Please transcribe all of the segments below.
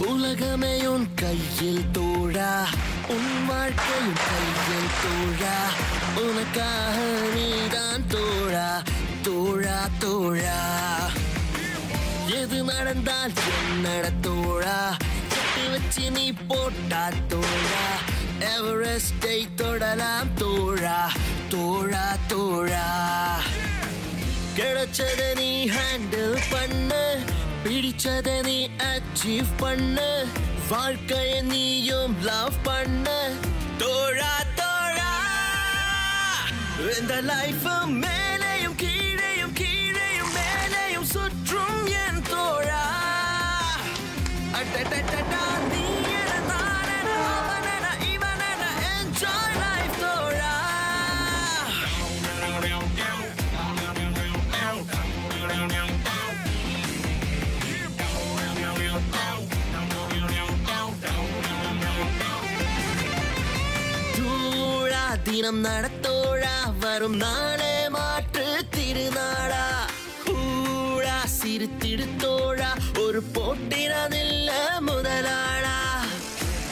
உலகமே உன் கையில் தோழா, உன் வாழ்க்கையும் கையில் தோழா, உனக்காக நீதான் தோழா, தோழா தோழா. எது நடந்தால் என்னட தோழா, கட்டி வச்சு நீ போட்டா தோழா, எவரெஸ்டை தொடலாம் தோழா, தோழா தோழா. கிடைச்சத நீ ஹேண்டில் பண்ணு, பிடிச்சத நீ அச்சீவ் பண்ணு, வாழ்க்கைய நீயும் லவ் பண்ணு தோழா தோழா. இந்த லைஃப் மேலையும் கீழையும் கீழையும் மேலையும் சுற்றும் என் தோழா. அட்டா நீ என நான் என அவன் என இவன் என என்ஜாய் லைஃப் தோழா. தினம் நடத்தோழா, வரும் நாளே மாற்று திருநாளா, கூழா சிரித்திடுத்தோழா, ஒரு போட்டினதில்ல முதலாளா.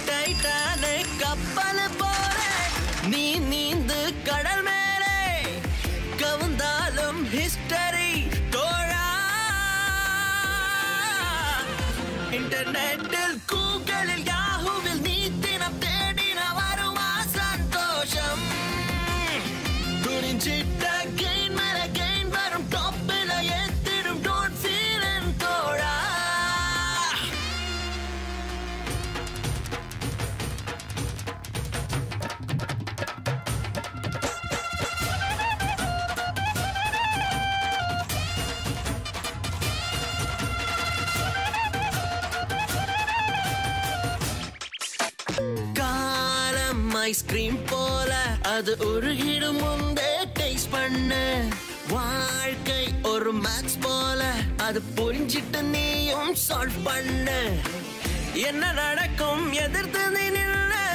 டைட்டானிக் கப்பல் போல நீ நீந்து கடல் மேலே, கவுந்தாலும் ஹிஸ்டரி தோழா. இன்டர்நெட்டில் கூகுளில் யாஹூவில் நீ தினம் தேடின வருமா சந்தோஷம். துணிஞ்சிட்ட கெயின் மேல கெயின் வரும், டாப்பில ஏத்திடும் டோன்ட் ஃபீல் இன் தோழா. காலம் ஐஸ்கிரீம் போல அது உருகிடும் முன்பே டேஸ்ட் பண்ணு, வாழ்க்கை ஒரு மேட்ச் போல அது புரிஞ்சிட்டு நீயும் சால்வ் பண்ணு. என்ன நடக்கும் எதிர்த்து நீ நின்று,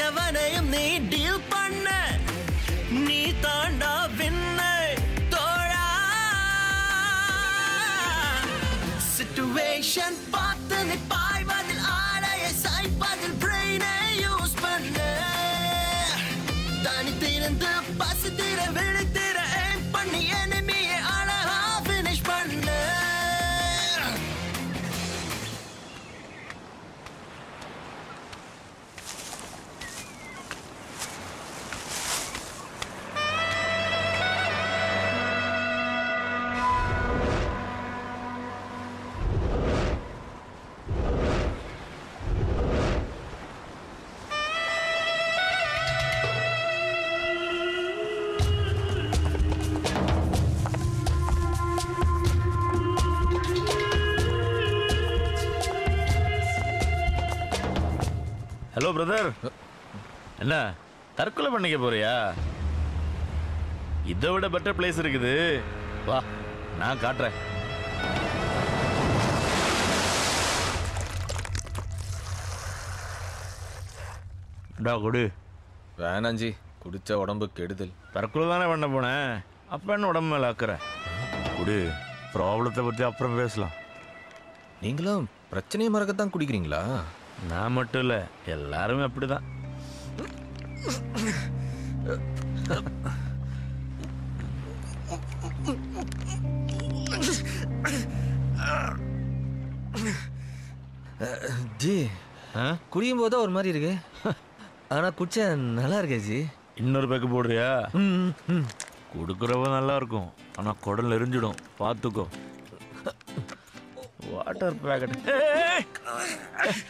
எவனையும் நீ டீல் பண்ண, நீ தாண்டா வின்னு தோழா. சிச்சுவேஷன் பார்த்து நீ பாய்வதில் ஆடையை சாய்ப்பதில் பிரெயினை யூஸ் பண்ணு, தனித்திருந்து பசித்திர விழித்திர ஏம் பண்ணி எனிமியை அழகா ஃபினிஷ் பண்ணு. ஹலோ பிரதர், என்ன தற்கொலை பண்ணிக்க போறியா? இதை விட பெட்டர் பிளேஸ் இருக்குது, வா நான் காட்டுறேன். குடு. வேணாஞ்சி, குடிச்ச உடம்பு கெடுதல். தற்கொலை தானே பண்ண போனேன், அப்ப என்ன உடம்பு மேல ஆக்குறேன். குடு, ப்ராப்ளத்தை பற்றி அப்புறம் பேசலாம். நீங்களும் பிரச்சனையை மறக்கத்தான் குடிக்கிறீங்களா? நான் மட்டும் இல்லை, எல்லாருமே அப்படிதான். ஜி ஆ? குடிக்கும் போது ஒரு மாதிரி இருக்கு ஆனா குடிச்சா நல்லா இருக்கே ஜி. இன்னொரு பேக்கு போடுறியா? ம், ம். கொடுக்குறவ நல்லா இருக்கும், ஆனா குடல் எரிஞ்சிடும், பார்த்துக்கோ. வாட்டர் பேக்கெட்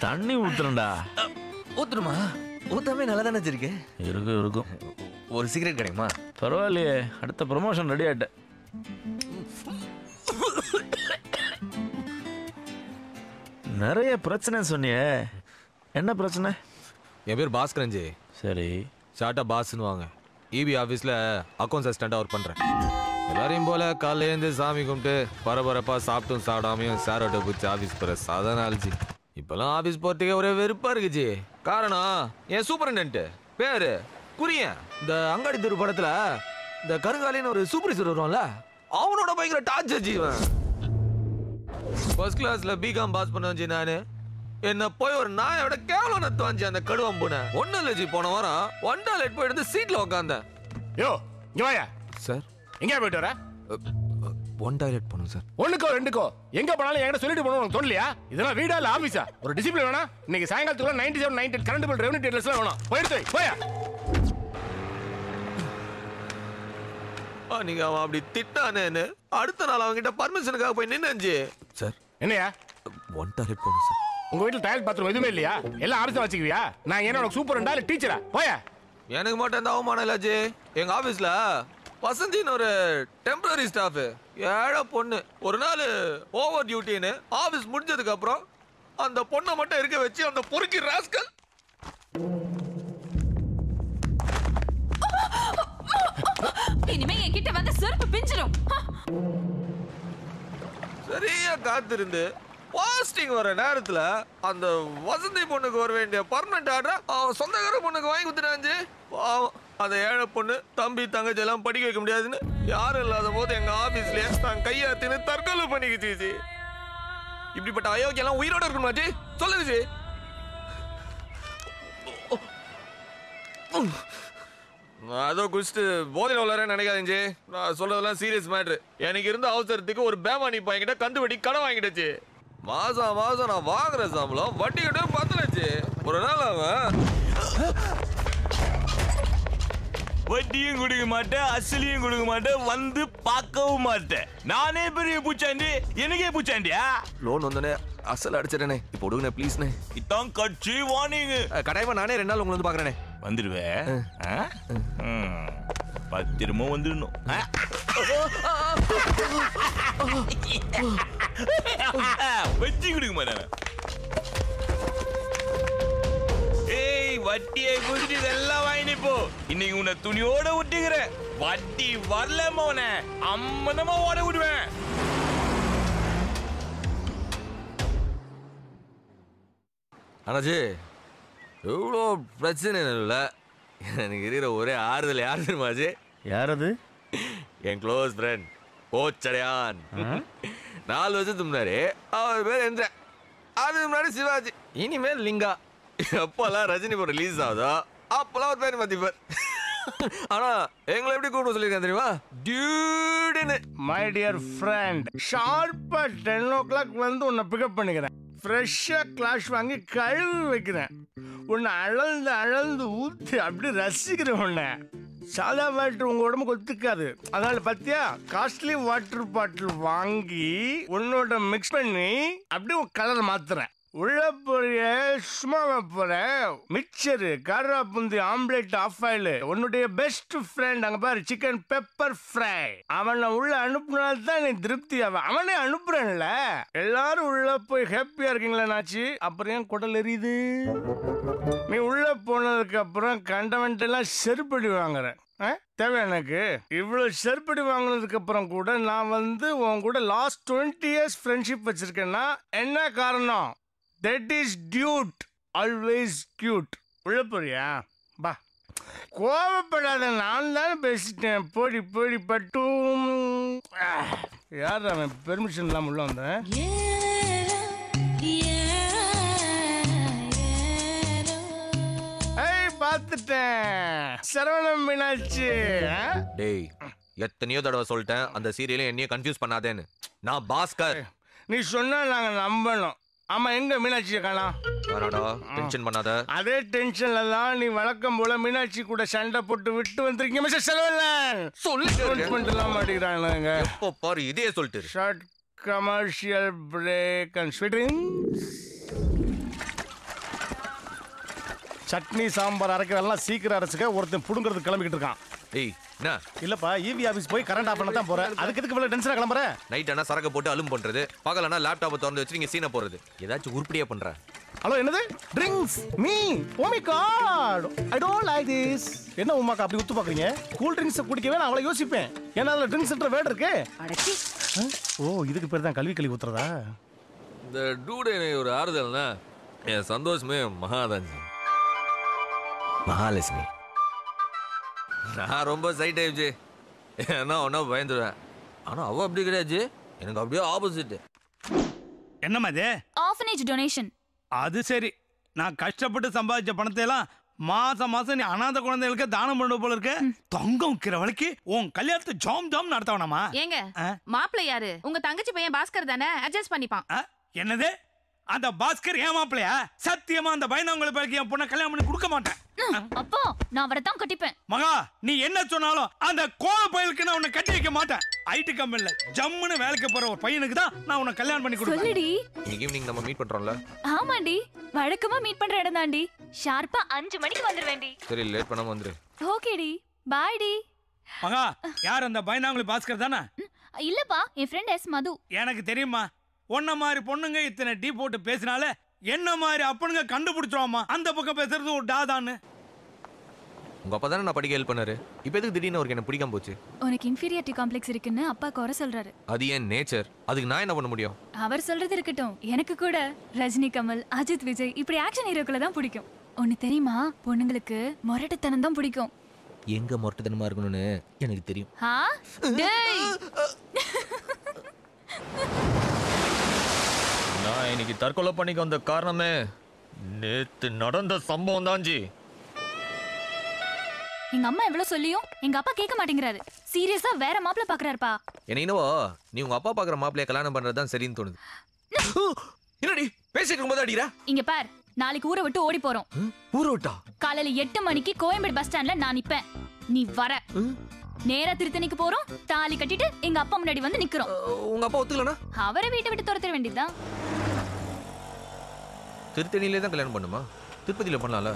தண்ணி ஊத்துறேன்டா. ஊத்துருமா? ஊத்தாமே நல்லா தானே இருக்கு. இருக்கும். ஒரு சிகரெட் கிடைக்குமா? பரவாயில்லையே, அடுத்த ப்ரமோஷன் ரெடி ஆயிட்ட. நிறைய பிரச்சனை சொன்னியே, என்ன பிரச்சனை? என் பேர் பாஸ்கரன் ஜி. சரி, ஷார்ட்டா பாஸ்ன்னு வாங்க. இபி ஆஃபீஸில் அக்கௌண்ட்ஸ் அசிஸ்டண்டாக ஒர்க் பண்ணுறேன். எல்லாரையும் போல காலையில எழுந்து சாமி கும்பிட்டு பரபரப்பாக சாப்பிட்டும் சாப்பிடாமையும் சாரோட்டை பிடிச்சி ஆஃபீஸ் போகிற சாதாரண ஆளுச்சு. இப்போல்லாம் ஆஃபீஸ் போகிறதுக்கே ஒரே வெறுப்பாக இருக்குச்சு. காரணம் என் சூப்பரண்டன்ட்டு பேர் குரியன். இந்த அங்காடி தெரு படத்தில் இந்த கருங்காலின்னு ஒரு சூப்பர்வைசர் வருவான்ல, அவனோட பயங்கர டார்ச்சர் ஜீவன். ஃபர்ஸ்ட் கிளாஸில் பிகாம் பாஸ் பண்ண வச்சு நான் என்ன போய் ஒரு நாயோட கேவலம் நத்துவாஞ்சி அந்த கடுவம் பூனை. ஒன்றும் இல்லை ஜி, போன வாரம் ஒன் டாய்லெட் போயிட்டு சீட்டில் உட்காந்தேன். யோ இங்க வாயா. சார் எங்க போயிட்டு வர? ஒன் டாய்லெட் போகணும் சார். ஒண்ணுக்கோ ரெண்டுக்கோ எங்க போனாலும் என்கிட்ட சொல்லிட்டு போகணும், உனக்கு தோணலையா? இதெல்லாம் வீடா இல்ல ஆபீஸா? ஒரு டிசிப்ளின் வேணா? இன்னைக்கு சாயங்காலத்துக்குள்ள 97 98 கரண்ட் பில் ரெவன்யூ டீடைல்ஸ்லாம் வேணும். போயிடுத்து போயா. நீங்க அவன் அப்படி திட்டானேன்னு அடுத்த நாள் அவன்கிட்ட பர்மிஷனுக்காக போய் நின்னுச்சு. சார் என்னையா? ஒன் டாய்லெட் போகணும் சார். உங்க வீட்டுல டாய்லெட் பாத்ரூம் எதுவுமே இல்லையா? எல்லாம் ஆபீஸ்ல வச்சுக்குவியா? நான் என்ன உனக்கு சூப்பரண்டா இல்ல டீச்சரா? போயா. எனக்கு மட்டும் எந்த அவமானம் இல்லாச்சு. எங்க ஆபீஸ்ல வசந்தின்னு ஒரு டெம்பரரி ஸ்டாஃப் ஏழை பொண்ணு ஒரு நாள் ஓவர் டியூட்டின்னு ஆபீஸ் முடிஞ்சதுக்கு அப்புறம் அந்த பொண்ணை மட்டும் இருக்க வச்சு அந்த பொறுக்கி ராஸ்கல் இனிமே என்கிட்ட வந்து செருப்பு பிஞ்சிடும். சரியா காத்திருந்து பாஸ்டிங் வர நேரத்துல அந்த வசந்தி பொண்ணுக்கு வர வேண்டிய பர்மனன்ட் ஆர்டர் அவன் சொந்தக்கார பொண்ணுக்கு வாங்கி கொடுத்துட்டாச்சு. அந்த ஏழை பொண்ணு தம்பி தங்கச்சி எல்லாம் படிக்க வைக்க முடியாதுன்னு யாரும் இல்லாத போது எங்க ஆபீஸ்லயே தான் கையாத்தின்னு தற்கொலை பண்ணிக்கிச்சு. இப்படிப்பட்ட அயோக்கியெல்லாம் உயிரோட இருக்கணுமாச்சு? சொல்லுச்சு. அதோ குடிச்சிட்டு போதையில் உள்ளாரன்னு நினைக்காதீங்க. நான் சொல்றதெல்லாம் சீரியஸ் மேட்ரு. எனக்கு இருந்த அவசரத்துக்கு ஒரு பேமானி பையன்கிட்ட கந்து வட்டி கடன் வாங்கிடுச்சு. மாசம் மாசம் நான் வாங்குற சம்பளம் வட்டி கிட்ட பத்தலச்சு. ஒரு நாள் அவன் வட்டியும் கொடுக்க மாட்டேன், அசலியும் கொடுக்க மாட்டேன், வந்து பார்க்கவும் மாட்டேன். நானே பெரிய பூச்சாண்டி, எனக்கே பூச்சாண்டியா? லோன் வந்தோடனே அசல் அடிச்சிடனே. இப்போ கொடுங்கண்ணே ப்ளீஸ்ண்ணே. இதான் கட்சி வார்னிங். கட்டாயமா நானே 2 நாள் உங்களை வந்து பார்க்குறேனே. வந்துடுவேன். பத்திரமும் வந்துடணும். வட்டி கொடுக்க மாட்டேன். ஏய், வட்டியை குடிச்சிட்டு இதெல்லாம் வாங்கினி போ. இன்னைக்கு உன்னை துணியோட விட்டுக்கிறேன். வட்டி வரல மோன அம்மனமா ஓட விடுவேன். ஆனாச்சு எவ்வளோ பிரச்சனை இல்லை. எனக்கு இருக்கிற ஒரே ஆறுதல் யார் தெரியுமாச்சு? யாரது? என் க்ளோஸ் ஃப்ரெண்ட் கோச்சடையான். 4 வருஷத்துக்கு முன்னாடி அவர் பேர் என்ற, அதுக்கு முன்னாடி சிவாஜி, இனிமேல் லிங்கா. எப்போல்லாம் ரஜினி படம் ரிலீஸ் ஆகுதோ அப்போல்லாம் ஒரு பேர் மாத்திப்பார். ஆனா எங்களை எப்படி கூப்பிட சொல்லியிருக்கேன் தெரியுமா? டியூடுன்னு. மை டியர் ஃப்ரெண்ட், ஷார்ப்பா 10 o'clock வந்து உன்னை பிக்கப் பண்ணிக்கிறேன். ஃப்ரெஷ்ஷா கிளாஷ் வாங்கி கழுவி வைக்கிறேன். உன்னை அளந்து அளந்து ஊற்றி அப்படி ரசிக்கிறேன். உன்னை சாதா வாட்டர் உங்க உடம்புக்கு ஒத்துக்காது. அதனால பத்தியா காஸ்ட்லி வாட்டர் பாட்டில் வாங்கி உன்னோட மிக்ஸ் பண்ணி அப்படியே உன் கலரை மாத்துறேன். உள்ள போறிய சும்மா போற மிக்சரு காரா புந்தி ஆம்லெட் ஆஃப் ஆயில் உன்னுடைய பெஸ்ட் ஃப்ரெண்ட் அங்க பாரு சிக்கன் பெப்பர் ஃப்ரை அவனை உள்ள அனுப்புனால்தான் நீ திருப்தி ஆவன். அவனே அனுப்புறேன்ல. எல்லாரும் உள்ள போய் ஹாப்பியா இருக்கீங்களா நாச்சு? அப்புறம் ஏன் குடல் எரியுது? நீ உள்ள போனதுக்கு அப்புறம் கண்டவன்ட்டு எல்லாம் செருப்படி வாங்குறேன். தேவை எனக்கு இவ்வளவு செருப்படி வாங்கினதுக்கு அப்புறம் கூட நான் வந்து உன் கூட லாஸ்ட் 20 years ஃப்ரெண்ட்ஷிப் வச்சிருக்கேன்னா என்ன காரணம்? That is dude, always cute. உள்ள போறியா? பா, கோவப்படாத, நான் தானே பேசிட்டேன். போடி போடி பட்டும். யார் அவன் பெர்மிஷன் இல்லாம உள்ள வந்தேன்? பார்த்துட்டேன். சரவணம் மீனாட்சி. டேய், எத்தனையோ தடவை சொல்லிட்டேன் அந்த சீரியலை என்னையே கன்ஃபியூஸ் பண்ணாதேன்னு. நான் பாஸ்கர். நீ சொன்னா நாங்க நம்பணும். ஆமா எங்க மீனாட்சியை காணோம்? வேணாடா டென்ஷன் பண்ணாத. அதே டென்ஷன்ல தான் நீ வழக்கம் போல மீனாட்சி கூட சண்டை போட்டு விட்டு வந்திருக்கீங்க மிஸ்டர் செல்வன். சொல்லலாம் மாட்டேங்கிறாங்க. எப்போ பாரு இதே சொல்லிட்டு. Short commercial break and sweeting. Chutney sambar அரைக்கிறதெல்லாம் சீக்கிரம் அரைச்சுக்க. ஒருத்தன் புடுங்கிறது கிளம்பிக்கிட்டு இருக்கான். ஏய் என்ன இல்லப்பா ஈவி ஆபீஸ் போய் கரண்ட் ஆஃப் பண்ண தான் போறேன். அதுக்கு எதுக்கு இவ்வளவு டென்ஷனா கிளம்புற? நைட் ஆனா சரக்கு போட்டு அலும் பண்றது, பகலனா லேப்டாப்பை திறந்து வச்சு நீங்க சீனை போறது. ஏதாச்சும் உருப்படியா பண்ற. ஹலோ என்னது drinks me oh my god I don't like this. என்ன உமாக்கா அப்படி உத்து பாக்குறீங்க? கூல் ட்ரிங்க்ஸ் குடிக்கவே நான் அவ்வளவு யோசிப்பேன். ஏன்னா அதுல ட்ரிங்க்ஸ் என்ற வேர்ட் இருக்கு. ஓ இதுக்கு பேர் தான் கல்வி ஊத்துறதா? இந்த டூடே ஒரு ஆறுதல்னா என் சந்தோஷமே மகாதாஞ்சி. மகாலட்சுமி நான் ரொம்ப சைட் ஆயிடுச்சு. ஏன்னா ஒன்னா பயந்துருவேன். ஆனா அவ அப்படி கிடையாது, எனக்கு அப்படியே ஆப்போசிட். என்னம்மா இது? Orphanage donation. அது சரி. நான் கஷ்டப்பட்டு சம்பாதிச்ச பணத்தை எல்லாம் மாசம் நீ அனாதை குழந்தைகளுக்கு தானம் பண்ண போல இருக்க. தங்கம் விக்கிற வழிக்கு உன் கல்யாணத்தை ஜாம் ஜாம் நடத்தவனாமா? ஏங்க மாப்பிள்ளை யாரு? உங்க தங்கச்சி பையன் பாஸ்கர் தானே? அட்ஜஸ்ட் பண்ணிப்பான். என்னது? அந்த பாஸ்கர் ஏன் மாப்பிள்ளையா? சத்தியமா அந்த பயந்தவங்களை பழக்கி என் பொண்ணை கல்யாணம் பண்ணி கொடுக்க மாட்டேன். அப்போ நான் அவரை தான் கட்டிப்பேன். மகா நீ என்ன சொன்னாலும் அந்த கோல பயலுக்கு நான் உன்னை கட்டி வைக்க மாட்டேன். ஐடி கம்பெனில ஜம்முன்னு வேலைக்கு போற ஒரு பையனுக்கு தான் நான் உன்னை கல்யாணம் பண்ணி கொடுப்பேன். சொல்லுடி. இன்னைக்கு ஈவினிங் நம்ம மீட் பண்றோம்ல? ஆமாண்டி, வழக்கமா மீட் பண்ற இடம் தாண்டி. ஷார்ப்பா 5 மணிக்கு வந்துருவேண்டி. சரி லேட் பண்ணாம வந்துரு. ஓகேடி, பாய் டி. மகா யார் அந்த பயந்தாங்குளி பாஸ்கர் தானே? இல்லப்பா, என் ஃப்ரெண்ட் எஸ் மது. எனக்கு தெரியுமா. உன்ன மாதிரி பொண்ணுங்க இத்தனை டீ போட்டு பேசினாலே என்ன மாதிரி அப்பனுங்க கண்டுபிடிச்சோமா அந்த பக்கம் பேசுறது ஒரு டாதான்னு. உங்க அப்பா தானே நான் படிக்க ஹெல்ப் பண்ணாரு. இப்போ எதுக்கு திடீர்னு அவருக்கு என்ன பிடிக்காம போச்சு? உனக்கு இன்ஃபீரியாரிட்டி காம்ப்ளெக்ஸ் இருக்குன்னு அப்பா குறை சொல்றாரு. அது ஏன் நேச்சர், அதுக்கு நான் என்ன பண்ண முடியும்? அவர் சொல்றது இருக்கட்டும், எனக்கு கூட ரஜினி, கமல், அஜித், விஜய் இப்படி ஆக்ஷன் ஹீரோக்களை தான் பிடிக்கும். ஒன்னு தெரியுமா, பொண்ணுங்களுக்கு மொரட்டுத்தனம் தான் பிடிக்கும். எங்க மொரட்டுத்தனமா இருக்கணும்னு எனக்கு தெரியும். நான் இன்னைக்கு தற்கொலை பண்ணிக்க வந்த காரணமே நேத்து நடந்த சம்பவம் தான்ஜி. எங்க அம்மா எவ்வளவு சொல்லியும் எங்க அப்பா கேட்க மாட்டேங்கிறாரு. சீரியஸா வேற மாப்பிள்ள பாக்குறாருப்பா. என்ன என்னவோ நீ உங்க அப்பா பாக்குற மாப்பிள்ளைய கல்யாணம் பண்றதுதான் சரின்னு தோணுது. என்னடி பேசிட்டு இருக்கும்போது அடிக்கிறா? இங்க பார், நாளைக்கு ஊரை விட்டு ஓடி போறோம். ஊரை விட்டா? காலையில 8 மணிக்கு கோயம்பேடு பஸ் ஸ்டாண்ட்ல நான் நிப்பேன். நீ வர. நேரா திருத்தணிக்கு போறோம். தாலி கட்டிட்டு எங்க அப்பா முன்னாடி வந்து நிக்கிறோம். உங்க அப்பா ஒத்துக்கலனா அவரை வீட்டை விட்டு துரத்த வேண்டியதுதான். திருத்தணியிலே தான் கல்யாணம் பண்ணுமா? திருப்பதியில பண்ணலாம்ல?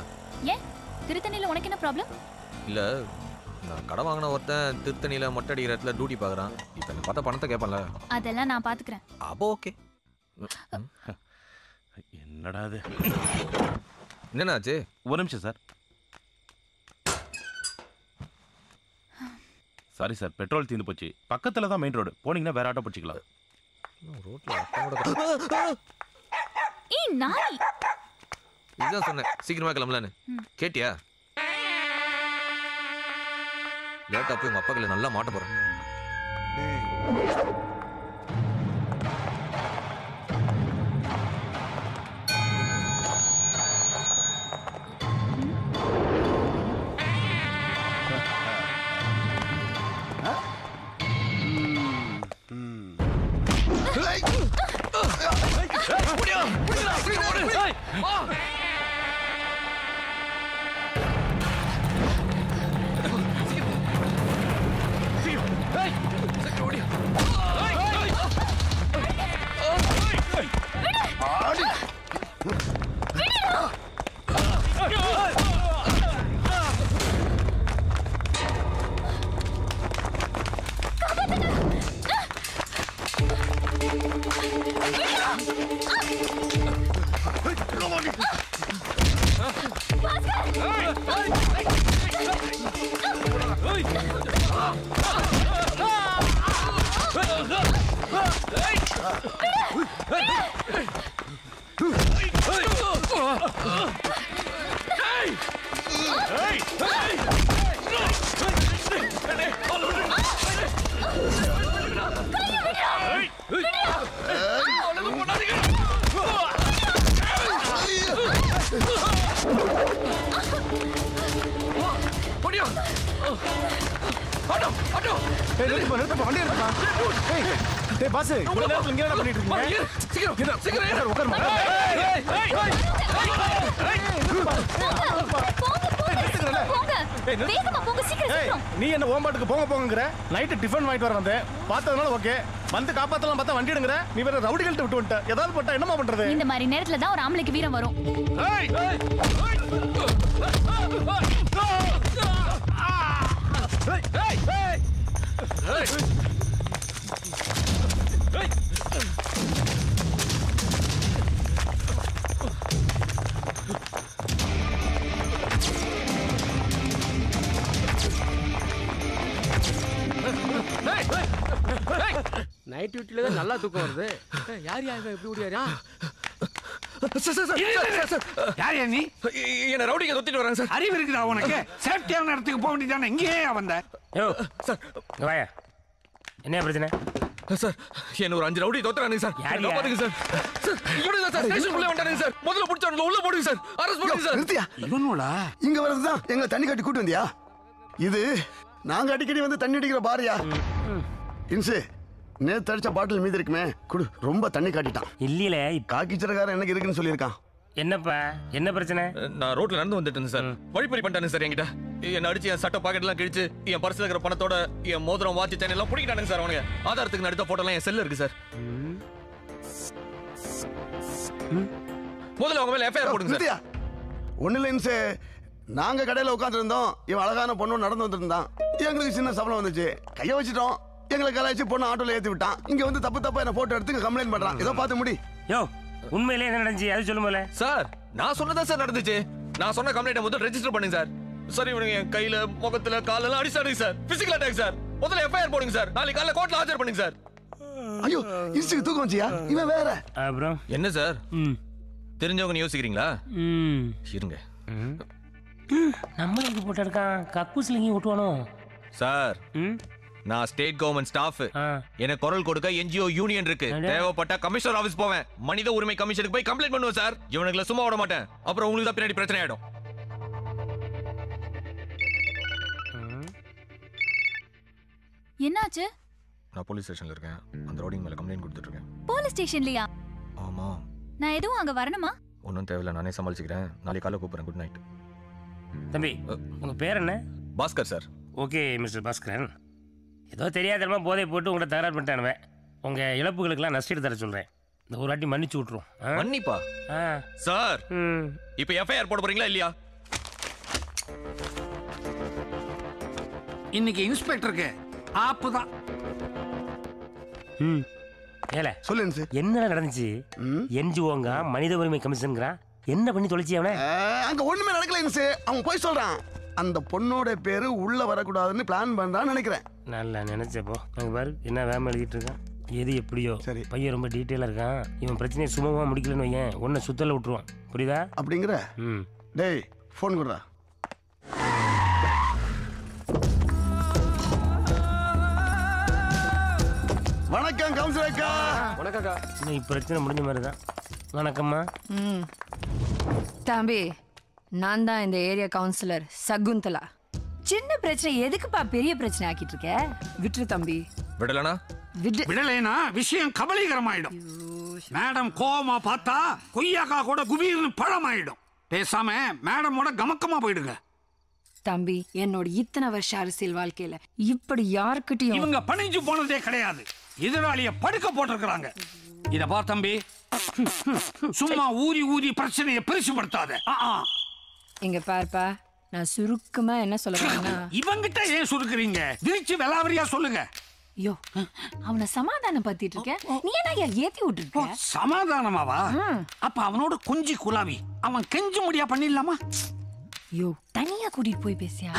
ஏன் திருத்தணியில உனக்கு என்ன ப்ராப்ளம்? இல்ல நான் கடை வாங்கின ஒருத்தன் திருத்தணியில மொட்டை அடிக்கிற இடத்துல டியூட்டி பாக்குறான். இப்ப என்ன பார்த்தா பணத்தை கேட்பான்ல? அதெல்லாம் நான் பாத்துக்கிறேன். அப்போ ஓகே. என்னடா இது? என்னன்னாச்சு? ஒரு நிமிஷம் சார். சாரி சார், பெட்ரோல் தீர்ந்து போச்சு. பக்கத்துல தான் மெயின் ரோடு. போனீங்கன்னா வேற ஆட்டோ பிடிச்சிக்கலாம். ஏய் நாய், இதுதான் சொன்னேன் சீக்கிரமா கிளம்பலான்னு. கேட்டியா? லேட்டா போய் உங்க அப்பா கையில நல்லா மாட்ட போறேன். வண்டி எடுத்துப்பா. டேய் பாஸ் இவ்வளவு நேரத்துல இங்க என்ன பண்ணிட்டு இருக்கீங்க? சீக்கிரம் சீக்கிரம் உட்காருங்க. நீ என்ன ஓம்பாட்டுக்கு போங்க போங்கங்கற நைட் டிஃபன் வாங்கிட்டு வர வந்தேன் பார்த்ததுனால ஓகே வந்து காப்பாத்தலாம் பார்த்தா வண்டி எடுங்கற நீ வேற ரவுடிகள்ட்ட விட்டு வந்துட்ட ஏதாவது போட்டா என்னமா பண்றது இந்த மாதிரி நேரத்துல தான் ஒரு ஆம்பளைக்கு வீரம் வரும் நைட் டியூட்டில தான் நல்லா தூக்கம் வருது யார் யார் எப்படி ஓடியாரா யார் நீ என்ன ரவுடிங்க தொத்திட்டு வராங்க சார் அறிவு இருக்குதா உனக்கு சேஃப்டியான இடத்துக்கு போக வேண்டியதானே இங்கேயே வந்த சார் வாயா என்ன பிரச்சனை சார் என்ன ஒரு 5 ரவுடி தொத்துறானுங்க சார் பாத்துங்க சார் சார் இவனுங்க சார் ஸ்டேஷனுக்குள்ள வந்தானுங்க சார் முதல்ல புடிச்சவங்க உள்ள போடுங்க சார் அரெஸ்ட் பண்ணுங்க சார் நிறுத்தியா இவனோடா இங்க வரதுதான் எங்களை தண்ணி கட்டி கூட்டு வந்தியா இது நாங்க அடிக்கடி வந்து தண்ணி அடிக்கிற பாரியா இன்சு நேத்து அடிச்ச பாட்டில் மீதி இருக்குமே குடு ரொம்ப தண்ணி காட்டிட்டான் இல்லையில காக்கிச்சரக்காரன் எனக்கு இருக்குன்னு சொல்லியிருக்கான் என்னப்பா என்ன பிரச்சனை நான் ரோட்ல நடந்து வந்துட்டு இருந்தேன் சார் வழிப்பறி பண்ணிட்டானுங்க சார் என்கிட்ட என்ன அடிச்சு என் சட்டை பாக்கெட் எல்லாம் கிழிச்சு என் பர்ஸ்ல இருக்கிற பணத்தோட என் மோதிரம் வாட்ச் செயின் எல்லாம் பிடிக்கிட்டானுங்க சார் அவனுங்க ஆதாரத்துக்கு நான் எடுத்த போட்டோ எல்லாம் என் செல்ல இருக்கு சார் முதல்ல அவங்க மேல எஃப்ஐஆர் போடுங்க நிறுத்தியா ஒண்ணு இல்ல இன்சு நாங்க கடையில உட்கார்ந்து இருந்தோம் இவன் அழகான பொண்ணு நடந்து வந்திருந்தான் எங்களுக்கு சின்ன சம்பளம் வந்துச்சு கைய வச்சிட்டோம் எங்களை கலாய்ச்சி பொண்ணு ஆட்டோல ஏத்தி விட்டான் இங்க வந்து தப்பு தப்பா என்ன போட்டோ எடுத்து கம்ப்ளைண்ட் பண்றான் ஏதோ பார்த்து முடி யோ உண்மையிலே என்ன நடந்துச்சு அது சொல்லுங்களே சார் நான் சொன்னதா சார் நடந்துச்சு நான் சொன்ன கம்ப்ளைண்ட் முதல்ல ரெஜிஸ்டர் பண்ணுங்க சார் சார் இவனுங்க என் கையில முகத்துல காலெல்லாம் அடிச்சாடுங்க சார் பிசிக்கல் அட்டாக் சார் முதல்ல எஃப்ஐஆர் போடுங்க சார் நாளைக்கு காலைல கோர்ட்ல ஆஜர் பண்ணுங்க சார் ஐயோ இன்சுக்கு தூக்கம் வச்சியா இவன் வேற அப்புறம் என்ன சார் தெரிஞ்சவங்க யோசிக்கிறீங்களா இருங்க நம்ம எங்க போட்டு இருக்கான் கக்கூஸ்ல இங்கே விட்டுவானோ சார் நான் ஸ்டேட் கவர்மெண்ட் ஸ்டாஃப் எனக்கு குரல் கொடுக்க என்ஜிஓ யூனியன் இருக்கு தேவைப்பட்ட கமிஷனர் ஆபீஸ் போவேன் மனித உரிமை கமிஷனுக்கு போய் கம்ப்ளைண்ட் பண்ணுவேன் சார் இவனுங்களை சும்மா விட மாட்டேன் அப்புறம் உங்களுக்கு தான் பின்னாடி பிரச்சனை ஆயிடும் என்னாச்சு நான் போலீஸ் ஸ்டேஷன்ல இருக்கேன் அந்த ரோடிங் மேல கம்ப்ளைண்ட் கொடுத்துட்டு இருக்கேன் போலீஸ் ஸ்டேஷன்லயா ஆமா நான் எதுவும் அங்க வரணுமா ஒன்றும் தேவையில்ல நானே சமாளிச்சுக்கிறேன் நாளைக்கு காலைல கூப்பிடுறேன் குட் நைட் தம்பி உங்க பேர் என்ன Bhaskar sir okay mister Bhaskaran ஏதோ தெரியாதமா போதை போட்டு உங்களை தகராறு பண்ணிட்டானுவேன் உங்க இழப்புகளுக்கெல்லாம் நஷ்டீடு தர சொல்றேன் இந்த ஒரு வாட்டி மன்னிச்சு விட்டுரும் மன்னிப்பா சார் இப்போ எஃப்ஐஆர் போட போறீங்களா இல்லையா இன்னைக்கு இன்ஸ்பெக்டருக்கு ஆப்புதான் ஏல சொல்லு இன்சு என்ன நடந்துச்சு என்ஜிஓங்க மனித உரிமை கமிஷன்ங்கிறா என்ன பண்ணி தொலைச்சி அவனை அங்க ஒண்ணுமே நடக்கல இன்சு அவன் போய் சொல்றான் அந்த பொண்ணோட பேரு உள்ள வரக்கூடாதுன்னு பிளான் பண்றான்னு நினைக்கிறேன் நல்லா நினைச்சப்போ அங்க பாரு என்ன வேமை எழுதிட்டு இருக்கான் எது எப்படியோ சரி பையன் ரொம்ப டீட்டெயிலா இருக்கான் இவன் பிரச்சனையை சுமமா முடிக்கலன்னு வையன் ஒன்ன சுத்தல விட்டுருவான் புரியுதா அப்படிங்கிற டேய் போன் கொடுறா வணக்கம் கவுன்சிலர் அக்கா வணக்கம்க்கா இன்னைக்கு பிரச்சனை முடிஞ்ச மாதிரி தான் வணக்கம்மா தம்பி நான் தான் இந்த ஏரியா கவுன்சிலர் சகுந்தலா சின்ன பிரச்சனை எதுக்குப்பா பெரிய பிரச்சனை ஆக்கிட்டு இருக்க விட்டுரு தம்பி விடலனா விடலைனா விஷயம் கபலீகரமாயிடும் மேடம் கோவமா பார்த்தா கொய்யாக்கா கூட குபீர்னு பழமாயிடும் பேசாம மேடமோட கமக்கமா போயிடுங்க தம்பி என்னோட இத்தனை வருஷ அரசியல் வாழ்க்கையில இப்படி யாருக்கிட்டையும் இவங்க பணிஞ்சு போனதே கிடையாது எதிராளிய படுக்க போட்டிருக்கிறாங்க இத பா தம்பி சும்மா ஊதி ஊதி பிரச்சனையை பெருசுபடுத்தாத இங்க பாருப்பா நான் சுருக்கமா என்ன சொல்றேன்னா இவங்கிட்ட ஏன் சுருக்குறீங்க விரிச்சு வெளாவரியா சொல்லுங்க ஐயோ அவனை சமாதானம் பத்திட்டு இருக்க நீ என்ன ஏத்தி விட்டுருக்க சமாதானமாவா அப்ப அவனோட கொஞ்சி குலாவி அவன் கெஞ்சு முடியா பண்ணிடலாமா ஐயோ தனியா கூட்டிட்டு போய் பேசியா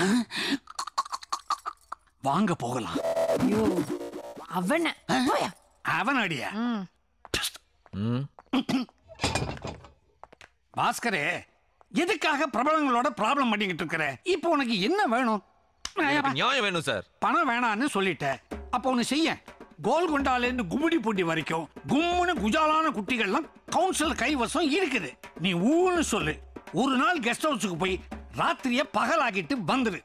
வாங்க போகலாம் ஐயோ அவன் அடியா பாஸ்கரே எதுக்காக பிரபலங்களோட ப்ராப்ளம் பண்ணிக்கிட்டு இருக்கிற இப்போ உனக்கு என்ன வேணும் நியாயம் வேணும் சார் பணம் வேணான்னு சொல்லிட்ட அப்ப ஒண்ணு செய்ய கோல்கொண்டால இருந்து கும்மிடி பூண்டி வரைக்கும் கும்முன்னு குஜாலான குட்டிகள்லாம் கவுன்சில் கைவசம் இருக்குது நீ ஊன்னு சொல்லு ஒரு நாள் கெஸ்ட் ஹவுஸுக்கு போய் ராத்திரிய பகலாக்கிட்டு வந்துரு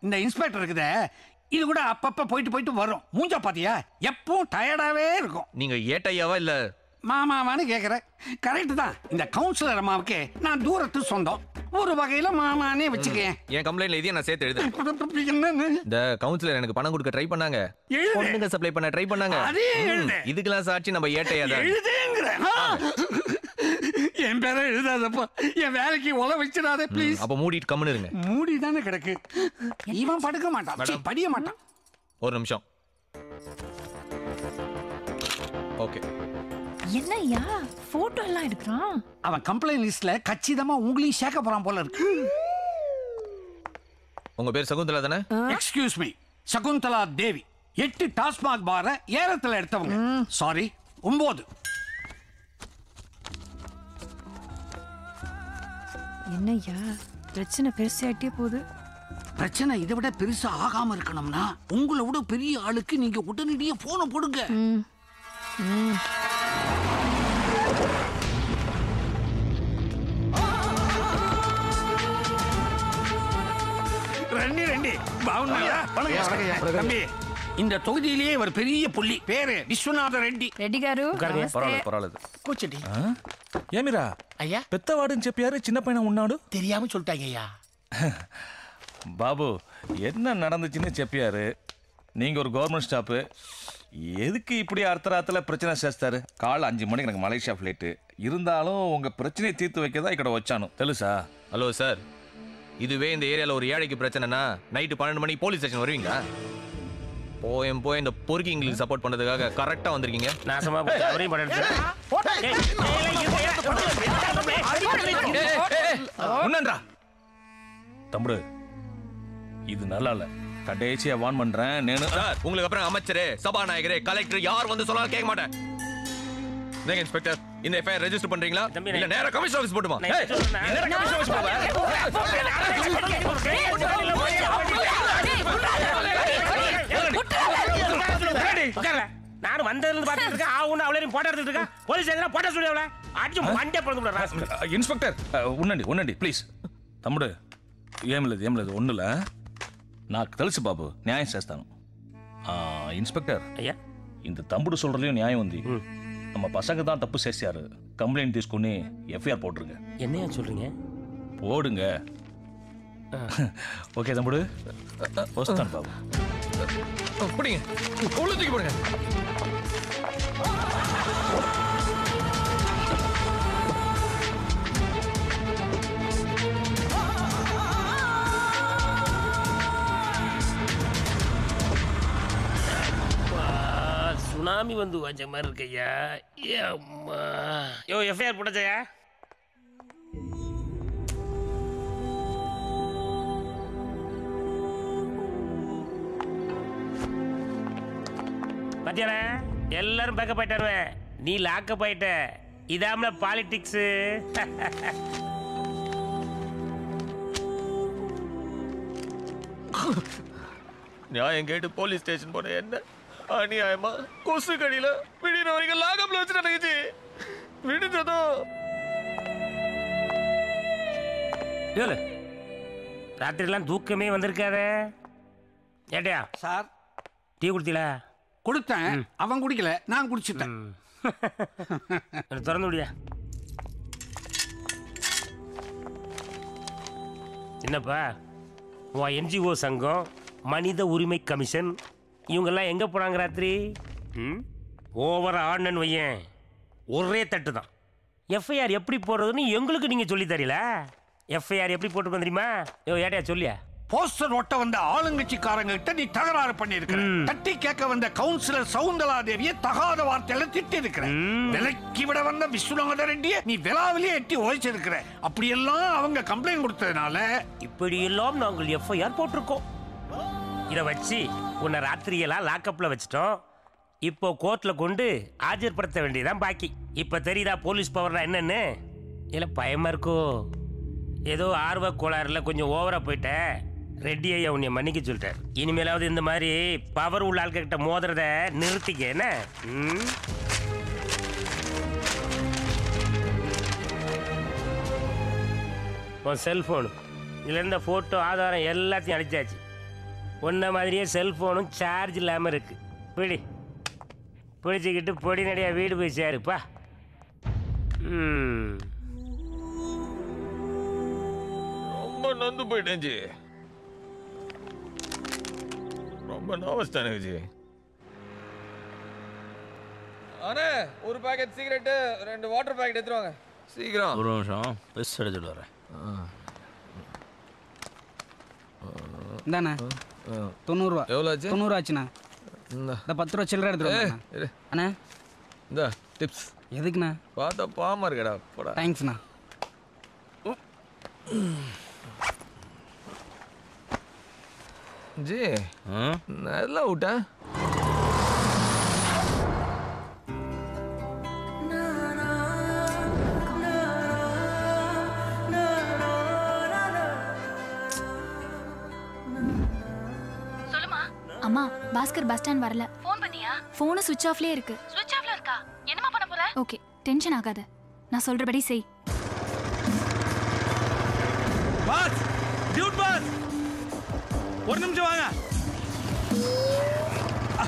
இந்த இன்ஸ்பெக்டர் இருக்குதே இது கூட அப்பப்ப போயிட்டு வரும். மூஞ்சா பாத்தியா, எப்பவும் டயர்டாவே இருக்கும். நீங்க ஏட்டையாவா இல்ல மாமாவான்னு கேக்குற. கரெக்ட் தான். இந்த கவுன்சிலர் அம்மாவுக்கு நான் தூரத்து சொந்தம். ஒரு வகையில மாமானே வச்சுக்கேன். என் கம்ப்ளைண்ட்ல இதையும் நான் சேர்த்து எழுதுறேன். இந்த கவுன்சிலர் எனக்கு பணம் கொடுக்க ட்ரை பண்ணாங்க, பொண்ணுங்க சப்ளை பண்ண ட்ரை பண்ணாங்க. இதுக்கெல்லாம் சாட்சி நம்ம ஏட்டையா தான். என் பேரை எழுதாதப்பா, என் வேலைக்கு உல வச்சிடாத ப்ளீஸ். அப்ப மூடிட்டு கம்முன்னு இருங்க. மூடி தானே கிடக்கு. இவன் படுக்க மாட்டான், படிய மாட்டான். ஒரு நிமிஷம். ஓகே. என்னய்யா போட்டோ எல்லாம் எடுக்கிறான்? அவன் கம்ப்ளைண்ட் லிஸ்ட்ல கச்சிதமா உங்களையும் சேர்க்க போறான் போல இருக்கு. உங்க பேர் சகுந்தலா தானே? எக்ஸ்கியூஸ் மீ, சகுந்தலா தேவி. 8 டாஸ்மாக் பார ஏலத்துல எடுத்தவங்க. சாரி, 9. என்னய்யா பிரச்சனை பெருசாயிட்டே போகுது. பிரச்சனை இதை விட பெருசா ஆகாம இருக்கணும்னா உங்களை விட பெரிய ஆளுக்கு நீங்க உடனடியே போன போடுங்க. ரெண்டி பாவுனாயா? தம்பி, இந்த தொகுதியிலேயே ஒரு பெரிய புள்ளி, பேரு விஸ்வநாத ரெட்டி. రెడ్డి గారు పర్వాలేదు. కూర్చోండి. ఏమిరా అయ్యా పెద్దవాడని చెప్పారు, చిన్న పైన ఉన్నాడు. தெரியாம சொல்லிட்டாங்க ஐயா. பாபு என்ன நடந்துச்சுன்னு చెప్పారు. நீங்க ஒரு கவர்மெண்ட் ஸ்டாஃப், எதுக்கு இப்படி அர்த்தராத்துல பிரச்சனை చేస్తారు? காலை 5 மணிக்கு எனக்கு மலேசியா ஃப்ளைட்டு இருந்தாலும் உங்க பிரச்சனையை தீர்த்து வைக்க தான் ఇక్కడ వచ్చాను తెలుసా? ஹலோ சார், இதுவே இந்த ஏரியால ஒரு ஏழைக்கு பிரச்சனைனா நைட்டு 12 மணிக்கு போலீஸ் ஸ்டேஷன் வருவீங்களா? போய் இந்த பொறுக்கி இங்கிலீஷ் சப்போர்ட் பண்ணதுக்காக கரெக்டா வந்திருக்கீங்க. நாசமா போச்சு, அவரையும் உன்னன்றா தம்பு, இது நல்லா இல்ல. கடைசியா வான் பண்றேன் நேனு. சார், உங்களுக்கு அப்புறம் அமைச்சரே, சபாநாயகரே, கலெக்டர் யார் வந்து சொன்னாலும் கேட்க மாட்டேன். நீங்க இன்ஸ்பெக்டர், இந்த எஃப்ஐஆர் ரெஜிஸ்டர் பண்றீங்களா இல்ல நேரா கமிஷன் ஆபீஸ் போடுமா? நேரா கமிஷன் ஆபீஸ் போவா? நானும் வந்ததுல இருந்து பாத்துட்டு இருக்கேன். ஆவுன்னு அவளையும் போட்டோ எடுத்துட்டு இருக்கேன். போலீஸ் எங்கனா போட்டோ ஸ்டுடியோல அடிச்சு மண்டே பொளந்து விடுறா. இன்ஸ்பெக்டர் ఉండండి ప్లీజ్. తమ్ముడు ఏం లేదు ఒన్నుల నాకు తెలుసు బాబు, న్యాయం చేస్తాను. ఇన్స్పెక్టర్ అయ్యా, இந்த தம்புடு சொல்றதுலயும் நியாயம் ఉంది. நம்ம பசங்க தான் தப்பு చేశారు. கம்ப்ளைண்ட் తీసుకొని எஃப்ஐஆர் போட்டுருங்க. என்னையா சொல்றீங்க? போடுங்க. ஓகே தம்புடு, வஸ்தான் பாபு. புடிங்க, உள்ளுக்கு போடுங்க. சுனாமி வந்து வச்ச மாதிரி இருக்கையா. யோ எஃப்ஐஆர் போட்டச்சையா? பத்தியானே, எல்லாரும் பேக்கப் ஆயிட்டாருவேன். நீ லாக்கப் ஆயிட்ட. இதாமல பாலிடிக்ஸ். நியாயம் கேட்டு போலீஸ் ஸ்டேஷன் போன என்ன அநியாயமா கொசு கடியில விடின வரைக்கும் லாகப்ல வச்சு நடக்குச்சு. விடுறதும் ராத்திரிலாம் தூக்கமே வந்திருக்காதே. ஏட்டையா சார், டீ குடித்தீல? கொடுத்தேன், அவன் குடிக்கல, நான் குடிச்சிட்டேன். திறந்து முடியா? என்னப்பா உன் என்ஜிஓ சங்கம், மனித உரிமை கமிஷன் இவங்கெல்லாம் எங்கே போனாங்க ராத்திரி? ஓவர ஆடனு வையன், ஒரே தட்டு தான். எஃப்ஐஆர் எப்படி போடுறதுன்னு எங்களுக்கு நீங்கள் சொல்லி தரீல. எஃப்ஐஆர் எப்படி போட்டுருக்கோம் தெரியுமா? ஏட்டையா சொல்லியா? போஸ்டர் ஒட்ட வந்த ஆளுங்கட்சிக்காரங்க கிட்ட நீ தகராறு பண்ணிருக்க. தட்டி கேட்க வந்த கவுன்சிலர் சவுந்தலா தேவியை தகாத வார்த்தையில திட்டி இருக்கிற. விலைக்கு விட வந்த விஸ்வநாத ரெட்டியை நீ விழாவிலேயே எட்டி ஓய்ச்சிருக்கிற. அப்படியெல்லாம் அவங்க கம்ப்ளைண்ட் கொடுத்ததுனால இப்படியெல்லாம் நாங்கள் எஃப்ஐஆர் போட்டிருக்கோம். இதை வச்சு உன்னை ராத்திரியெல்லாம் லாக்கப்ல வச்சுட்டோம். இப்போ கோர்ட்ல கொண்டு ஆஜர்படுத்த வேண்டியதான் பாக்கி. இப்ப தெரியுதா போலீஸ் பவர்னா என்னன்னு? இல்ல பயமா இருக்கோ? ஏதோ ஆர்வ கோளாறுல கொஞ்சம் ஓவரா போயிட்ட. ரெட்டி ஐயா உன்னை மன்னிக்க சொல்லிட்டார். இனிமேலாவது இந்த மாதிரி பவர் உள்ள ஆள்கிட்ட மோதுறத நிறுத்திக்க. என்ன உன் செல்போன் இதுல இருந்த போட்டோ ஆதாரம் எல்லாத்தையும் அடிச்சாச்சு. உன்ன மாதிரியே செல்போனும் சார்ஜ் இல்லாமல் இருக்கு. பிடி பிடிச்சிக்கிட்டு பொடி நடையா வீடு போய் சேருப்பா. ரொம்ப நொந்து போயிட்டேன் ஜி. ரொம்ப நர்வஸ் தானே ஜி. அண்ணே ஒரு பாக்கெட் சிகரெட்டு 2 வாட்டர் பாக்கெட் எடுத்துருவாங்க சீக்கிரம். ஒரு நிமிஷம் பெஸ் எடுத்துட்டு வரேன். இந்தாண்ணே 90 ரூபா. எவ்வளோ ஆச்சு? 90 ஆச்சுண்ணா. இந்த 10 ரூபா சில்லறை எடுத்துருவாங்க அண்ணே. இந்த டிப்ஸ் எதுக்குண்ணா? பார்த்தா பாமா இருக்கடா போடா. தேங்க்ஸ்ண்ணா. ஜி நல்லா விட்டேன். அம்மா பாஸ்கர் பஸ் ஸ்டாண்ட் வரல. ஃபோன் பண்ணியா? ஃபோன் சுவிட்ச் ஆஃப்லயே இருக்கு. ஸ்விட்ச் ஆஃப்ல இருக்கா? என்னமா பண்ண போற? ஓகே டென்ஷன் ஆகாத, நான் சொல்றபடி செய். பாஸ் டியூட் பாஸ் ஒரு நிமிஷம் வாங்க.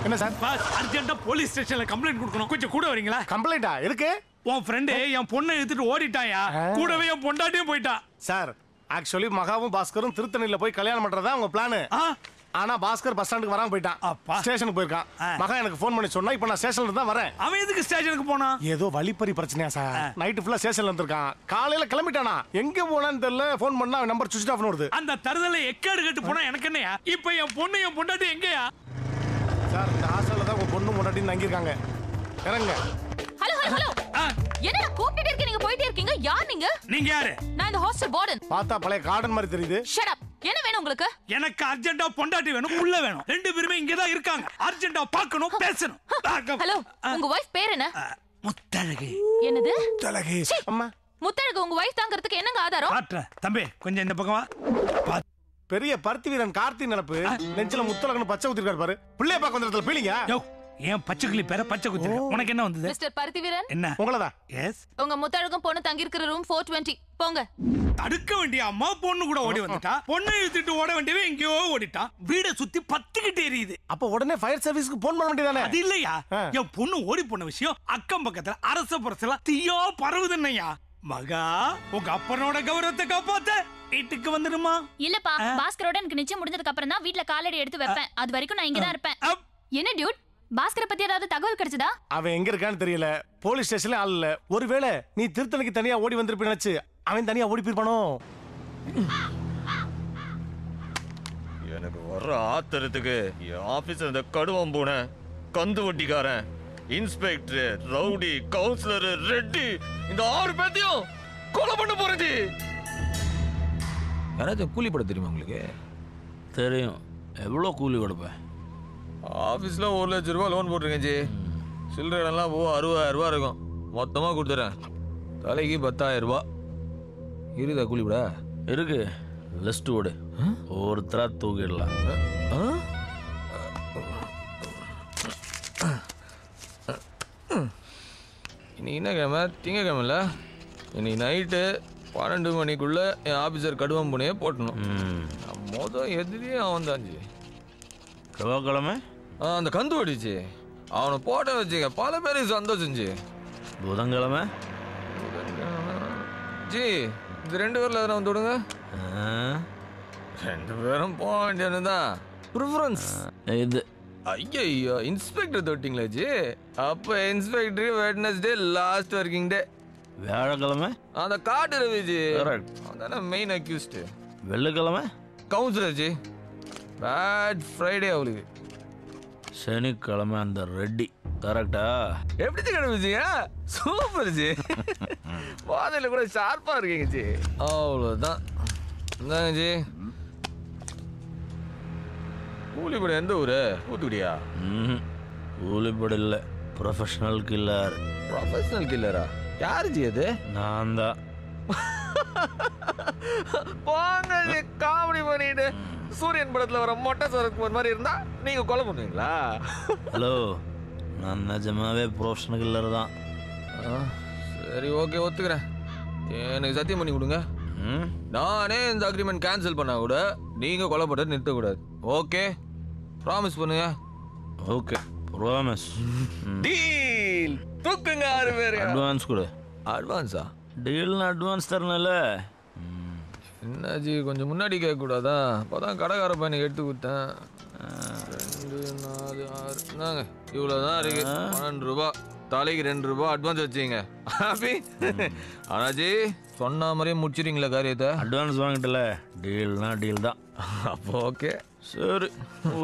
என்ன சார்? பாஸ் அர்ஜென்ட்டா போலீஸ் ஸ்டேஷன்ல கம்ப்ளைண்ட் கொடுக்கணும். கொஞ்சம் கூட வரீங்களா? கம்ப்ளைண்டா இருக்கு? உன் ஃப்ரெண்டு என் பொண்ணை எடுத்துட்டு ஓடிட்டாயா, கூடவே என் பொண்டாட்டியும் போயிட்டா. சார் ஆக்சுவலி மகாவும் பாஸ்கரும் திருத்தணியில போய் கல்யாணம் பண்றதா அவங்க பிளான். ஆனா பாஸ்கர் பஸ் ஸ்டாண்டுக்கு வராம போயிட்டான். ஸ்டேஷனுக்கு போயிருக்கான். மகா எனக்கு ஃபோன் பண்ணி சொன்னா இப்ப நான் ஸ்டேஷன்ல தான் வரேன். அவன் எதுக்கு ஸ்டேஷனுக்கு போனா? ஏதோ வழிப்பறி பிரச்சனையா சார். நைட் ஃபுல்லா ஸ்டேஷன்ல இருந்திருக்கான். காலையில கிளம்பிட்டானா. எங்க போனான்னு தெரியல. ஃபோன் பண்ணா அவன் நம்பர் சுவிட்ச் ஆஃப்னு வருது. அந்த தருதலை எக்காடு கட்டு போனா எனக்கு என்னையா? இப்ப என் பொண்ணு என் பொண்டாட்டி எங்கயா? சார் இந்த ஹாஸ்டல்ல தான் உங்க பொண்ணு பொண்டாட்டி தங்கி இருக்காங்க. இறங்க. Hello hello hello. என்ன கூப்பிட்டே இருக்கீங்க, நீங்க போயிட்டே இருக்கீங்க. யார் நீங்க? நீங்க யாரு? நான் இந்த ஹாஸ்டல் வார்டன். பார்த்தா பழைய கார்டன் மாதிரி தெரியுது. Shut up. என்ன வேணும் உங்களுக்கு? எனக்கு அர்ஜென்ட்டா பொண்டாட்டி வேணும், புள்ள வேணும். ரெண்டு பேருமே இங்க தான் இருக்காங்க. அர்ஜென்ட்டா பார்க்கணும், பேசணும். ஹலோ உங்க வைஃப் பேர் என்ன? முத்தழகு. என்னது? முத்தழகு. அம்மா முத்தழகு உங்க வைஃப் தாங்கிறதுக்கு என்னங்க ஆதாரம்? காட்டுறேன் தம்பி, கொஞ்சம் இந்த பக்கம் வா. பெரிய பருத்தி வீரன் கார்த்தி நினப்பு நெஞ்சில முத்தலகன்னு பச்சை ஊத்திருக்காரு பாரு. பிள்ளைய பார்க்க வந்த இடத்துல பீலிங்க. ஏன் பச்சைக்கிளி பேர பச்சை குத்தி உனக்கு என்ன வந்தது? மிஸ்டர் பருத்திவீரன். என்ன உங்களதா? எஸ். உங்க முத்தழகும் பொண்ணு தங்கி இருக்கிற ரூம் 420. போங்க. தடுக்க வேண்டிய அம்மா பொண்ணு கூட ஓடி வந்துட்டா. பொண்ணை இழுத்துட்டு ஓட வேண்டியவே எங்கேயோ ஓடிட்டா. வீட சுத்தி பத்திக்கிட்டு எரியுது. அப்ப உடனே ஃபயர் சர்வீஸ்க்கு போன் பண்ண வேண்டியதானே? அது இல்லையா, என் பொண்ணு ஓடி போன விஷயம் அக்கம் பக்கத்துல அரச பரசல தீயோ பரவுதுன்னையா. மகா உங்க அப்பனோட கௌரவத்தை காப்பாத்த வீட்டுக்கு வந்துடுமா? இல்லப்பா, பாஸ்கரோட எனக்கு நிச்சயம் முடிஞ்சதுக்கு அப்புறம் தான் வீட்ல காலடி எடுத்து வைப்பேன். அது வரைக்கும் நான் இங்க தான் இருப்பேன். என்ன டியூட், பாஸ்கரை பத்தி ஏதாவது தகவல் கிடைச்சதா? அவன் எங்க இருக்கான்னு தெரியல. போலீஸ் ஸ்டேஷன்ல ஆள் இல்ல. ஒருவேளை நீ திருத்தணிக்கு தனியா ஓடி வந்திருப்ப நினைச்சு அவன் தனியா ஓடி போயிருப்பானோ? எனக்கு வர்ற ஆத்திரத்துக்கு என் ஆபீஸ்ல இந்த கடுவம் போன கந்து வட்டிக்காரன், இன்ஸ்பெக்டர், ரவுடி, கவுன்சிலர், ரெட்டி, இந்த 6 பேத்தையும் கொலை பண்ண போறது. யாராச்சும் கூலி போட தெரியுமா உங்களுக்கு? தெரியும். எவ்வளோ கூலி கொடுப்பேன்? ஆஃபீஸில் 1 லட்சம் ரூபா லோன் போட்டிருக்கேன் ஜி. சில்லறைலாம் 60,000 ரூபா இருக்கும். மொத்தமாக கொடுத்துறேன். தலைக்கு 10,000 ரூபா. இருதா கூலி விட இருக்கு. லிஸ்ட் விடு, ஒருத்தரா தூக்கிடலாம். இன்னைக்கு என்ன கிழமை? திங்கக்கிழமைல. இன்னைக்கு நைட்டு 12 மணிக்குள்ள என் ஆஃபீஸர் கடுவம் புனையே போட்டணும். மொதல் எதிரியே அவன் தான் ஜி. செவ்வாய்க்கிழமை அந்த கந்து ஓடிச்சு. அவனை போட்ட வச்சுக்க பல பேருக்கு சந்தோஷம் ஜி. புதன்கிழமை ஜி இந்த 2 பேர்ல எதனா வந்து விடுங்க. 2 பேரும் போக வேண்டியது தான். ப்ரிஃபரன்ஸ் இது. ஐயோ இன்ஸ்பெக்டர் தொட்டிங்களா ஜி? அப்போ inspector Wednesday last working day. வியாழக்கிழமை அந்த காட்டு ரவி ஜி. அதான மெயின் அக்யூஸ்டு. வெள்ளிக்கிழமை கவுன்சிலர் ஜி. பேட் ஃப்ரைடே அவளுக்கு. சனிக்கிழமை அந்த ரெட்டி. கரெக்டா? எப்படி கிடக்கு ஜி? Super G. வாதையில கூட ஷார்ப்பா இருக்கீங்க ஜி. அவ்வளோதான். இந்தாங்க ஜி. கூலிப்படை எந்த ஊரு? தூத்துக்குடியா? கூலிப்படை இல்லை, ப்ரொஃபஷனல் கில்லர். ப்ரொஃபஷனல் கில்லரா? யாரு ஜி அது? நான் தான். போங்க ஜி, காமெடி பண்ணிட்டு சூரியன் படத்துல வர மொட்டை சரத்குமார் மாதிரி இருந்தா நீங்க கொலை பண்ணுவீங்களா? ஹலோ, நான் நிஜமாவே ப்ரொஃபஷனல் கில்லர் தான். சரி ஓகே, ஒத்துக்கிறேன். எனக்கு சத்தியம் பண்ணி கொடுங்க. நானே இந்த அக்ரிமெண்ட் கேன்சல் பண்ணா கூட நீங்க கொல்லப்பட்டது நிறுத்தக்கூடாது. ஓகே, ப்ராமிஸ் பண்ணுங்க. Okay promise. டீல். தூக்குங்க 6 பேர். அட்வான்ஸ் கொடு. அட்வான்ஸா? டீல்னு அட்வான்ஸ் தரணும்ல. என்னாச்சு, கொஞ்சம் முன்னாடி கேட்கக்கூடாதா? அப்போதான் கடைக்கார பையனை எடுத்து கொடுத்தேன். 2 4 6 நாங்க இவ்வளோதான் இருக்கு. 12 ரூபா தலைக்கு 2 ரூபா அட்வான்ஸ் வச்சிங்க. ஹாப்பி? அண்ணாஜி சொன்ன மாதிரியே முடிச்சிருங்களா காரியத்தை? அட்வான்ஸ் வாங்கிட்டல, டீல்னா டீல் தான். அப்போ ஓகே. சரி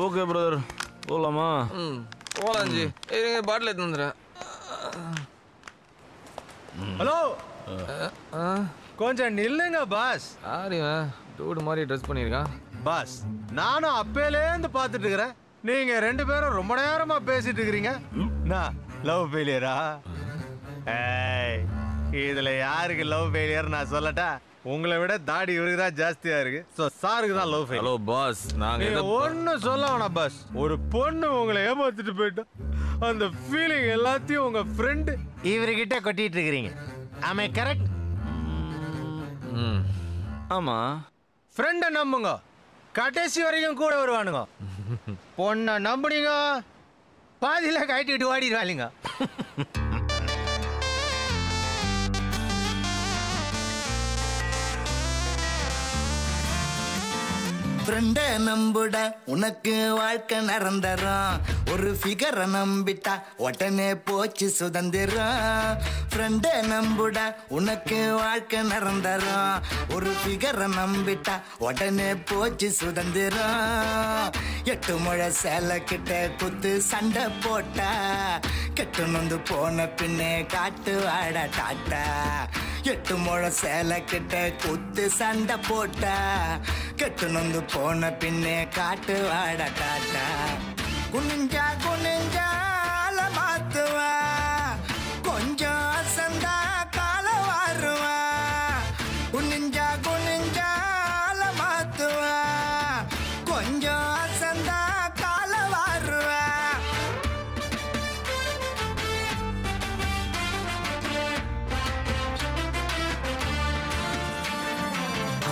ஓகே பிரதர், போகலாமா? போகலாஞ்சி. இருங்க, பாட்டில் எடுத்து வந்துடுறேன். ஹலோ, கொஞ்சம் நில்லுங்க பாஸ். யாருவன் டூடு மாதிரி ட்ரெஸ் பண்ணியிருக்கான்? பாஸ், நானும் அப்பேலேருந்து பார்த்துட்டு இருக்கிறேன். நீங்க 2 பேரும் ரொம்ப நேரமா பேசிட்டு இருக்கிறீங்க. நான் லவ் ஃபெயிலியரா? ஏய், இதுல யாருக்கு லவ் ஃபெயிலியர் நான் சொல்லட்டா? உங்களை விட தாடி இவருக்கு தான் ஜாஸ்தியா இருக்கு. ஸோ சாருக்கு தான் லவ் ஃபெயிலியர். ஹலோ பாஸ், நாங்க ஒன்னும் சொல்ல வேணாம் பாஸ். ஒரு பொண்ணு உங்களை ஏமாத்திட்டு போயிட்டோம். அந்த ஃபீலிங் எல்லாத்தையும் உங்க ஃப்ரெண்டு இவர்கிட்ட கொட்டிட்டு இருக்கிறீங்க. ஆமே கரெக்ட்? ஆமா. ஃப்ரெண்டை நம்புங்க, கடைசி வரைக்கும் கூட வருவானுங்க. பொண்ணை நம்புனீங்க, பாதியில கட்டிட்டு ஓடிடுவாளிங்க. ஃப்ரெண்ட நம்புட உனக்கு வாழ்க்கை நிரந்தரம். ஒரு ஃபிகரை நம்பிட்டா உடனே போச்சு சுதந்திரம். ஃப்ரெண்ட நம்புட உனக்கு வாழ்க்கை நிரந்தரம். ஒரு ஃபிகரை நம்பிட்டா உடனே போச்சு சுதந்திரம். 8 முழ சேலை கிட்ட குத்து சண்டை போட்டா கெட்டு நொந்து போன பின்னே காட்டு வாட டாட்டா. 8 முழ சேலை கிட்ட குத்து சண்டை போட்டா கெட்டு நொந்து போன பின்னே காட்டு வாட டாட்டா. குனிஞ்சா குனிஞ்சால மாத்துவா, கொஞ்சம் அசந்தா கால வாருவா. குனிஞ்சா குனிஞ்சால மாத்துவா, கொஞ்சம் அசந்தா கால வாருவா.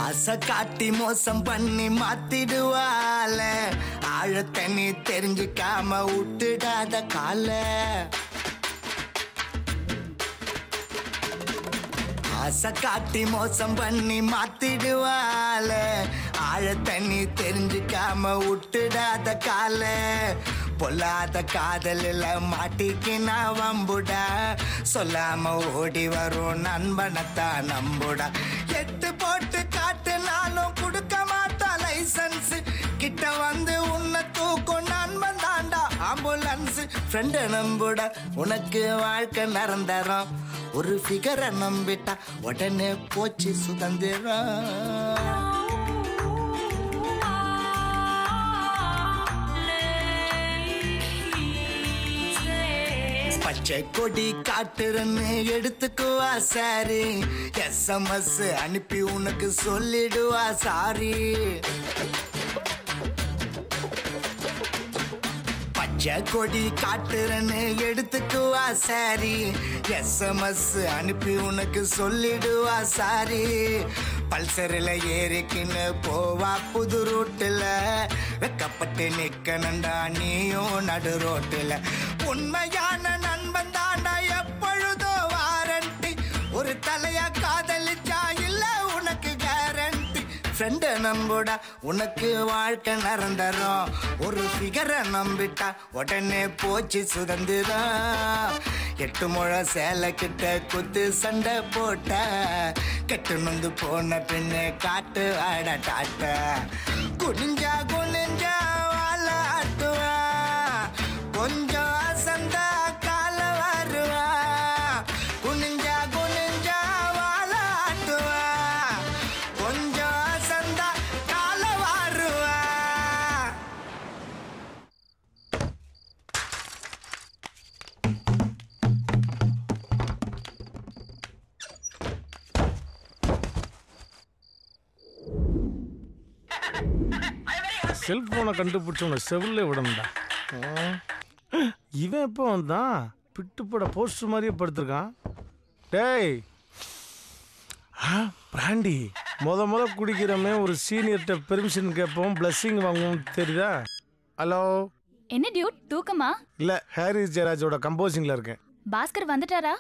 ஆசை காட்டி மோசம் பண்ணி மாத்திடுவால. ஆழத்தை நீ தெரிஞ்சுக்காம விட்டுடாத கால. ஆசை காட்டி மோசம் பண்ணி மாத்திடுவால. ஆழத்தை நீ தெரிஞ்சுக்காம விட்டுடாத கால. பொல்லாத காதலில் மாட்டிக்கினா வம்புடா. சொல்லாம ஓடி வரும் நண்பனத்தான் நம்புடா. 8 போட்டு காட்டு நானும் கொடுக்க மாட்டா லைசன்ஸ். கிட்ட வந்து உன்னை தூக்கும் நண்பன் தாண்டா ஆம்புலன்ஸ். ஃப்ரெண்டை நம்புடா உனக்கு வாழ்க்கை நிரந்தரம். ஒரு ஃபிகரை நம்பிட்டா உடனே போச்சு சுதந்திரம். பச்சை கொடி காட்டுறன்னு எடுத்துக்குவா சாரி. SMS அனுப்பி உனக்கு சொல்லிடுவா சாரி. பச்சை கொடி காட்டுறன்னு எடுத்துக்குவா சாரி. SMS அனுப்பி உனக்கு சொல்லிடுவா சாரி. பல்சரில் ஏறிக்கின்னு போவா புது ரூட்டில். வெக்கப்பட்டு நிக்கணுண்டா நீயும் நடு ரோட்டில். உண்மையான நண்பன் தாண்டா எப்பொழுதோ வாரண்டி. ஒரு தலையா காதலிச்சா இல்ல உனக்கு கேரண்டி. ஃப்ரெண்டை நம்புடா உனக்கு வாழ்க்கை நிரந்தரம். ஒரு ஃபிகரை நம்பிட்டா உடனே போச்சு சுதந்திரம். 8 முழ சேலை கிட்ட குத்து சண்டை போட்டா கெட்டு நொந்து போன பின்னே காட்டு ஆட டாட்டா. குனிஞ்சா குனிஞ்சா வாழ ஆட்டுவா, கொஞ்சம் அசந்தா கால வருவா. குனிஞ்சா குனிஞ்சா வாழ ஆட்டுவா, கொஞ்சம் அசந்தா கால வருவா. செல்போனை கண்டுபிடிச்சவனை செவிலே விடணும்டா. இவன் எப்போ வந்தான்? பிட்டுப்பட போஸ்டர் மாதிரியே படுத்திருக்கான். டேய் பிராண்டி, முத குடிக்கிறோமே ஒரு சீனியர்கிட்ட பெர்மிஷன் கேட்போம், பிளஸ்ஸிங் வாங்குவோம், தெரியுதா? ஹலோ. என்ன டியூட், தூக்கமா? இல்ல, ஹாரிஸ் ஜெயராஜோட கம்போசிங்ல இருக்கேன். பாஸ்கர் வந்துட்டாரா?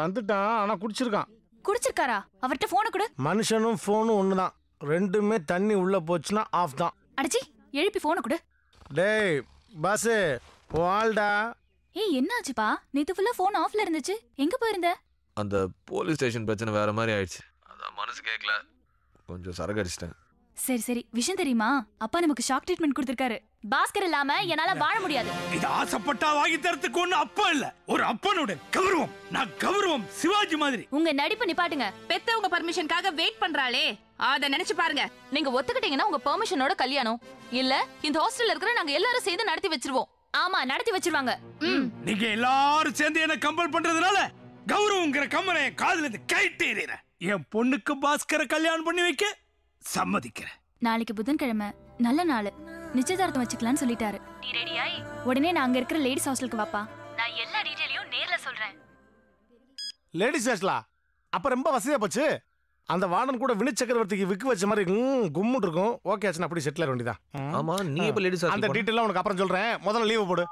வந்துட்டான், ஆனா குடிச்சிருக்கான். குடிச்சிருக்காரா? அவர்கிட்ட போன கொடு. மனுஷனும் போனும் ஒண்ணுதான், ரெண்டுமே தண்ணி உள்ள போச்சுன்னா ஆஃப் தான். அடிச்சி எழுப்பி போன கொடு. டேய் பாஸ், வால்டா. ஏய் என்னாச்சுப்பா? நேத்து ஃபுல்லா போன் ஆஃப்ல இருந்துச்சு, எங்க போயிருந்த? அந்த போலீஸ் ஸ்டேஷன் பிரச்சனை வேற மாதிரி ஆயிடுச்சு, அதான் மனசு கேட்கல, கொஞ்சம் சரக்கு அடிச்சிட்டேன். சரி சரி, விஷயம் தெரியுமா? அப்பா நமக்கு ஷாக் ட்ரீட்மெண்ட் கொடுத்திருக்காரு. பாஸ்கர் இல்லாம என்னால வாழ முடியாது. இது ஆசைப்பட்டா வாங்கி தரத்துக்கு ஒண்ணு அப்பா இல்ல, ஒரு அப்பனோட கௌரவம். நான் கௌரவம் சிவாஜி மாதிரி. உங்க நடிப்பு நிப்பாட்டுங்க. பெத்தவங்க பர்மிஷனுக்காக வெயிட் பண்றாளே, அத நினைச்சு பாருங்க. நீங்க ஒத்துக்கிட்டீங்கன்னா உங்க பெர்மிஷனோட கல்யாணம், இல்ல இந்த ஹாஸ்டல்ல இருக்கிற நாங்க எல்லாரும் சேர்ந்து நடத்தி வச்சிருவோம். ஆமா, நடத்தி வச்சிருவாங்க. நீங்க எல்லாரும் சேர்ந்து என்ன கம்பல் பண்றதுனால கௌரவங்கிற கம்மனை காதுல இருந்து கைட்டு எறிறேன். என் பொண்ணுக்கு பாஸ்கரை கல்யாணம் பண்ணி வைக்க சம்மதிக்கிறேன். நாளைக்கு புதன்கிழமை நல்ல நாள், நிச்சயதார்த்தம் வச்சுக்கலாம்னு சொல்லிட்டாரு. நீ ரெடியாய் உடனே நான் அங்க இருக்கிற லேடிஸ் ஹாஸ்டலுக்கு வாப்பா. நான் எல்லா டீடைலையும் நேர்ல சொல்றேன். லேடிஸ் ஹாஸ்டலா? அப்ப ரொம்ப வசதியா போச்சு. அந்த வார்டன் கூட வினு சக்கரவர்த்திக்கு விக்கு வச்ச மாதிரி கும்முட்டு இருக்கும். ஓகே ஆச்சுன்னா அப்படி செட்டில் ஆக வேண்டியதா? ஆமா, நீ எப்ப லேடிஸ் அந்த டீடைல்லாம் உனக்கு அப்புறம் சொல்றேன், முதல்ல லீவு போடு.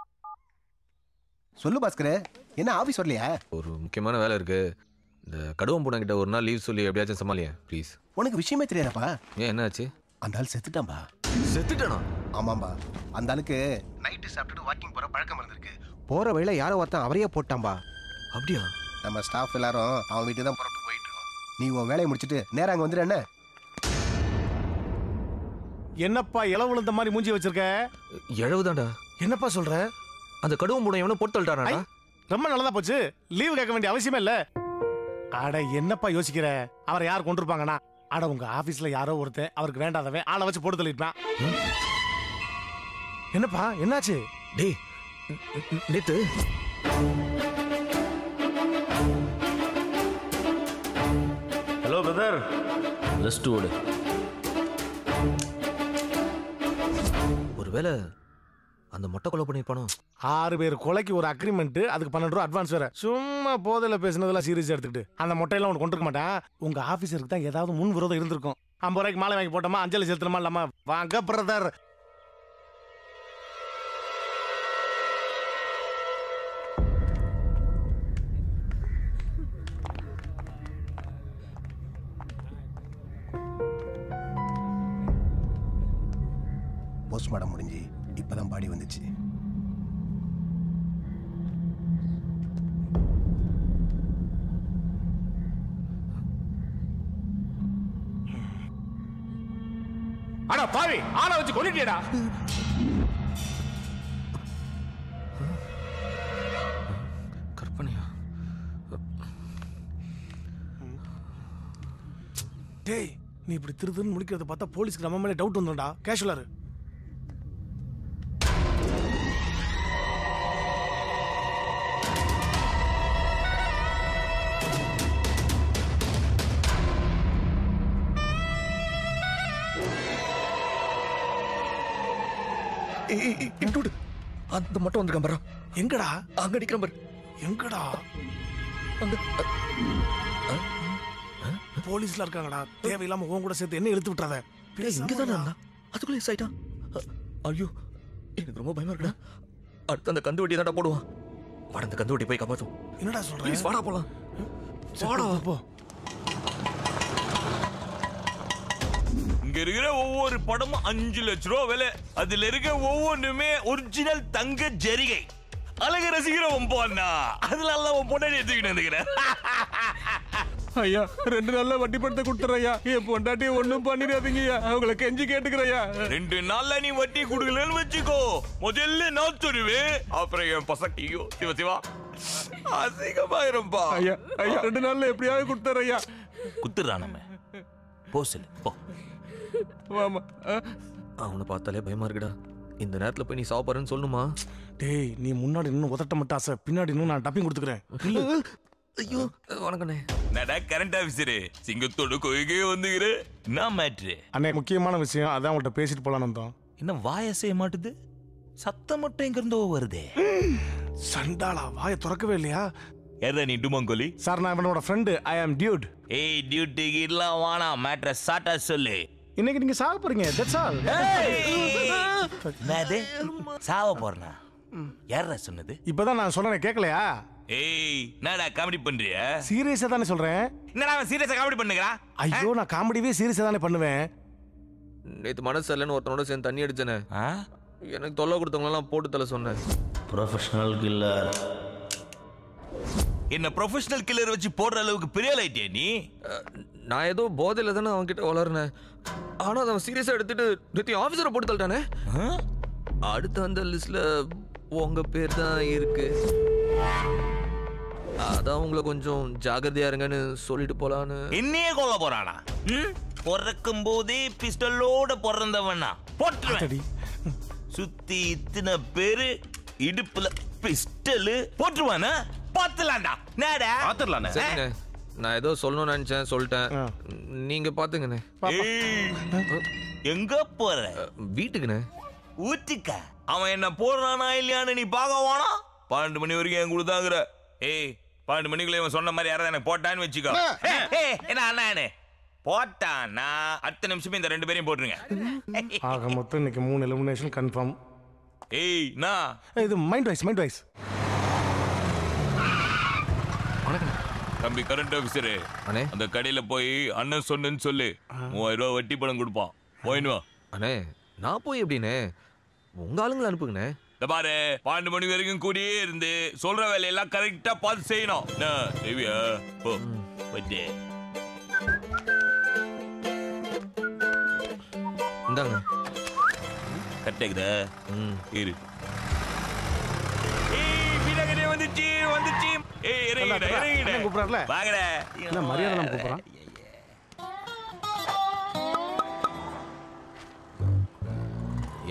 சொல்லு பாஸ்கர், என்ன ஆபீஸ் வரலையா? ஒரு முக்கியமான வேலை இருக்கு. இந்த கடுவம் பூனை கிட்ட ஒரு நாள் லீவ் சொல்லி எப்படியாச்சும் சமாளியா ப்ளீஸ். உனக்கு விஷயமே தெரியாதப்பா. ஏன் என்னாச்சு? அந்த ஆள் செத்துட்டான்பா. செத்துட்டானா? ஆமாம்பா, அந்த ஆளுக்கு நைட்டு சாப்பிட்டுட்டு வாக்கிங் போற பழக்கம் இருந்திருக்கு. போற வழியில யாரோ ஒருத்தன் அவரையே போட்டான்பா. அப்படியா? நம்ம ஸ்டாஃப் எல்லாரும் அவன் வீட்டுக்கு தான் புறப்பட்டு போயிட்டு இருக்கோம். நீ உன் வேலையை முடிச்சிட்டு நேரா அங்க வந்துடு. என்ன என்னப்பா இளவு விழுந்த மாதிரி மூஞ்சி வச்சிருக்க? இழவுதான்டா. என்னப்பா சொல்ற? அந்த கடுவம் பூனை எவனோ போட்டு தள்ளிட்டானா? ரொம்ப நல்லதா போச்சு, லீவு கேட்க வேண்டிய அவசியமே இல்ல. அட என்னப்பா யோசிக்கிற? அவரை யார் கொண்டிருப்பாங்கன்னா, அட உங்க ஆபீஸ்ல யாரோ ஒருத்தன் அவருக்கு வேண்டாதவன் ஆளை வச்சு போட்டு தள்ளிட்டான். என்னப்பா என்னாச்சு? டேய் நேத்து ஹலோ பிரதர், ரெஸ்ட் ஓடு. ஒருவேளை அந்த மொட்டை கொலை பண்ணிருப்பானோ? 6 பேர் கொலைக்கு ஒரு அக்ரிமெண்ட், அதுக்கு 12 ரூபா அட்வான்ஸ் வேற. சும்மா போதையில பேசுனதெல்லாம் சீரியஸா எடுத்துக்கிட்டு அந்த மொட்டையெல்லாம் உனக்கு கொண்டிருக்க மாட்டேன். உங்க ஆபீசருக்கு தான் ஏதாவது முன் விரோதம் இருந்திருக்கும். 50 ரூபாய்க்கு மாலை வாங்கி போட்டோமா, அஞ்சலி செலுத்தணுமா இல்லாம. வாங்க பிரதர். போஸ்ட்மார்டம் முடிஞ்சு இப்பதான் பாடி வந்துச்சு. அட பாவி, ஆளை வச்சு கொல்லிட்டியடா. கற்பனையா? டேய், நீ இப்படி திருதுன்னு முடிக்கிறத பார்த்தா போலீஸ்க்கு நம்ம மேலே டவுட் வந்துடா. கேஷுவலர். அந்த மட்டும் வந்திருக்கான் பாரு. எங்கடா? அங்க அடிக்கிற பாரு. எங்கடா? போலீஸ்ல இருக்காங்கடா. தேவையில்லாம உன் கூட சேர்த்து என்ன இழுத்து விட்டுறாத. இங்கதானே இருந்தா, அதுக்குள்ள எஸ் ஆயிட்டான். ஐயோ, எனக்கு ரொம்ப பயமா இருக்குடா. அடுத்து அந்த கந்து வெட்டி தான்டா போடுவான். வாட, அந்த கந்து வெட்டி போய் காப்பாத்தும். என்னடா சொல்ற? ப்ளீஸ் வாடா போலாம். வாடா போ. இங்க இருக்கிற ஒவ்வொரு படமும் 5 லட்சம் ரூபா விலை. அதுல இருக்க ஒவ்வொன்றுமே ஒரிஜினல் தங்க ஜரிகை. அழக ரசிக்கிற ஒம்பா, அதனால உன் பொண்டாட்டி எடுத்துக்கிட்டு வந்துக்கிறேன். ஐயா, 2 நாள்ல வட்டி பணத்தை கொடுத்துறையா. என் பொண்டாட்டி ஒண்ணும் பண்ணிடாதீங்கய்யா, அவங்களை கெஞ்சி கேட்டுக்கிறையா. 2 நாள்ல நீ வட்டி கொடுக்கலன்னு வச்சுக்கோ, முதல்ல நான் தருவேன், அப்புறம் என் பசங்க. ஐயோ சிவா சிவா, அசிங்கமாயிரும்பா. ஐயா ஐயா, 2 நாள்ல எப்படியாவது கொடுத்துறையா. குத்துறா நம்ம. போ சொல்லு போ. வாமா. அவனை பார்த்தாலே பயமா இருக்குடா. இந்த நேரத்துல போய் நீ சாப்பாருன்னு சொல்லணுமா? டேய், நீ முன்னாடி இன்னும் உதட்ட மட்டும் ஆசை, பின்னாடி இன்னும் நான் டப்பிங் கொடுத்துக்கிறேன். ஐயோ வணக்கண்ணே. நடா கரண்ட் ஆபீசரு, சிங்கத்தோட கோயிலே வந்துக்கிற. நான் மேட்ரு அண்ணே, முக்கியமான விஷயம், அதான் உங்கள்கிட்ட பேசிட்டு போலான்னு வந்தோம். என்ன வாய செய்ய மாட்டுது? சத்தம் மட்டும் எங்க இருந்தோ வருதே. சண்டாளா, வாயை திறக்கவே இல்லையா? யாரா நீ டுமங்கோலி? சார் நான் இவனோட ஃப்ரெண்டு. ஐ ஆம் டியூட். ஏய் டியூட்டிக்கு எல்லாம் வானா மேட்ரை சாட்டா சொல்லு. இன்னைக்கு நீங்க சாக போறீங்க. That's all. என்னது சாவ போறனா? யாரா சொன்னது? இப்பதான் நான் சொல்றேன் கேட்கலையா? ஏய் என்னடா காமெடி பண்றியா? சீரியஸா தானே சொல்றேன். என்னடா அவன் சீரியஸா காமெடி பண்ணுங்கறா? ஐயோ நான் காமெடிவே சீரியஸா தானே பண்ணுவேன். நேத்து மனசு இல்லைன்னு ஒருத்தனோட சேர்ந்து தண்ணி அடிச்சேனே. எனக்கு தொல்லை கொடுத்தவங்களெல்லாம் போட்டு தலை சொன்னேன். Professional killer. என்ன ப்ரொஃபஷனல் கில்லர் வச்சு போடுற அளவுக்கு பெரிய ஆயிட்டியா நீ? நான் ஏதோ போதையில தானே அவன்கிட்ட வளர்னேன். ஆனா அவன் சீரியஸா எடுத்துட்டு நேத்து ஆபீசரை போட்டு தள்ளிட்டானே. அடுத்த அந்த லிஸ்ட்ல உங்க பேர் தான் இருக்கு. அதான் உங்களை கொஞ்சம் ஜாகிரதையா இருங்கன்னு சொல்லிட்டு போலான்னு. என்னையே கொல்ல போறானா? பிறக்கும் போதே பிஸ்டலோட பிறந்தவனா போட்டுருவேன். சுத்தி இத்தனை பேரு இடுப்புல பிஸ்டல் போட்டுருவானா? பாத்துலாம்டா. நேடா பாத்துடலானே. சரிங்க, நான் ஏதோ சொல்லணும்னு நினைச்சேன், சொல்லிட்டேன். நீங்க பாத்துங்கண்ணே. எங்க போற? வீட்டுக்குண்ணே. ஊட்டிக்கா? அவன் என்ன போடுறானா இல்லையான்னு நீ பார்க்க வேணா? 12 மணி வரைக்கும் என் கொடுத்தாங்கிற. ஏய் 12 மணிக்குள்ள இவன் சொன்ன மாதிரி யாராவது எனக்கு போட்டான்னு வச்சுக்கோ. என்ன அண்ணா போட்டானா அடுத்த நிமிஷமே இந்த 2 பேரையும் போட்டுருங்க. ஆக மொத்தம் இன்னைக்கு 3 எலிமினேஷன் கன்ஃபார்ம். ஏய் நான் இது மைண்ட் வாய்ஸ். தம்பி கரண்ட் ஆபீசரு, அந்த கடையில போய் அண்ணன் சொன்னு சொல்லு. 3000 ரூபாய் வட்டி பணம் கொடுப்பான். போயிடுவா. அண்ணே நான் போய் எப்படிண்ணே? உங்க ஆளுங்களை அனுப்புங்கண்ணே. பாரு 12 மணி வரைக்கும் கூடியே இருந்து சொல்ற வேலையெல்லாம் கரெக்டா பார்த்து செய்யணும். செய்வியா? போ போயிட்டு இந்தாங்க. கரெக்டாக்குதா? இரு. வந்துச்சு. ஏய் இறங்கிடா. கூப்பிடுறாருல. வாங்கடா. என்ன மரியாதை நம்ம கூப்பிடுறான்.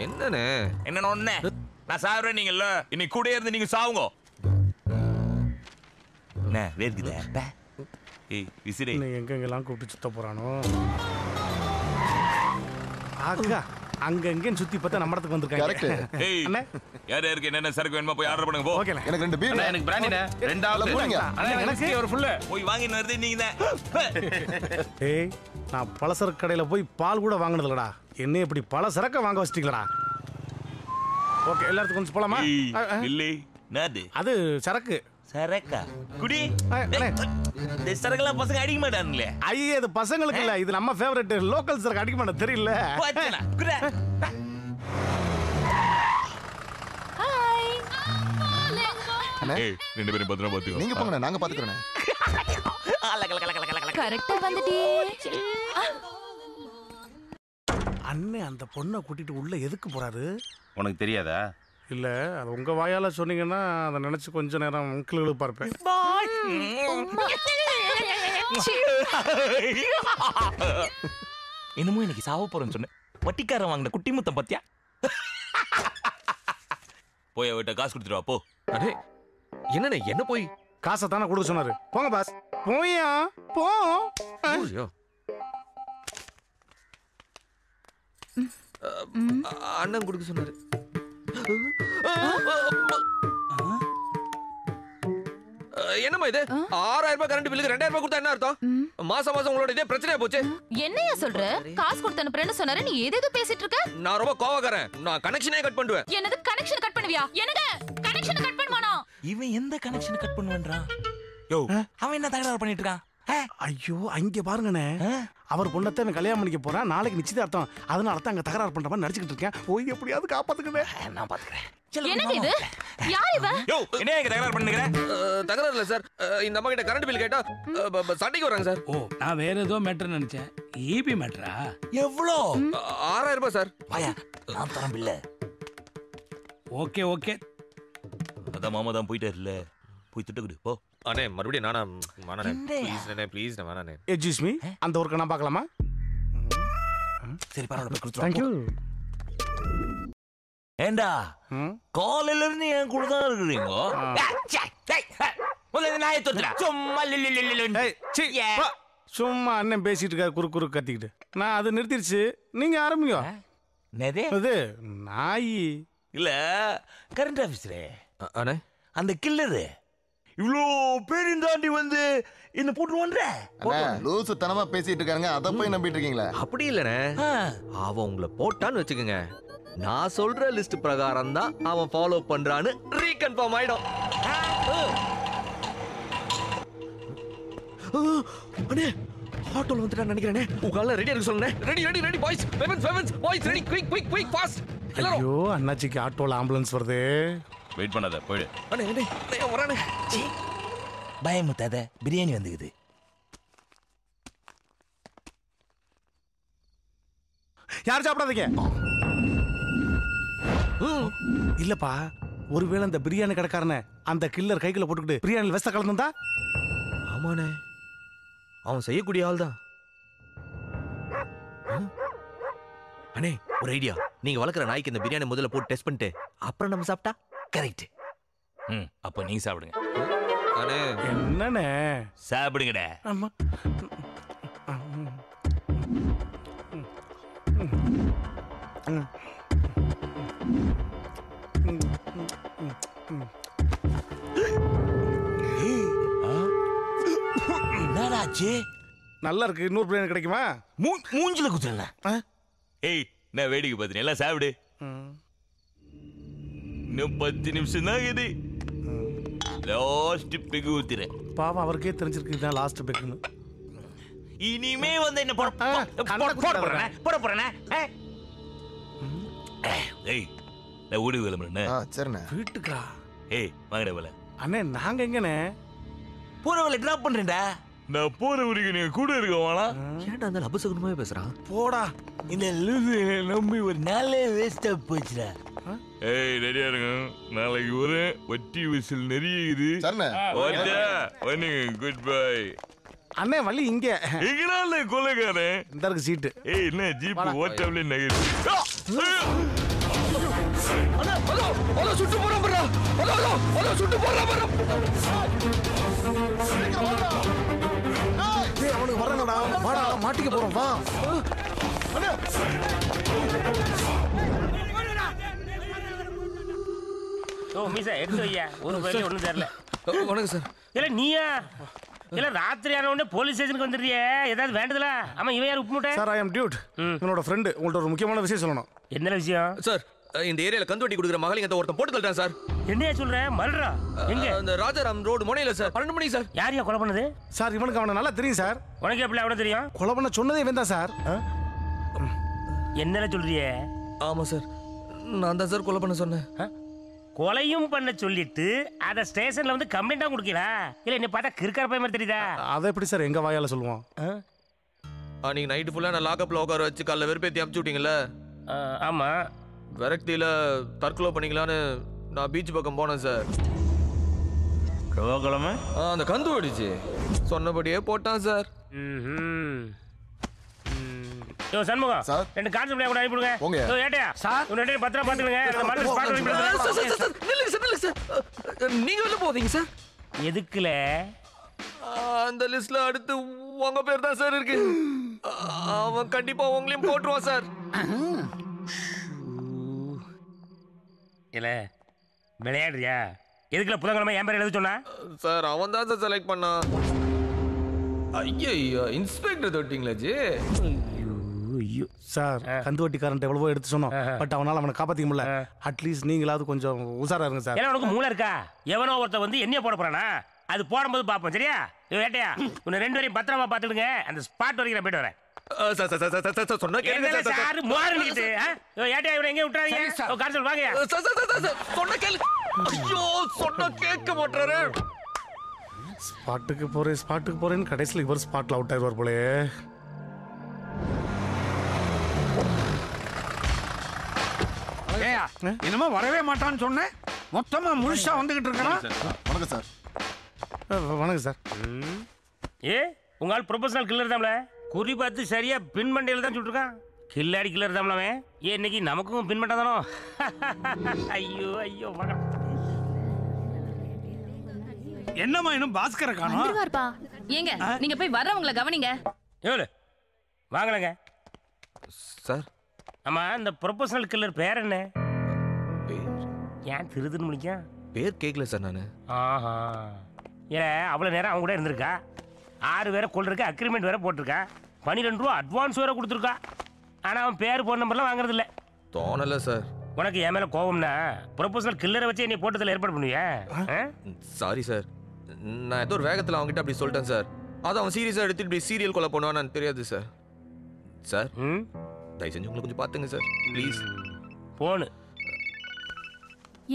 என்னண்ணே? என்ன ஒண்ணே? நான் சாவுறேன் நீங்கல்ல. இன்னைக்கு கூட இருந்து நீங்க சாவுங்க. என்ன வேர்க்குதா? ஏய் விசிறே. நீ எங்கெங்கெல்லாம் கூப்பிட்டு சுத்த போறானோ. ஆகா அங்கங்கன்னு சுத்தி பார்த்தா நம்ம இடத்துக்கு வந்திருக்காங்க. ஏய் யார் யாருக்கு என்னென்ன சரக்கு வேணுமா போய் ஆர்டர் பண்ணுங்க. போ. ஓகேண்ணே. எனக்கு 2 பீர். எனக்கு பிராண்டினே. ரெண்டாவது போடுங்க. எனக்கு ஒரு ஃபுல். போய் வாங்கிட்டு வரதே நீங்க தான். ஏய் நான் பலசரக்கு கடையில போய் பால் கூட வாங்குனது இல்லடா. என்ன இப்படி பல சரக்க வாங்க வச்சிட்டீங்களா? ஓகே எல்லாத்துக்கும் கொஞ்சம் போலாமா? இல்ல நாது. அது சரக்கு. சரக்கா? குடி. இந்த சரக்குலாம் பசங்க அடிக்க மாட்டானுங்களே. ஐயே இது பசங்களுக்கு இல்ல. இது நம்ம ஃபேவரட் லோக்கல் சரக்கு. அடிக்க மாட்டேன் தெரியல. போச்சனா குடி. ஹாய். ஏய் 2 பேரும் பத்திரமா பாத்துக்கோ. நீங்க போங்க நாங்க பாத்துக்கறோம். கரெக்ட்டா வந்துட்டியே. அண்ணே அந்த பொண்ணை கூட்டிட்டு உள்ள எதுக்கு போறாரு? உனக்கு தெரியாதா? இல்ல அது உங்க வாயால சொன்னீங்கன்னா அதை நினைச்சு கொஞ்ச நேரம் கிளுகிளு பார்ப்பேன். என்னமோ இன்னைக்கு சாவ போறேன்னு சொன்னேன். வட்டிக்காரன் வாங்கின குட்டி முத்தம் பத்தியா? போய் அவட்ட காசு கொடுத்துட்டு வா போ. அடே என்னண்ணே என்ன போய்? காசை தானே கொடுக்க சொன்னாரு. போங்க பாஸ். போயா போ. அண்ணன் கொடுக்க சொன்னாரு. என்னம்மா இது? 6000 ரூபாய் கரண்ட் பில்லுக்கு 2000 ரூபாய் கொடுத்தா என்ன அர்த்தம்? மாசம் மாசம் உங்களோட இதே பிரச்சனையா போச்சு. என்னையா சொல்ற? காசு கொடுத்து அனுப்புறேன்னு சொன்னாரு. நீ ஏதேதோ பேசிட்டு இருக்க. நான் ரொம்ப கோவக்காரன். நான் கனெக்ஷனே கட் பண்ணுவேன். என்னது கனெக்ஷன் கட் பண்ணுவியா? என்னங்க கனெக்ஷன் கட் பண்ணுவானா? இவன் எந்த கனெக்ஷன் கட் பண்ணுவன்றான்? யோ அவன் என்ன தகராறு பண்ணிட்டு இருக்கான்? ஐயோ அங்க பாருங்கண்ணே. அவர் பொண்ணத்தை கல்யாணம் பண்ணிக்க போறான். நாளைக்கு நிச்சயதார்த்தம். அதனால தான் அங்க தகராறு பண்ற மாதிரி நடிச்சுக்கிட்டு இருக்கேன். போய் எப்படியாவது காப்பாத்துக்கவே. நான் பாத்துக்கிறேன். என்னங்க இது? யார் இவன்? யோ என்ன இங்க தகராறு பண்ணுகிற? தகராறு இல்ல சார். இந்த அம்மா கிட்ட கரண்ட் பில் கேட்டா சண்டைக்கு வராங்க சார். ஓ நான் வேற ஏதோ மேட்டர் நினைச்சேன். ஈபி மேட்டரா? எவ்வளோ? 6000 ரூபாய் சார். வாயா நான் தரேன் பில்ல. Okay okay. அதான் மாமா தான் போயிட்டாருல்ல. போய் திட்டுக்குடு போ. அண்ணே மறுபடியும் நானா மானே ப்ளீஸ் அண்ணே ப்ளீஸ் நானே. எக்ஸ்கியூஸ் மீ அந்த ஒர்க்க நான் பார்க்கலாமா? சரி பரவாயில்ல போய் கொடுத்துறோம். Thank you. ஏண்டா காலையில இருந்து என் கூட தான் இருக்கீங்க. சும்மா அண்ணன் பேசிட்டு இருக்காரு குறு குறு கத்திக்கிட்டு. நான் அதை நிறுத்திடுச்சு. நீங்க ஆரம்பிங்க. அது நாய் இல்ல கரண்ட் ஆபீசரே. அண்ணே அந்த கில்லரு இவ்வளோ பேரையும் தாண்டி வந்து என்ன போட்டுருவான்ற லூசு தனமா பேசிட்டு இருக்காங்க, அதை போய் நம்பிட்டு இருக்கீங்களா? அப்படி இல்லனே, அவன் உங்களை போட்டான்னு வச்சுக்கோங்க, நான் சொல்ற லிஸ்ட் பிரகாரம் தான் அவன் ஃபாலோ பண்றான்னு ரீகன்ஃபார்ம் ஆயிடும். அண்ணே ஆட்டோல வந்துட்டா நினைக்கிறேனே. உங்கள ரெடியா இருக்க சொல்லுங்க. Ready ready ready boys, weapons boys, ready quick quick quick fast. ஐயோ அண்ணாச்சிக்கு ஆட்டோல ஆம்புலன்ஸ் வருது. வெயிட் பண்ணாத, போயிடு. அண்ணே அண்ணே வரானே. பயமுத்தாத, பிரியாணி வந்துக்குது. யார் சாப்பிடாதீங்க. இல்லப்பா, ஒருவேளை அந்த பிரியாணி கடைக்காரனை அந்த கில்லர் கைக்குள்ள போட்டுக்கிட்டு பிரியாணி வெஸ்த கலந்துந்தா? ஆமாண்ணே, அவன் செய்யக்கூடிய ஆள் தான். அண்ணே ஒரு ஐடியா, நீங்க வளர்க்குற நாய்க்கு இந்த பிரியாணி முதல்ல போட்டு டெஸ்ட் பண்ணிட்டு அப்புறம் நம்ம சாப்பிட்டா கரெக்ட். அப்ப நீங்க சாப்பிடுங்க. அண்ணே என்னண்ணே சாப்பிடுங்கடா. ஆமா. என்னடாச்சு? நல்லா இருக்கு. இன்னொரு பிரியாணி கிடைக்குமா? மூஞ்சில குத்துறல. ஏய் நான் வேடிக்கை பார்த்தேன், எல்லாம் சாப்பிடு. இன்னும் 10 நிமிஷம் தான் இது. லாஸ்ட் பெக் ஊத்துறேன். பாவம் அவருக்கே தெரிஞ்சிருக்கு இதான் லாஸ்ட் பெக்னு. இனிமே வந்து என்ன போட போறேன். ஏய் நான் ஊடு விளம்பரண்ணே. சரிண்ணே. வீட்டுக்கா? ஏய் வாங்கடா வேலை. அண்ணே நாங்க எங்கண்ணே? போற வேலை டிராப் பண்றேன்டா. நான் போற ஊருக்கு நீங்க கூட இருக்க வேணா. ஏன்டா அந்த அபசகுனமாவே பேசுறான்? போடா. இந்த லூசு நம்பி ஒரு நாளே வேஸ்டா போச்சுடா. ஏய் ரெடியா இருங்க, நாளைக்கு ஒரு வட்டி விசில் நெறியுது. Good bye. அண்ணே வள்ளி இங்க எங்கனால கொலைகாரன் இந்த இருக்கு சீட்டு. ஏய் என்ன ஜீப் ஓட்டம்ல நகர். சுட்டு போறான் bro. சுட்டு போறான் bro. டேய் அவனுக்கு வரணும்டா. வாடா மாட்டிக்க போறோம் வா. ஓ மீசா எடுத்து வையா, ஒரு பேர்ல ஒண்ணும் தெரியல. வணக்கம் சார். இல்ல நீயா? இல்ல ராத்திரி ஆன உடனே போலீஸ் ஸ்டேஷனுக்கு வந்துடுறியே, ஏதாவது வேண்டதுல? ஆமா இவன் யார் உப்பு மூட்டை? Sir I am dude. என்னோட ஃப்ரெண்ட் உங்கள்ட்ட ஒரு முக்கியமான விஷயம் சொல்லணும். என்ன விஷயம்? சார் இந்த ஏரியால கந்து கொடுக்குற மகளிங்க ஒருத்தன் போட்டு தள்ளிட்டான் சார். என்னையா சொல்ற? மல்றா எங்க? அந்த ராஜாராம் ரோடு முனையில சார். 12 மணி சார். யாரையா கொலை பண்ணது? சார் இவனுக்கு அவனை நல்லா தெரியும் சார். உனக்கு எப்படி அவனை தெரியும்? கொலை பண்ண சொன்னதே இவன் தான் சார். என்னல சொல்றியே? ஆமா சார், நான் தான் சார் கொலை பண்ண சொன்னேன். கொலையும் பண்ண சொல்லிட்டு அத ஸ்டேஷன்ல வந்து கம்ப்ளைண்டா கொடுக்கல? இல்ல என்ன பார்த்தா கிறுக்கார பையன் மாதிரி தெரியுதா? அதை எப்படி சார் எங்க வாயால சொல்லுவான்? நீங்க நைட்டு ஃபுல்லா நான் லாக்அப்ல உட்கார வச்சு காலைல வெறுப்பேத்தி அமுச்சு விட்டீங்கல்ல. ஆமா. விரக்தியில தற்கொலை பண்ணிக்கலான்னு நான் பீச் பக்கம் போனேன் சார். செவ்வாய்க்கிழமை அந்த கந்து ஓடிச்சு, சொன்னபடியே போட்டான் சார். யோ சண்முகம் சார், 2 கான்ஸ்டபிள் கூட அனுப்பிடுங்க. யோ ஏட்டையா சார், உங்க 2 பத்திரமா பாத்துக்கங்க. அந்த மாதிரி ஸ்பாட் நில்லுங்க சார். நீங்க வெளில போவீங்க சார்? எதுக்குல? அந்த லிஸ்ட்ல அடுத்து உங்க பேர் தான் சார் இருக்கு. அவன் கண்டிப்பா உங்களையும் போட்டுருவான் சார். இல்ல விளையாடுறியா? எதுக்குல புதன்கிழமை என் பேர் எழுத சொன்னா? சார் அவன் தான் சார் செலக்ட் பண்ணான். ஐயோ இன்ஸ்பெக்டர் தொட்டிங்களா ஜி? ஐயோ சார், கந்து வட்டிக்காரன் எவ்வளவோ எடுத்து சொன்னோம், பட் அவனால அவனை காப்பாத்திக்க முடியல. அட்லீஸ்ட் நீங்களாவது கொஞ்சம் உசாரா இருங்க சார். ஏன்னா உனக்கு மூளை இருக்கா? எவனோ ஒருத்த வந்து என்னைய போட போறானா? அது போடும்போது பாப்போம் சரியா? ஏட்டையா உன்னை 2 பேரையும் பத்திரமா பாத்துடுங்க. அந்த ஸ்பாட் வரைக்கும் நான் போயிட்டு வரேன். சொன்னா கேளுங்க சார். மாறிட்டு ஏட்டையா இவனை எங்க விட்டுறாதீங்க. கான்ஸ்டபிள் வாங்க. சொன்னா கேளு. ஐயோ சொன்னா கேட்க மாட்டாரு. ஸ்பாட்டுக்கு போறேன்னு கடைசியில் இவர் ஸ்பாட்ல அவுட் ஆயிடுவார் போலே. என்னமோ வரவே மாட்டான்னு சொன்னேன், மொத்தமா முழுசா வந்துகிட்டு இருக்கான். வணக்கம் சார். வணக்கம் சார். ஏ உங்க ஆள் ப்ரொபஷனல் கில்லர் தான்ல, குறி பார்த்து சரியா பின் மண்டையில தான் சுட்டுருக்கான். கில்லாடி கில்லர் தான்ல அவன். ஏன் இன்னைக்கு நமக்கும் பின் மண்டை தானோ? ஐயோ ஐயோ மகன். என்னம்மா இன்னும் பாஸ்கர காணோம்? வந்துருவார்ப்பா. ஏங்க நீங்க போய் வர்றவங்கள கவனிங்க. ஏல வாங்கலங்க சார். ஆமா இந்த ப்ரொபஷனல் கில்லர் பேர் என்ன? ஏன் திருதுன்னு முடிக்க? பேர் கேட்கல சார் நானு. ஆஹா ஏன் அவ்வளோ நேரம் அவங்க கூட இருந்திருக்கா 6 பேரை கொள்றதுக்கு அக்ரிமெண்ட் வேற போட்டிருக்கா 12 ரூபா அட்வான்ஸ் வேற கொடுத்துருக்கா ஆனால் அவன் பேர் ஃபோன் நம்பர்லாம் வாங்குறது இல்லை. தோணல சார். உனக்கு என் மேலே கோவம்னா ப்ரொபோசல் கில்லரை வச்சு நீ போட்டதில் ஏற்பாடு பண்ணுவியா? சாரி சார், நான் ஏதோ ஒரு வேகத்தில் அவங்ககிட்ட அப்படி சொல்லிட்டேன் சார். அது அவன் சீரியஸாக எடுத்துட்டு இப்படி சீரியல் கொலை பண்ணுவான்னு தெரியாது சார். சார் தயவு செஞ்சு உங்களை கொஞ்சம் பார்த்துங்க சார் ப்ளீஸ். போனு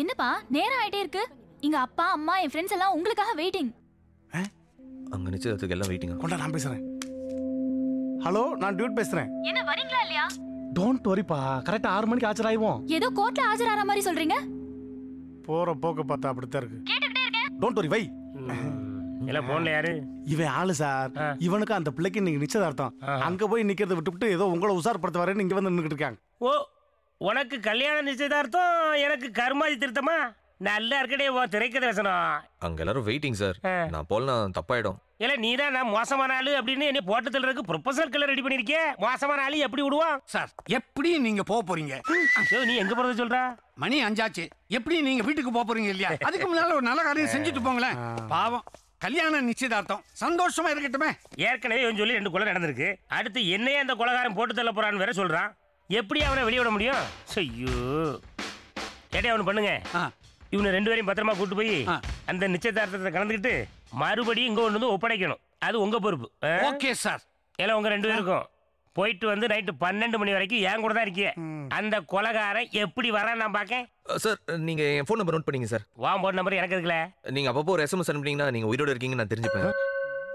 என்னப்பா நேரம் ஆயிட்டே இருக்கு. இங்க அப்பா அம்மா என் ஃப்ரெண்ட்ஸ் எல்லாம் உங்களுக்காக வெயிட்டிங். அங்க நிச்சயத்துக்கு எல்லாம் வெயிட்டிங். கொண்டா நான் பேசுறேன். ஹலோ, நான் டியூட் பேசுறேன். என்ன வரீங்களா இல்லையா? டோன்ட் வரிப்பா, கரெக்டா 6 மணிக்கு ஆஜராயிவோம். ஏதோ கோர்ட்ல ஆஜராற மாதிரி சொல்றீங்க. போற போக்க பார்த்தா அப்படித்தான் இருக்கு. கேட்டுக்கிட்டே இருக்கேன். டோன்ட் வரி வை. எல்லாம் போன்ல யாரு? இவன் ஆளு சார். இவனுக்கு அந்த பிள்ளைக்கு இன்னைக்கு நிச்சயதார்த்தம். அங்க போய் நிக்கிறத விட்டுவிட்டு ஏதோ உங்களை உசார்படுத்த வரேன்னு இங்க வந்து நின்னுட்டு இருக்காங்க. ஓ, உனக்கு கல்யாண நிச்சயதார்த்தம், எனக்கு கர்மாதி திருத்தமா? நல்லா இருக்கடே ஓ திரைக்கதை வசனம். அங்க எல்லாரும் வெயிட்டிங் சார். நான் போலனா தப்பாயிடும். இல்ல நீதான் நான் மோசமான ஆளு அப்படின்னு என்ன போட்டு தள்ளுறதுக்கு ப்ரொபோசல் கலர் ரெடி பண்ணிருக்கே. மோசமான ஆளு எப்படி விடுவான் சார்? எப்படி நீங்க போக போறீங்க? நீ எங்க போறது சொல்ற? மணி 5 ஆச்சு. எப்படி நீங்க வீட்டுக்கு போக போறீங்க இல்லையா? அதுக்கு முன்னால ஒரு நல்ல காரியம் செஞ்சுட்டு போங்களேன். பாவம், கல்யாண நிச்சயதார்த்தம் சந்தோஷமா இருக்கட்டுமே. ஏற்கனவே இவன் சொல்லி 2 கொலை நடந்திருக்கு. அடுத்து என்னையே அந்த கொலைகாரன் போட்டு தள்ள போறான்னு வேற சொல்றான். எப்படி அவனை வெளியே விட முடியும்? ஐயோ, கேட்டே அவனு பண்ணுங்க. இவனை 2 பேரையும் பத்திரமா கூட்டு போய் அந்த நிச்சயதார்த்தத்தை கலந்துக்கிட்டு மறுபடியும் இங்க கொண்டு வந்து ஒப்படைக்கணும். அது உங்க பொறுப்பு. Okay sir. எல்லாம் உங்க 2 பேருக்கும் போயிட்டு வந்து நைட்டு 12 மணி வரைக்கும் என் கூட தான் இருக்கீங்க. அந்த கொலைகாரன் எப்படி வரான்னு நான் பார்க்க. சார் நீங்க என் ஃபோன் நம்பர் நோட் பண்ணீங்க சார். வா, ஃபோன் நம்பர் எனக்கு இருக்குல்ல. நீங்க அப்பப்போ ஒரு SMS அனுப்புனீங்கன்னா நீங்க உயிரோட இருக்கீங்கன்னு நான் தெரிஞ்சுப்பேன்.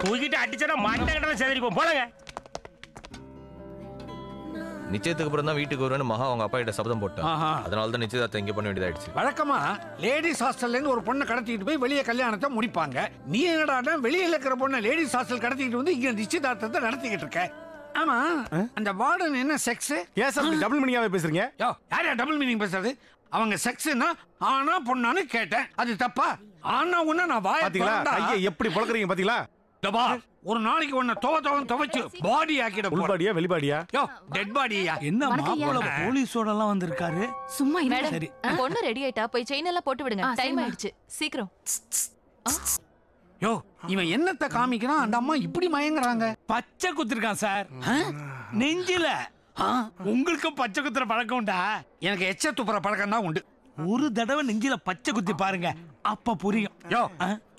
தூக்கிட்டு அடிச்சா மண்டை கட்டணம் செதறிப்போம். போலங்க. நிச்சயத்துக்கு அப்புறம் தான் வீட்டுக்கு வருவேன்னு மகா அவங்க அப்பா கிட்ட சபதம் போட்டான். அதனால தான் நிச்சயதார்த்தம் இங்க பண்ண வேண்டியதாயிடுச்சு. வழக்கமா லேடிஸ் ஹாஸ்டல்ல இருந்து ஒரு பொண்ணை கடத்திட்டு போய் வெளியே கல்யாணத்தை முடிப்பாங்க. நீ என்னடா வெளியில இருக்கிற பொண்ணை லேடிஸ் ஹாஸ்டல் கடத்திட்டு வந்து இங்க நிச்சயதார்த்தத்தை நடத்திக்கிட்டு இருக்க? ஆமா, அந்த வார்டன் என்ன செக்ஸ்? ஏன் சார் டபுள் மீனிங்காவே பேசுறீங்க? யோ, யாரா டபுள் மீனிங் பேசுறது? அவங்க செக்ஸ்னா ஆனா பொண்ணான்னு கேட்டேன். அது தப்பா? ஆனா உன்ன நான் வாய் பாத்தீங்களா? ஐயா எப்படி பழக்கறீங்க பாத்தீங்களா? டபா, ஒரு நாளைக்கு உன்னை துவைச்சு பாடி ஆக்கிட உள் பாடியா வெளி பாடியா? யோ, டெட் பாடியா? என்ன மாப்பிள போலீஸோட எல்லாம் வந்திருக்காரு? சும்மா மேடம், சரி. பொண்ணு ரெடி ஆயிட்டா, போய் செயின் எல்லாம் போட்டு விடுங்க. டைம் ஆயிடுச்சு, சீக்கிரம். யோ, இவன் என்னத்த காமிக்கிறான்? அந்த அம்மா இப்படி மயங்குறாங்க. பச்சை குத்திருக்கான் சார் நெஞ்சில. உங்களுக்கு பச்சை குத்துற பழக்கம் உண்டா? எனக்கு எச்ச துப்புற பழக்கம் தான் உண்டு. ஒரு தடவை நெஞ்சில பச்சை குத்தி பாருங்க, அப்ப புரியும். யோ,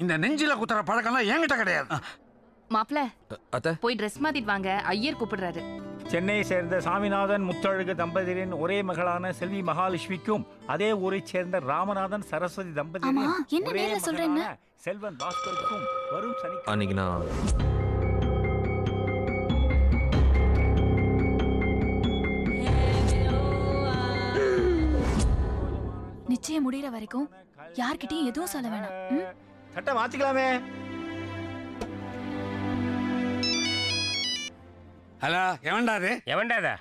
இந்த நெஞ்சில குத்துற பழக்கம்லாம் என்கிட்ட கிடையாது. மாப்ள, அத்தை போய் ட்ரெஸ் மாத்திட்டு வாங்க, ஐயர் கூப்பிடுறாரு. சென்னையை சேர்ந்த சாமிநாதன் முத்தழகு தம்பதியரின் ஒரே மகளான செல்வி மகாலட்சுமிக்கும் அதே ஊரை சேர்ந்த ராமநாதன் சரஸ்வதி தம்பதியரின் ஒரே மகளான செல்வன் பாஸ்கருக்கும் வரும் சனி அன்னைக்கு நான் நிச்சயம் முடியற வரைக்கும் யார்கிட்டயும் எதுவும் சொல்ல வேணாம். சட்டை மாத்திக்கலாமே. ஹலோ, எவன்டாது? எவன்டாதா?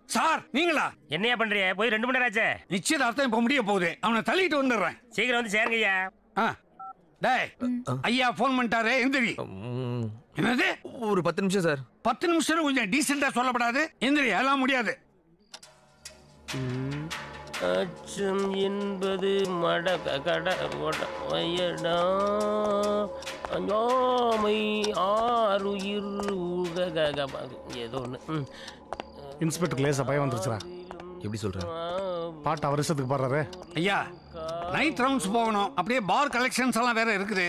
சார் நீங்களா? என்னையா பண்றிய? போய் 2 மணி நேரம் ஆச்சே. நிச்சயதார்த்தம் இப்ப முடிய போகுது. அவனை தள்ளிட்டு வந்துடுறேன். சீக்கிரம் வந்து சேருங்க ஐயா. டேய், ஐயா போன் பண்ணிட்டாரே, எந்திரி. என்னது? ஒரு 10 நிமிஷம் சார். 10 நிமிஷம் கொஞ்சம் டீசெண்டா சொல்லப்படாது? எந்திரி, எல்லாம் முடியாது. அச்சம் என்பது மடக கட வயடா அஞ்சாமை ஆறுயிர் ஏதோ ஒன்று. இன்ஸ்பெக்டர் லேசா பயம் வந்துருச்சுடா. எப்படி சொல்ற? பாட்டு அவசரத்துக்கு பாடுறாரு. ஐயா, நைட் ரவுண்ட்ஸ் போகணும். அப்படியே பார் கலெக்ஷன்ஸ் எல்லாம் வேற இருக்குது.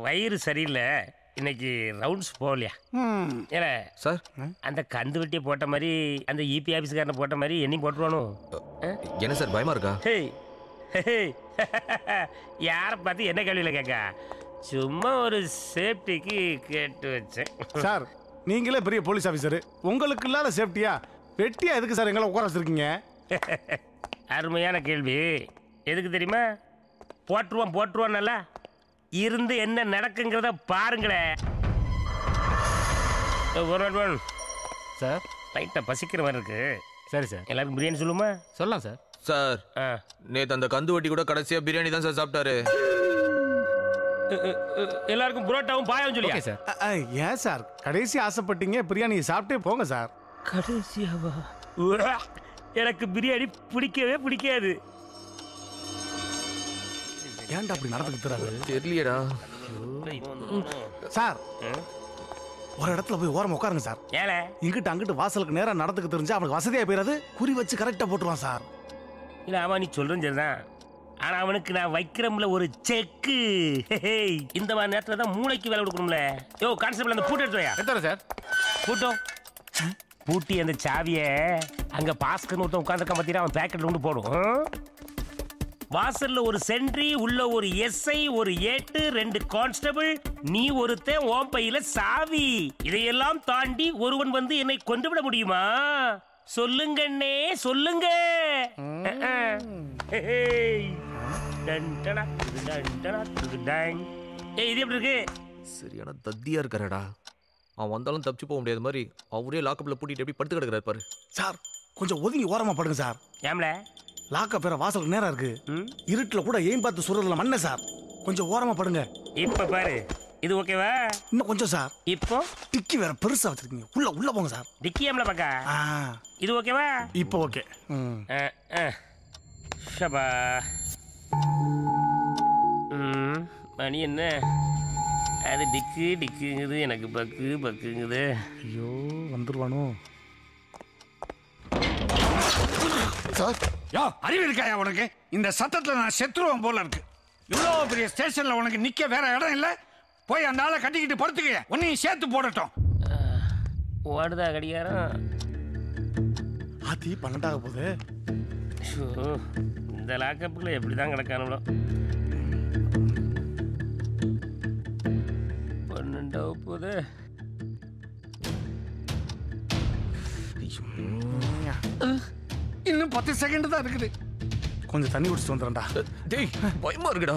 வயிறு சரியில்லை, இன்னைக்கு ரவுண்ட்ஸ் போகலையா? ஏல சார், அந்த கந்து வெட்டியை போட்ட மாதிரி அந்த இபி ஆஃபீஸ்காரனை போட்ட மாதிரி என்னையும் போட்டுருவானோ? என்ன சார் பயமா இருக்கா? யாரை பார்த்து என்ன கேள்வியில் கேட்க? சும்மா ஒரு சேஃப்டிக்கு கேட்டு வச்சேன். சார், நீங்களே பெரிய போலீஸ் ஆஃபீஸர், உங்களுக்கு இல்லாத சேஃப்டியா? வெட்டியா எதுக்கு சார் எங்களை உட்கார வச்சிருக்கீங்க? அருமையான கேள்வி. எதுக்கு தெரியுமா? போட்டுருவான் நல்லா இருந்து என்ன நடக்குங்கிறத பாருங்களேன். சார், லைட்டா பசிக்கிற மாதிரி இருக்கு. சரி சார், எல்லாருக்கும் பிரியாணி சொல்லுமா? சொல்லலாம் சார். சார், நேத்து அந்த கந்து வட்டி கூட கடைசியா பிரியாணி தான் சார் சாப்பிட்டாரு. எல்லாருக்கும் புரோட்டாவும் பாயாவும் சொல்லியா சார்? ஏன் சார் கடைசி ஆசைப்பட்டீங்க? பிரியாணி சாப்பிட்டே போங்க சார். கடைசியாவா? எனக்கு பிரியாணி பிடிக்கவே பிடிக்காது. ஏன்டா அப்படி நடந்துக்கிறாரு தெரியலடா சார். ஒரு இடத்துல போய் ஓரமா உட்காருங்க சார். ஏல இங்கிட்டு அங்கிட்டு வாசலுக்கு நேரா நடந்துக்கு தெரிஞ்சா அவனுக்கு வசதியா போயிடாது. குறி வச்சு கரெக்டா போட்டுருவான் சார். இல்ல ஆமா நீ சொல்றேன் சரிதான். ஆனா அவனுக்கு நான் வைக்கிறோம்ல ஒரு செக்கு. இந்த மாதிரி நேரத்துல தான் மூளைக்கு வேலை கொடுக்கணும்ல. யோ கான்ஸ்டபிள் அந்த பூட்டு எடுத்து வையா. எத்தனை சார் பூட்டும் பூட்டி அந்த சாவிய அங்க பாஸ்கர் ஒருத்தன் உட்காந்துருக்க பத்தினா அவன் பேக்கெட்ல கொண்டு போடும். வாசல்ல ஒரு சென்ட்ரி, உள்ள ஒரு எஸ்ஐ, ஒரு ஏட்டு, 2 கான்ஸ்டபிள், நீ ஒருத்தன் ஓம் பையில சாவி. இதையெல்லாம் தாண்டி ஒருவன் வந்து என்னை கொண்டு விட முடியுமா? சொல்லுங்கண்ணே சொல்லுங்க. இது எப்படி இருக்கு? சரியான தத்தியா இருக்காரடா. அவன் வந்தாலும் தப்பிச்சு போக முடியாத மாதிரி அவரே லாக்கப்ல பூட்டிட்டு எப்படி படுத்து கிடக்குறாரு பாரு. சார் கொஞ்சம் ஒதுங்கி ஓரமா படுங்க சார். ஏம்ல லாக்கப் பேர வாசலுக்கு நேரா இருக்கு. இருட்டுல கூட ஏன் பார்த்து சுடுறதுல மண்ண சார். கொஞ்சம் ஓரமா படுங்க. இப்ப பாரு இது ஓகேவா? இன்னும் கொஞ்சம் சார். இப்போ டிக்கி வேற பெருசா வச்சிருக்கீங்க. உள்ள போங்க சார். டிக்கி ஏம்ல பக்கா? இது ஓகேவா? இப்போ ஓகே. ஷபா மணி என்ன அது டிக்கு டிக்குங்குது, எனக்கு பக்கு பக்குங்குது. ஐயோ வந்துருவானோ சார். யோ அறிவு இருக்காயா உனக்கு? இந்த சத்தத்துல நான் செத்துருவேன் போல இருக்கு. இவ்வளவு பெரிய ஸ்டேஷன்ல உனக்கு நிக்க வேற இடம் இல்ல. போய் அந்த ஆளை கட்டிக்கிட்டு படுத்துக்க. உன்னையும் சேர்த்து போடட்டும். ஓடுதா கடிகாரம்? ஆத்தி 12 ஆக போகுது. இந்த லாக்கப்புக்குள்ள எப்படிதான் கிடக்கானுங்களோ. 12 போகுது. இன்னும் 10 செகண்ட் தான் இருக்குது. கொஞ்சம் தண்ணி குடிச்சிட்டு வந்துடுறேன்டா. டேய் பயமா இருக்குடா.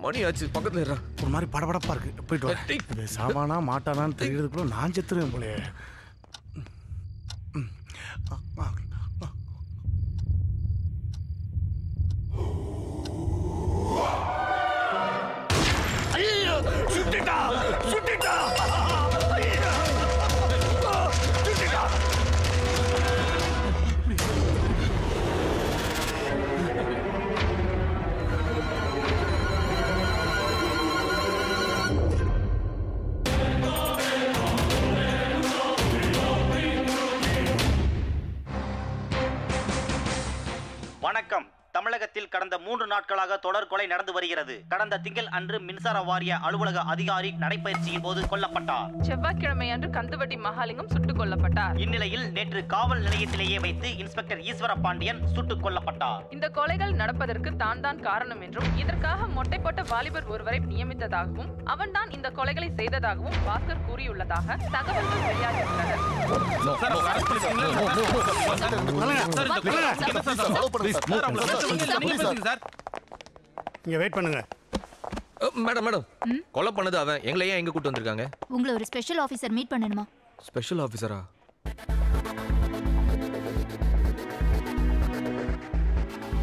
மணி ஆச்சு பக்கத்துல இருடா. ஒரு மாதிரி படபடப்பா இருக்கு. போயிட்டு வா. சாவானா மாட்டானான்னு தெரியறதுக்குள்ள நான் செத்துருவேன் போலே. ஐயோ சுட்டிட்டா சுட்டிட்டா. சுட்டிட்டா. வணக்கம். தமிழகத்தில் கடந்த 3 நாட்களாக தொடர் கொலை நடந்து வருகிறது. கடந்த திங்கள் அன்று மின்சார வாரிய அலுவலக அதிகாரி நடைபயிற்சியின் போது கொல்லப்பட்டார். செவ்வாய்க்கிழமை அன்று கந்துவட்டி மகாலிங்கம் சுட்டுக் கொல்லப்பட்டார். இந்நிலையில் நேற்று காவல் நிலையத்திலேயே வைத்து இன்ஸ்பெக்டர் ஈஸ்வர பாண்டியன் சுட்டுக் கொல்லப்பட்டார். இந்த கொலைகள் நடப்பதற்கு தான் காரணம் என்றும் இதற்காக மொட்டை போட்ட வாலிபர் ஒருவரை நியமித்ததாகவும் அவன்தான் இந்த கொலைகளை செய்ததாகவும் பாஸ்கர் கூறியுள்ளதாக தகவல்கள் வெளியாகியுள்ளன. இங்க வெயிட் பண்ணுங்க. மேடம் கொலை பண்ணது அவன். எங்களை ஏன் எங்க கூட்டு வந்திருக்காங்க? உங்களை ஒரு ஸ்பெஷல் ஆபீசர் மீட் பண்ணணுமா? ஸ்பெஷல் ஆபீசரா?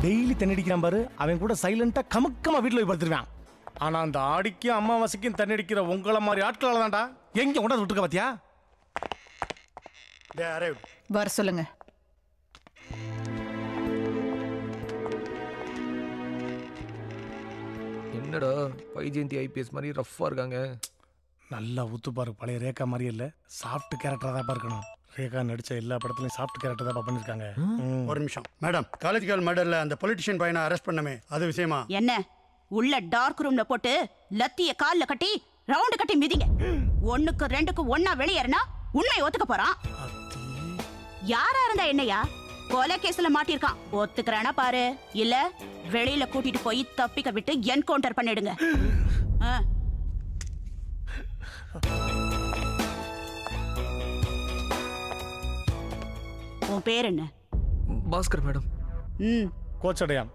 டெய்லி தண்ணடிக்கிறான் பாரு. அவன் கூட சைலண்டா கமுக்கமா வீட்டுல போய் படுத்துருவான். ஆனா அந்த ஆடிக்கும் அம்மாவாசைக்கும் தண்ணடிக்கிற உங்களை மாதிரி ஆட்களால தான்டா எங்க கொண்டாந்து விட்டுருக்க பாத்தியா? வர சொல்லுங்க. என்னடா வைஜெயந்தி ஐபிஎஸ் மாதிரி ரஃப்பா இருக்காங்க. நல்லா ஊத்து பாரு. பழைய ரேகா மாதிரி இல்ல, சாஃப்ட் கேரக்டரா தான் இருக்கணும். ரேகா நடிச்ச எல்லா படத்துலயும் சாஃப்ட் கேரக்டர் தான் பண்ணிருக்காங்க. ஒரு நிமிஷம் மேடம். காலேஜ் கேர்ள் மர்டர்ல அந்த பொலிட்டிஷியன் பையனை அரெஸ்ட் பண்ணமே, அது விஷயமா? என்ன உள்ள டார்க் ரூம்ல போட்டு லத்திய கால்ல கட்டி ரவுண்ட் கட்டி மிதிங்க. 1க்கு 2க்கு ஒண்ணா வெளியேறினா உண்மை ஒத்துக்க போறான். யாரா இருந்தா என்னையா? கொலை கேஸ்ல மாட்டிருக்கான். ஒத்துக்கறானா பாரு, இல்ல வெளியில கூட்டிட்டு போய் தப்பிக்க விட்டு என்கவுண்டர் பண்ணிடுங்க. உன் பேர் என்ன? பாஸ்கர் மேடம். கோச்சடையான்.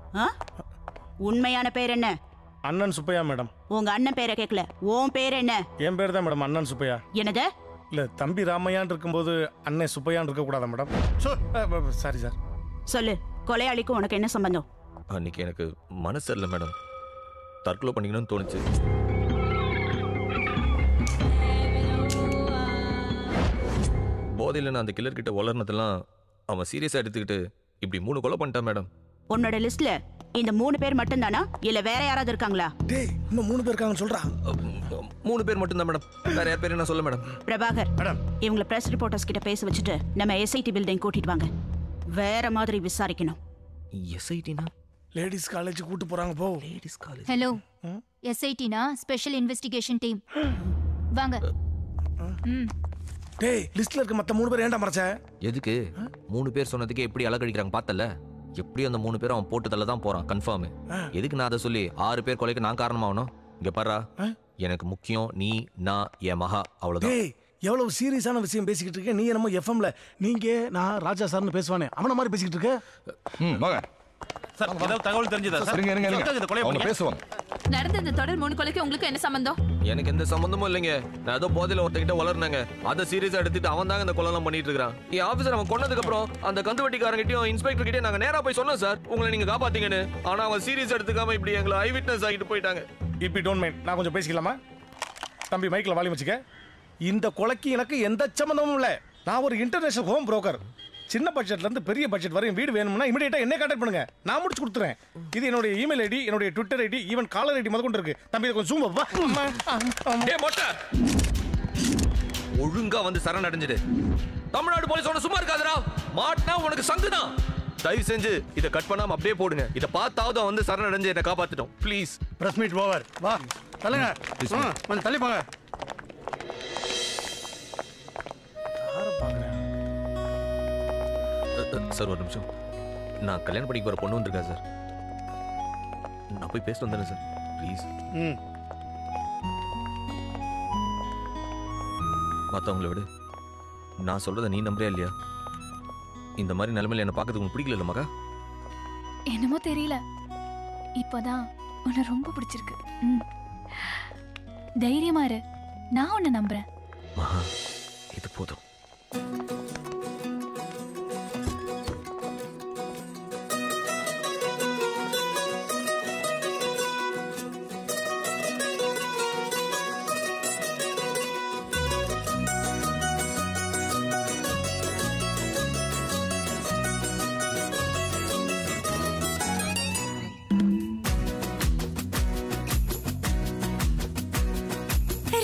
உண்மையான பேர் என்ன? அண்ணன் சுப்பையா மேடம். உங்க அண்ணன் பேரை கேட்கல, உன் பேர் என்ன? என் பேர் தான் மேடம் அண்ணன் சுப்பையா. என்னது? இல்ல தம்பி ராமையான் இருக்கும்போது அண்ணன் சுப்பையான் இருக்க கூடாதா மேடம்? Sorry sir. சொல்லு, கொலையாளிக்கும் உனக்கு என்ன சம்பந்தம்? அன்னைக்கு எனக்கு மனசு இல்லை மேடம். தற்கொலை பண்ணிக்கணும்னு தோணுச்சு. போதையில் நான் அந்த கில்லர் கிட்ட வளர்னதெல்லாம் அவன் சீரியஸா எடுத்துக்கிட்டு இப்படி 3 கொலை பண்ணிட்டான் மேடம். உன்னோட லிஸ்ட்ல இந்த 3 பேர் மட்டும் தானா இல்ல வேற யாராவது இருக்காங்களா? டேய் இன்னும் 3 பேர் இருக்காங்கன்னு சொல்றா. 3 பேர் மட்டும் தான் மேடம். வேற யார் பேரு நான் சொல்ல மேடம். பிரபாகர் மேடம், இவங்கள பிரஸ் ரிப்போர்ட்டர்ஸ் கிட்ட பேச வச்சுட்டு நம்ம எஸ்ஐடி பில்டிங் கூட்டிட்டு வாங்க. வேற மாதிரி விசாரிக்கணும். எஸ்ஐடினா லேடிஸ் காலேஜ் கூட்டி போறாங்க போ. Ladies college. ஹலோ, எஸ்ஐடினா ஸ்பெஷல் இன்வெஸ்டிகேஷன் டீம். வாங்க. டேய் லிஸ்ட்ல இருக்க மத்த 3 பேர் ஏன்டா மறச்ச? எதுக்கு? 3 பேர் சொன்னதுக்கு எப்படி அலக்கடிக்கிறாங்க பார்த்தல. எப்படி அந்த 3 பேரும் அவன் போட்டுதல்ல தான் போறான் கன்ஃபார்ம். எதுக்கு நான் அதை சொல்லி 6 பேர் கொலைக்கு நான் காரணமாகணும்? இங்க பாரா, எனக்கு முக்கியம் நீ, நான், என் மகா, அவ்வளவுதான். டேய் எவ்வளவு சீரியஸான விஷயம் பேசிக்கிட்டு இருக்க. நீ என்னமோ எஃப்எம்ல நீங்க நான் ராஜா சார்னு பேசுவானே அவன மாதிரி பேசிக்கிட்டு இருக்க. மகன் சார் ஏதாவது தகவல் தெரிஞ்சதா சார்? அவங்க பேசுவாங்க. நடந்த இந்த தொடர் 3 கொலைக்கு உங்களுக்கு என்ன சம்பந்தம்? எனக்கு எந்த சம்பந்தமும் இல்லைங்க. நான் ஏதோ போதையில ஒருத்தங்கிட்ட வளர்னாங்க. அதை சீரியஸா எடுத்துட்டு அவன் தாங்க இந்த கொலைலாம் பண்ணிட்டு இருக்கான். என் ஆபீசர் அவன் கொன்னதுக்கு அப்புறம் அந்த கந்துவட்டிக்காரங்கிட்டயும் இன்ஸ்பெக்டர் கிட்டே நாங்க நேரா போய் சொன்னோம் சார், உங்களை நீங்க காப்பாத்தீங்கன்னு. ஆனா அவன் சீரியஸ் எடுத்துக்காம இப்படி எங்களை ஐ விட்னஸ் ஆகிட்டு போயிட்டாங்க. இப்ப டோன்ட் மைண்ட், நான் கொஞ்சம் பேசிக்கலாமா? தம்பி மைக்ல வால்யூம் வச்சுக்க. இந்த கொலைக்கு எனக்கு எந்த சம்பந்தமும் இல்லை. நான் ஒரு இன்டர்நேஷனல் ஹோம் புரோக்கர். சின்ன பட்ஜெட்ல இருந்து பெரிய பட்ஜெட் வரையும் வீடு வேணும்னா இமிடியேட்டா என்ன கான்டாக்ட் பண்ணுங்க, நான் முடிச்சு கொடுத்துறேன். இது என்னோட இமெயில் ஐடி, என்னோட Twitter ID, even caller ID முதல் கொண்டு இருக்கு. தம்பி கொஞ்சம் ஜூம் வா. டேய் மொட்டை, ஒழுங்கா வந்து சரண் அடைஞ்சிடு. தமிழ்நாடு போலீஸ் சும்மா இருக்காதடா. மாட்டினா உனக்கு சங்குதான். தயவு செஞ்சு இதை கட் பண்ணாம அப்படியே போடுங்க. இதை பார்த்தாவது வந்து சரண் அடைஞ்சு என்னை காப்பாத்திட்டோம் ப்ளீஸ். Press meet over. வா தள்ளுங்க, கொஞ்சம் தள்ளி போங்க. சார் ஒரு நிமிஷம், நான் கல்யாணம் பண்ணிக்கு வர பொண்ணு வந்திருக்கேன் சார். நான் போய் பேசிட்டு வந்தேன் சார் ப்ளீஸ். மற்றவங்களை விட நான் சொல்றதை நீ நம்புறியா இல்லையா? இந்த மாதிரி நிலைமையில என்ன பார்க்கறதுக்கு உனக்கு பிடிக்கல மகா? என்னமோ தெரியல, இப்போதான் உன்னை ரொம்ப பிடிச்சிருக்கு. தைரியமா இரு, நான் உன்னை நம்புறேன். மகா இது போதும்.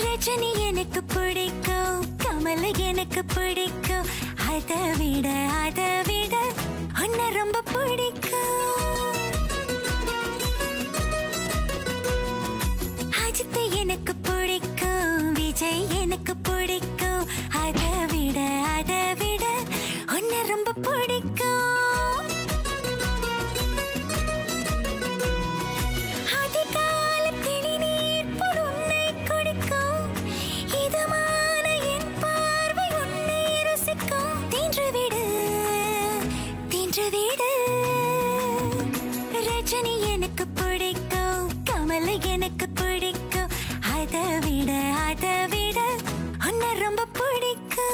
ரஜினி எனக்கு பிடிக்கும், கமல் எனக்கு பிடிக்கும், அதை விட உன்னை ரொம்ப பிடிக்கும். அஜித் எனக்கு பிடிக்கும், விஜய் எனக்கு பிடிக்கும், அதை விட உன்னை ரொம்ப பிடிக்கும். ரஜினி எனக்கு பிடிக்கும், கமல் எனக்கு பிடிக்கும், அதை விட உன்னை ரொம்ப பிடிக்கும்.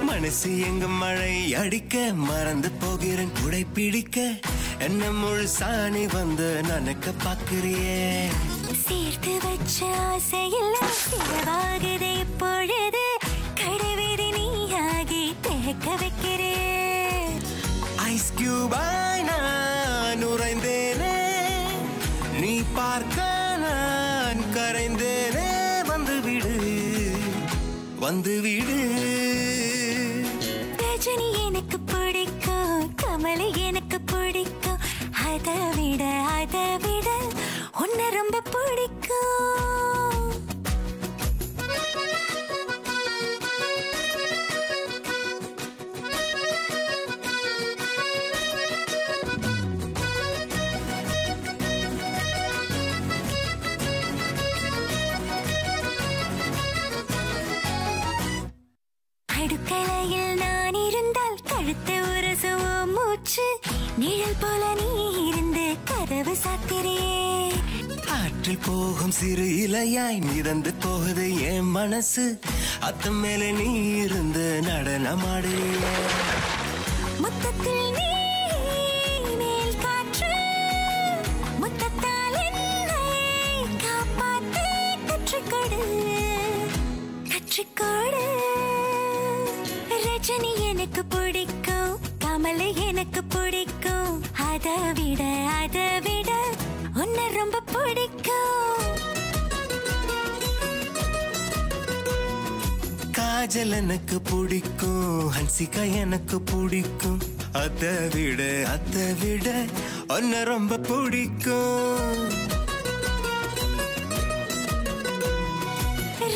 மனசு எங்க மழை அடிக்க மறந்து போகிறேன் குடை பிடிக்க, என்ன முழு சாணி வந்து நனக்க பாக்குறியே. சேர்த்து வச்ச ஆசையில் சிறவாகுதே பொழுது, கடைவீதி நீயாகி தேக்க வைக்கிறேன். ஐஸ் கியூபாய் நான் உறைந்தேனே, நீ பார்க்க நான் கரைந்தேனே. வந்து விடு. ரஜினி எனக்கு பிடிக்கும், கமல் எனக்கு பிடிக்கும், அதை விட உன்னை ரொம்ப பிடிக்கும். மூச்சு நிழல் போல நீ இருந்து கதவு சாத்திரியே. ஆற்றில் போகும் சிறு இலையாய் மிதந்து போகுது என் மனசு. அத்தம் மேல நீ இருந்து நடனமாடு. முத்தத்தில் நீ மேல் காற்று முத்தத்தால் என்னை காப்பாற்ற கற்றுக்கொடு கற்றுக்கொடு. ரஜினி எனக்கு பிடிக்கும், கமல் எனக்கு பிடிக்கும், அதை விட உன்னை ரொம்ப பிடிக்கும். காஜல் எனக்கு பிடிக்கும், ஹன்சிகா எனக்கு பிடிக்கும், அதை விட உன்னை ரொம்ப பிடிக்கும்.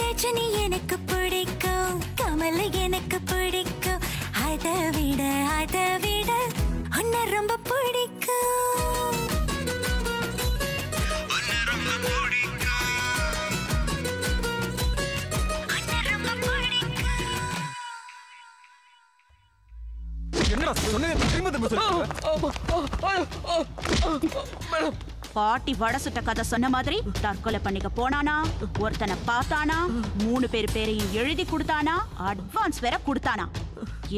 ரஜினி எனக்கு பிடிக்கும், கமல் எனக்கு பிடிக்கும், அதை விட உன்னை ரொம்ப பிடிக்கும். பாட்டி வடை சுட்ட கதை சொன்ன மாதிரி தற்கொலை பண்ணிக்க போனானா, ஒருத்தனை பார்த்தானா, 3 பேர் பேரையும் எழுதி கொடுத்தானா, அட்வான்ஸ் வேற கொடுத்தானா.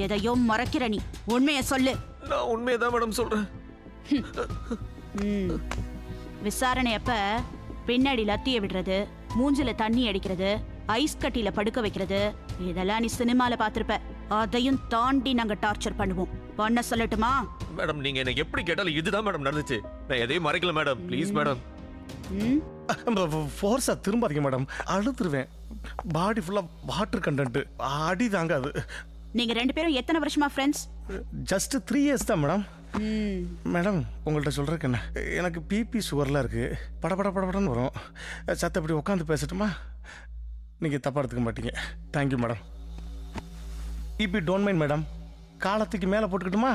எதையோ மறைக்கிற நீ, உண்மையை சொல்லு. நான் உண்மையை தான் மேடம் சொல்றேன். விசாரணை அப்ப பின்னாடி லத்திய விடுறது, மூஞ்சில தண்ணி அடிக்கிறது, ஐஸ் கட்டியில படுக்க வைக்கிறது, இதெல்லாம் நீ சினிமால பாத்திருப்ப. அதையும் தாண்டி நாங்க டார்ச்சர் பண்ணுவோம். பண்ண சொல்லட்டுமா? மேடம் நீங்க என்ன எப்படி கேட்டாலும் இதுதான் மேடம் நடந்துச்சு. நான் எதையும் மறைக்கல மேடம். Please madam. ஃபோர்ஸா திரும்பாதீங்க மேடம், அழுத்துருவேன். பாடி ஃபுல்லா வாட்டர் கண்டென்ட், அடி தாங்காது. நீங்க 2 பேரும் எத்தனை வருஷமா ஃப்ரெண்ட்ஸ்? ஜஸ்ட் 3 இயர்ஸ் தான் மேடம். மேடம் உங்கள்கிட்ட சொல்றதுக்கு என்ன, எனக்கு பிபி சுகர்லாம் இருக்கு, படபடன்னு வரும். சத்த அப்படி உட்காந்து பேசட்டுமா? நீங்க தப்பா எடுத்துக்க மாட்டீங்க. Thank you madam. இப்படி டோன்ட் மைண்ட் மேடம். காலத்துக்கு மேலே போட்டுக்கிட்டுமா?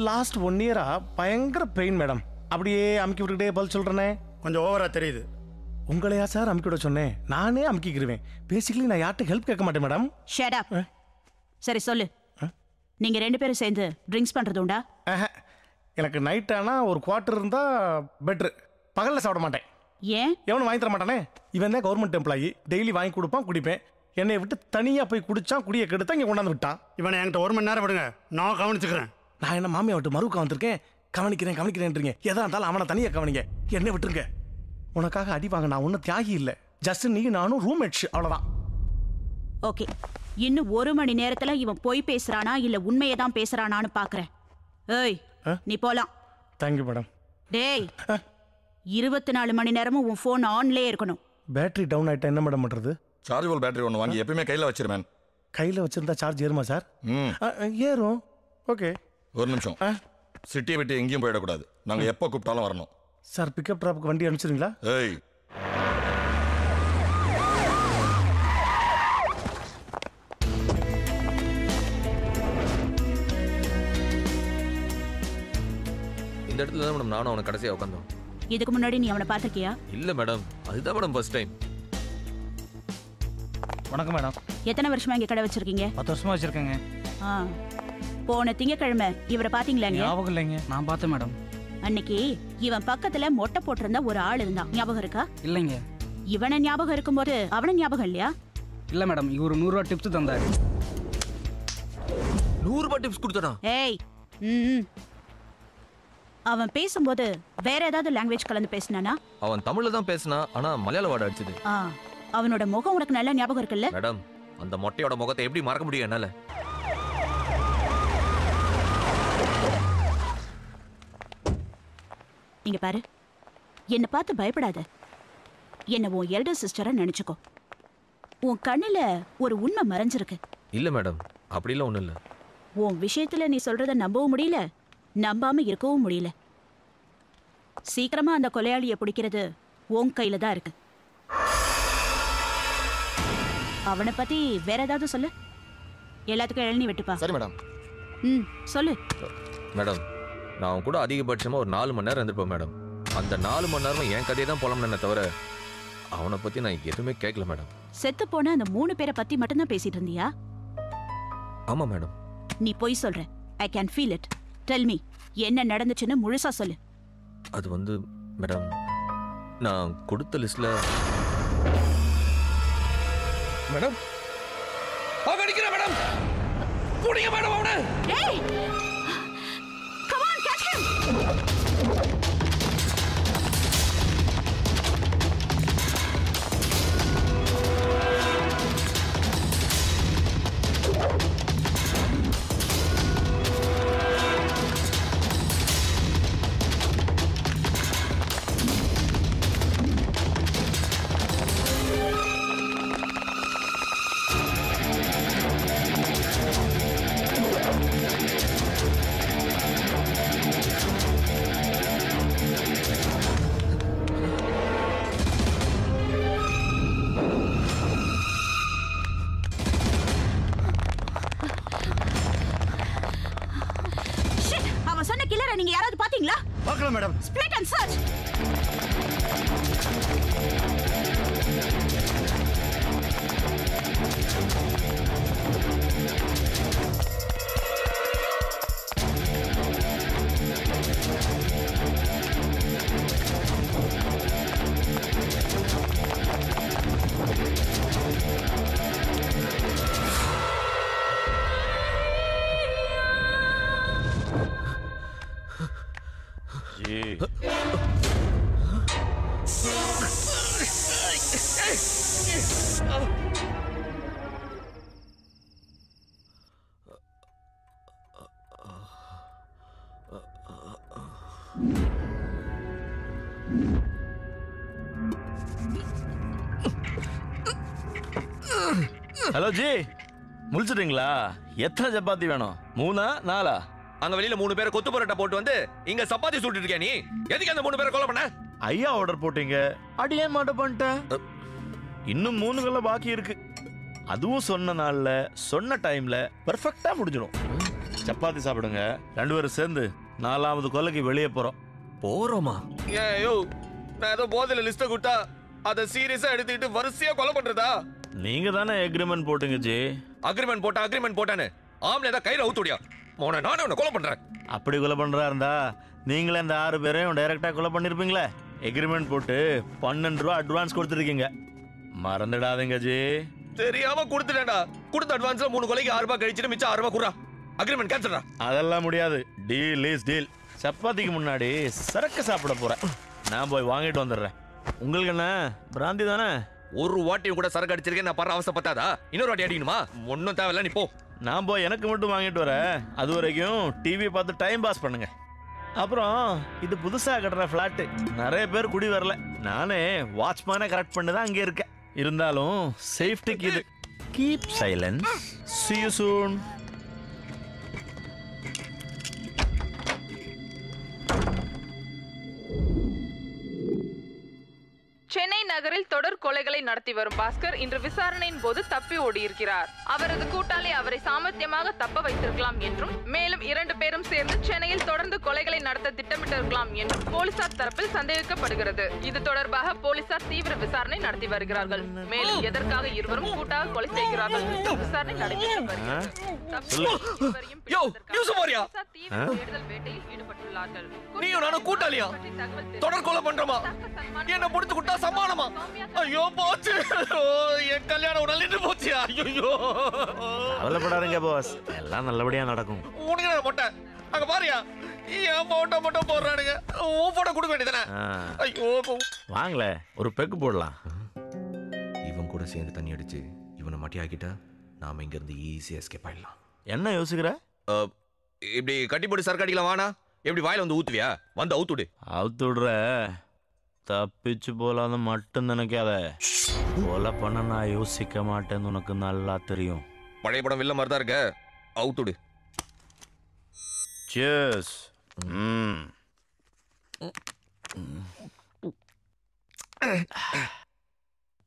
லாஸ்ட் 1 இயரா பயங்கர பெயின் மேடம். அப்படியே அமுக்கி விட்டுக்கிட்டே பதில் சொல்றேனே. கொஞ்சம் ஓவரா தெரியுது. உங்களையா சார் அமுக்கி விட சொன்னேன்? நானே அமுக்கிக்கிருவேன். பேசிக்கலி நான் யார்கிட்ட ஹெல்ப் கேட்க மாட்டேன் மேடம். Shut up. சரி சொல்லு, நீங்க 2 பேரும் சேர்ந்து ட்ரிங்க்ஸ் பண்றது உண்டா? எனக்கு நைட் ஆனா ஒரு குவார்டர் இருந்தா பெட்ரு. பகல்ல சாப்பிட மாட்டேன். ஏன்? எவனும் வாங்கி தர மாட்டானே. இவன் தான் கவர்மெண்ட் எம்ப்ளாயி, டெய்லி வாங்கி கொடுப்பான், குடிப்பேன். என்னை விட்டு தனியா போய் குடிச்சான், குடியை கெடுத்தா இங்க கொண்டாந்து விட்டான். இவனை என்கிட்ட 1 மணி நேரம் விடுங்க, நான் கவனிச்சுக்கிறேன். நான் என்ன மாமியா விட்டு மறுக்க வந்திருக்கேன்? கவனிக்கிறேன்றீங்க. எதா இருந்தாலும் அவனை தனியா கவனிங்க, என்ன விட்டுருங்க. உனக்காக அடி வாங்க நான் ஒன்றும் தியாகி இல்லை. ஜஸ்ட் நீ நானும் ரூம்மேட்ஸ், அவ்வளோதான். ஓகே, இன்னும் 1 மணி நேரத்துல இவன் பொய் பேசுறானா இல்ல உண்மையை தான் பேசுறானான்னு பாக்குறேன். ஏய் நீ போலாம். Thank you madam. டேய் 24 மணி நேரமும் உன் போன் ஆன்லயே இருக்கணும். பேட்டரி டவுன் ஆயிட்டா என்ன மேடம் பண்றது? சார்ஜபிள் பேட்டரி ஒன்று வாங்கி எப்பயுமே கையில் வச்சிருமேன். கையில் வச்சிருந்தா சார்ஜ் ஏறுமா சார்? ஏறும். ஓகே, ஒரு நிமிஷம். சிட்டியை விட்டு எங்கேயும் போயிடக்கூடாது. நாங்கள் எப்போ கூப்பிட்டாலும் வரணும். சார் பிக்கப் ட்ராப்புக்கு வண்டி அனுப்பிச்சிருங்களா? ஏய் இந்த இடத்துல தான் மேடம் நானும் அவனை கடைசியாக உட்காந்தோம். இதுக்கு முன்னாடி நீ அவனை பார்த்திருக்கியா? இல்ல மேடம், அதுதான் மேடம் ஃபர்ஸ்ட் டைம். வணக்கம் மேடம். எத்தனை வருஷமா இங்க கடை வச்சிருக்கீங்க? 10 வருஷமா வச்சிருக்கேங்க. போன திங்கக்கிழமை இவரை பாத்தீங்களாங்க? ஞாபகம் இல்லைங்க. நான் பார்த்தேன் மேடம். அன்னைக்கு இவன் பக்கத்துல மொட்டை போட்டிருந்த ஒரு ஆள் இருந்தான், ஞாபகம் இருக்கா? இல்லைங்க. இவனை ஞாபகம் இருக்கும்போது அவனை ஞாபகம் இல்லையா? இல்ல மேடம், இவரு 100 ரூபா டிப்ஸ் தந்தாரு. 100 ரூபாய் டிப்ஸ் கொடுத்தானா? ஏய் அவன் பேசும்போது வேற ஏதாவது லாங்குவேஜ் கலந்து பேசினானா? அவன் தமிழ்ல தான் பேசினா, ஆனா மலையாள வாட அடிச்சது. அவனோட முகம் உனக்கு நல்லா ஞாபகம் இருக்குல்ல? மேடம், அந்த மொட்டையோட முகத்தை எப்படி மறக்க முடியும் என்னால? இங்க பாரு, என்ன பார்த்து பயப்படாத. என்ன உன் எல்டர் சிஸ்டரா நினைச்சுக்கோ. உன் கண்ணுல ஒரு உண்மை மறைஞ்சிருக்கு. இல்ல மேடம், அப்படிலாம் ஒண்ணும் இல்ல. உன் விஷயத்துல நீ சொல்றத நம்பவும் முடியல, நம்பாம இருக்கவும் முடியல. சீக்கிரமா அந்த கொலையாளியை பிடிக்கிறது உன் கையில தான் இருக்கு. அவனை பத்தி வேற ஏதாவது சொல்லு. எல்லாத்துக்கும் இளநீ வெட்டுப்பா. சரி மேடம். சொல்லு. மேடம், நான் அவன் கூட அதிகபட்சமா ஒரு 4 மணி நேரம் இருந்திருப்பேன் மேடம். அந்த 4 மணி நேரமும் என் கதையை தான் புலம்புனேனே தவிர அவனை பத்தி நான் எதுவுமே கேட்கல மேடம். செத்து போன அந்த 3 பேரை பத்தி மட்டும்தான் பேசிட்டு இருந்தியா? ஆமா மேடம். நீ பொய் சொல்ற. I can feel it. Tell me, என்ன நடந்துச்சுன்னு முழுசா சொல்லு. அது வந்து மேடம், நான் கொடுத்த லிஸ்ட்ல மேடம் அவன் அடிக்கிறா மேடம். புடிங்க மேடம் அவனை. ஏய், கம் ஆன், கேட்ச் ஹிம். அவன் சொன்ன கில்லரை நீங்க யாராவது பாத்தீங்களா? பார்க்கல madam. Split and search. Hello ji, முழிச்சிட்டீங்களா? எத்தனை சப்பாத்தி வேணும்? 3 4? அங்க வெளியில 3 பேரை கொத்து பரோட்டா போட்டு வந்து இங்க சப்பாத்தி சுட்டுட்டு இருக்கியா நீ? எதுக்கு அந்த 3 பேரை கொலை பண்ண? ஐயா ஆர்டர் போட்டீங்க, அடியே மாட்ட பண்ணிட்டேன். இன்னும் 3 கொலை பாக்கி இருக்கு. அதுவும் சொன்ன நாள்ல சொன்ன டைம்ல பெர்ஃபெக்ட்டா முடிஞ்சிடும். சப்பாத்தி சாப்பிடுங்க. 2 பேரும் சேர்ந்து 4வது கொலைக்கு வெளியே போறோமா? ஏயோ, நான் ஏதோ போதையில லிஸ்ட் கொடுத்தா அதை சீரியஸா எடுத்துக்கிட்டு வரிசையா கொலை பண்றதா? நீங்க தானே அக்ரிமெண்ட் போட்டுங்க ஜி. அக்ரிமெண்ட் போட்டானே ஆம்ல ஏதா கையில ஊத்துடியா? மோன நானே உன்னை கொலை பண்றேன். அப்படி கொலை பண்றா இருந்தா நீங்களே அந்த 6 பேரையும் டைரக்டா கொலை பண்ணிருப்பீங்களே. அக்ரிமெண்ட் போட்டு 12 ரூபா அட்வான்ஸ் கொடுத்துருக்கீங்க, மறந்துடாதீங்க ஜி. தெரியாம கொடுத்துட்டேன்டா. கொடுத்த அட்வான்ஸ்ல 3 கொலைக்கு 6 ரூபாய் கழிச்சிட்டு மிச்சம் 6 ரூபாய் குறா. அக்ரிமெண்ட் கேன்சல்டா. அதெல்லாம் முடியாது. Deal is deal. சப்பாத்திக்கு முன்னாடி சரக்கு சாப்பிட போறேன். நான் போய் வாங்கிட்டு வந்துடுறேன். உங்களுக்கு என்ன பிராந்தி தானே? ஒரு வாட்டியும் கூட சரக்கு அடிச்சிருக்கேன். நான் படுற அவசர பத்தாதா? இன்னொரு வாட்டி அடிக்கணுமா? ஒன்னும் தேவையில்ல, நீ போ. நான் போய் எனக்கு மட்டும் வாங்கிட்டு வரேன். அது வரைக்கும் டிவி பார்த்து டைம் பாஸ் பண்ணுங்க. அப்புறம் இது புதுசா கட்டுற பிளாட், நிறைய பேர் குடி வரல. நானே வாட்ச்மேனை கரெக்ட் பண்ணி தான் அங்கே இருக்கேன். இருந்தாலும் சேஃப்டிக்கு இது. Keep silence. See you soon. Chennai நகரில் தொடர் கொலைகளை நடத்தி வரும் பாஸ்கர் இன்று விசாரணையின் போது தப்பி ஓடியிருக்கிறார். அவரது கூட்டாளி அவரை சாமர்த்தியமாக தப்ப வைத்திருக்கலாம் என்றும், மேலும் 2 பேரும் சேர்ந்து சென்னையில் தொடர்ந்து கொலைகளை நடத்த திட்டமிட்டிருக்கலாம் என்றும் போலீசார் தரப்பில் சந்தேகிக்கப்படுகிறது. இது தொடர்பாக போலீசார் தீவிர விசாரணை நடத்தி வருகிறார்கள். மேலும் எதற்காக இருவரும் கூட்டாக கொலை செய்கிறார்கள் என்று விசாரணை நடைபெற்று வருகிறது. ஈடுபட்டுள்ளார்கள். நீயும் நானும் கூட்டாளியா? தொடர் கொலை பண்றோமா? என்ன முடித்து கொடுத்தா சமாளமா? ஐயோ போச்சு, என் கல்யாணம் நின்று போச்சு. ஐயோ, கவலைப்படாதீங்க பாஸ், எல்லாம் நல்லபடியா நடக்கும். உனக்கு நான் போட்டேன் அங்க பாரியா, என் போட்டோ மட்டும் போடுறானுங்க. உன் போட்டோ கொடுக்க வேண்டியதானே? ஐயோ, வாங்கல ஒரு பெக்கு போடலாம். இவன் கூட சேர்ந்து தண்ணி அடிச்சு இவனை மட்டி ஆக்கிட்டா நாம இங்க இருந்து ஈஸியா எஸ்கேப் ஆயிடலாம். என்ன யோசிக்கிற? இப்படி கட்டி போட்டு சரக்கு அடிக்கலாம் வானா? எப்படி வாயில வந்து ஊத்துவியா? வந்து அவுத்துடு. அவுத்து விடுற, தப்பிச்சு போலான்னு மட்டும் நினைக்காத. கொலை பண்ண நான் யோசிக்க மாட்டேன்னு உனக்கு நல்லா தெரியும். பழைய படம் வில்ல மாதிரி தான் இருக்க. அவுத்துடு. Cheers.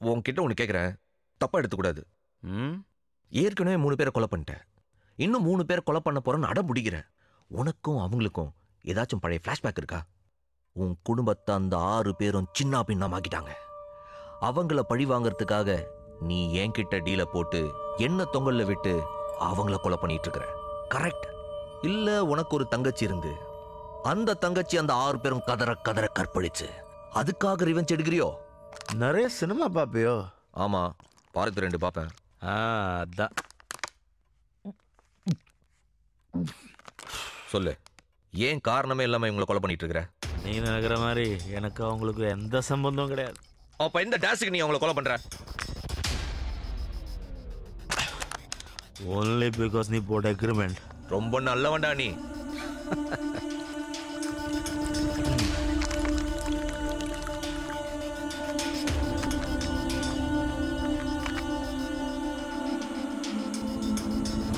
உன்கிட்ட ஒன்று கேட்குறேன், தப்பா எடுத்துக்கூடாது. ஏற்கனவே 3 பேரை கொலை பண்ணிட்டேன். இன்னும் 3 பேரை கொலை பண்ண போறேன்னு அடம் பிடிக்கிறேன். உனக்கும் அவங்களுக்கும் ஏதாச்சும் பழைய ஃப்ளாஷ்பேக் இருக்கா? உன் குடும்பத்தை அந்த 6 பேரும் சின்ன பின்னமாக்கிட்டாங்க. அவங்கள பழி வாங்கறதுக்காக நீ என்கிட்ட டீலை போட்டு என்ன தொங்கல்ல விட்டு அவங்கள கொலை பண்ணிட்டு இருக்கிற. கரெக்ட்? இல்ல உனக்கு ஒரு தங்கச்சி இருந்து அந்த தங்கச்சி அந்த 6 பேரும் கதற கதற கற்பழிச்சு அதுக்காக ரிவெஞ்ச் எடுக்கிறியோ? நிறைய சினிமா பாப்பியோ? ஆமா, வாரத்து 2 பாப்பேன். அதான். சொல்லு, ஏன் காரணமே இல்லாம இவங்களை கொலை பண்ணிட்டு இருக்கிற? நீ நினைக்கிற மாதிரி எனக்கு அவங்களுக்கு எந்த சம்பந்தம் கிடையாது. அப்ப இந்த டாஸ்க்கு நீ அவங்களை கொலை பண்ற? only because நீ போட்ட அக்ரிமெண்ட். ரொம்ப நல்லவன்டா நீ.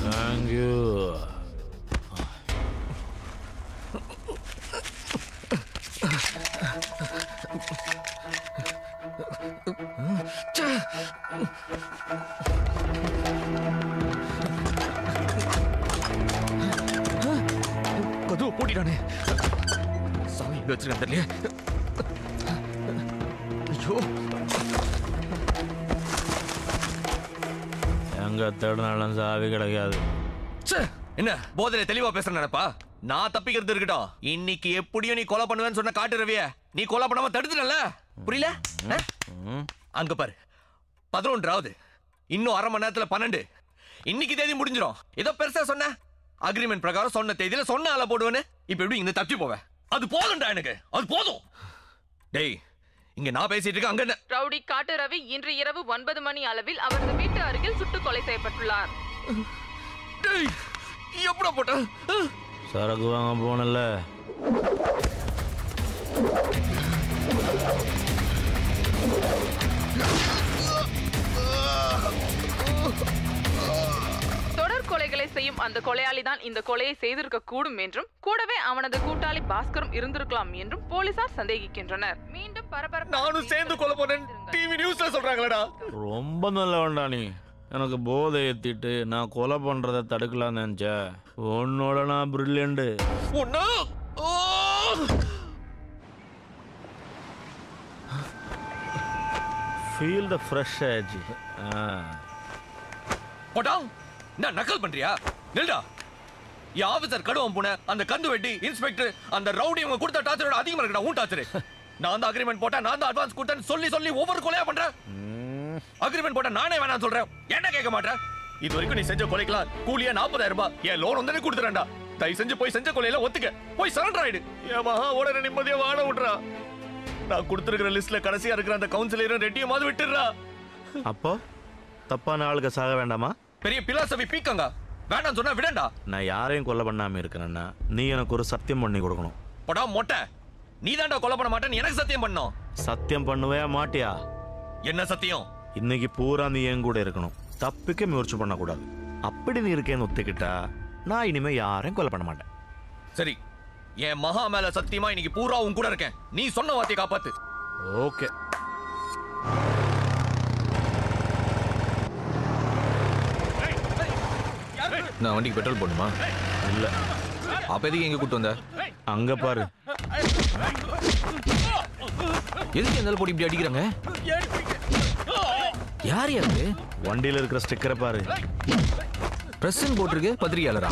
Thank you. கதவு பூட்டிட்டானே. சாமி எங்க வச்சிருக்கேன் தெரியல. ஐயோ, எங்க தேடினாலும் சாவி கிடைக்காது. என்ன போதையில தெளிவா பேசுற நினைப்பா? நான் தப்பிக்கிறது இருக்கட்டும், இன்னைக்கு எப்படியும் நீ கொலை பண்ணுவேன்னு சொன்ன காட்டு ரவிய நீ கொலை பண்ணாம தடுத்துடல. புரியல? அங்க பாரு, 11 இன்னும் அரை மணி நேரத்துல 12. இன்னைக்கு தேதி முடிஞ்சிடும். ஏதோ பெருசா சொன்ன அக்ரிமெண்ட் பிரகாரம் சொன்ன தேதியில சொன்ன ஆள போடுவேன்னு இப்ப எப்படி இங்க தப்பி போவேன்? அது போதும்டா எனக்கு, அது போதும். டேய், இங்க நான் பேசிட்டு இருக்கேன், அங்க என்ன? ரவுடி காட்டு ரவி இன்று இரவு 9 மணி அளவில் அவரது வீட்டு அருகில் சுட்டுக் கொலை செய்யப்பட்டுள்ளார். டேய், எப்படா போட்ட? சரக்கு வாங்க போனல. தொடர் கொலைகளை செய்யும் அந்த கொலையாளி தான் இந்த கொலையை செய்திருக்க கூடும் என்றும் கூடவே அவனது கூட்டாளி பாஸ்கரும் இருந்திருக்கலாம் என்றும் போலீசார் சந்தேகிக்கின்றனர். மீண்டும் பரபரப்பு. நானும் சேர்ந்து கொலை பண்ணேன் டிவி நியூஸ்ல சொல்றாங்களடா. ரொம்ப நல்லவன்டா நீ. எனக்கு போதை ஏத்திட்டு நான் கொலை பண்றதை தடுக்கலாம்னு நினைச்சேன். உன்னோட நான் brilliant. Feel the fresh age. போடா, என்ன நக்கல் பண்றியா? நில்டா. யா ஆபீசர் கடுவம் போன அந்த கந்து வெட்டி இன்ஸ்பெக்டர் அந்த ரவுடி இவங்க கொடுத்த டார்ச்சரோட அதிகமா இருக்கடா. உன் டார்ச்சர் நான் தான் அக்ரிமெண்ட் போட்டேன், நான் தான் அட்வான்ஸ் கொடுத்தேன்னு சொல்லி சொல்லி ஒவ்வொரு கொலையா பண்றேன். அக்ரிமெண்ட் போட்ட நானே வேணாம் சொல்றேன், என்ன கேட்க மாட்டேன்? இது வரைக்கும் நீ செஞ்ச கொலைக்கலாம் கூலியா 40,000 ரூபாய். என் லோன் வந்து கொடுத்துறேன்டா. தயவு செஞ்சு போய் செஞ்ச கொலையில ஒத்துக்க, போய் சரண்டர் ஆயிடு. என் மகா உடனே நிம்மதியா வாழ விட்டுறா. நான் கொடுத்துருக்கிற லிஸ்ட்ல கடைசியா இருக்கிற அந்த கவுன்சிலரும் ரெட்டியும் மாதிரி விட்டுறா. அப்போ தப்பான ஆளுக்கு சாக வேண்டாமா? பெரிய பிலாசபி பீக்கங்க. வேண்டாம் சொன்னா விடண்டா. நான் யாரையும் கொலை பண்ணாம இருக்கிறேன்னா நீ எனக்கு ஒரு சத்தியம் பண்ணி கொடுக்கணும். போடா மொட்டை, நீ தான்டா கொலை பண்ண மாட்டேன்னு எனக்கு சத்தியம் பண்ணணும். சத்தியம் பண்ணுவே மாட்டியா? என்ன சத்தியம்? இன்னைக்கு பூரா நீ என் கூட இருக்கணும், தப்பிக்க முயற்சி பண்ணக்கூடாது. அப்படி நீ இருக்கேன்னு ஒத்துக்கிட்டா நான் இனிமே யாரையும் கொலை பண்ண மாட்டேன். சரி, என் மகா மேல சத்தியமா இன்னைக்கு பூரா உன் கூட இருக்கேன். நீ சொன்ன வார்த்தையை காப்பாத்து. ஓகே. நான் வண்டிக்கு பெட்ரோல் போடணுமா? இல்ல. அப்ப எதுக்கு எங்க கூட்டு வந்த? அங்க பாரு. எதுக்கு எந்த போட்டு இப்படி அடிக்கிறாங்க? யார் யாரு? வண்டியில இருக்கிற ஸ்டிக்கரை பாரு. பிரசன் போட்டிருக்கு, பத்திரிகையாளரா?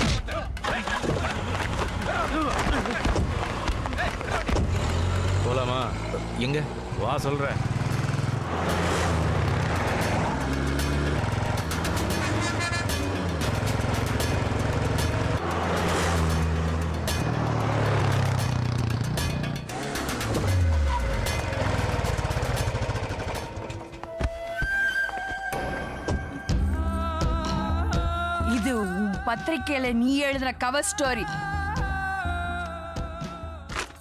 போலாமா? எங்க வா சொல்றேன். இது பத்திரிக்கையில நீ எழுதுற கவர் ஸ்டோரி.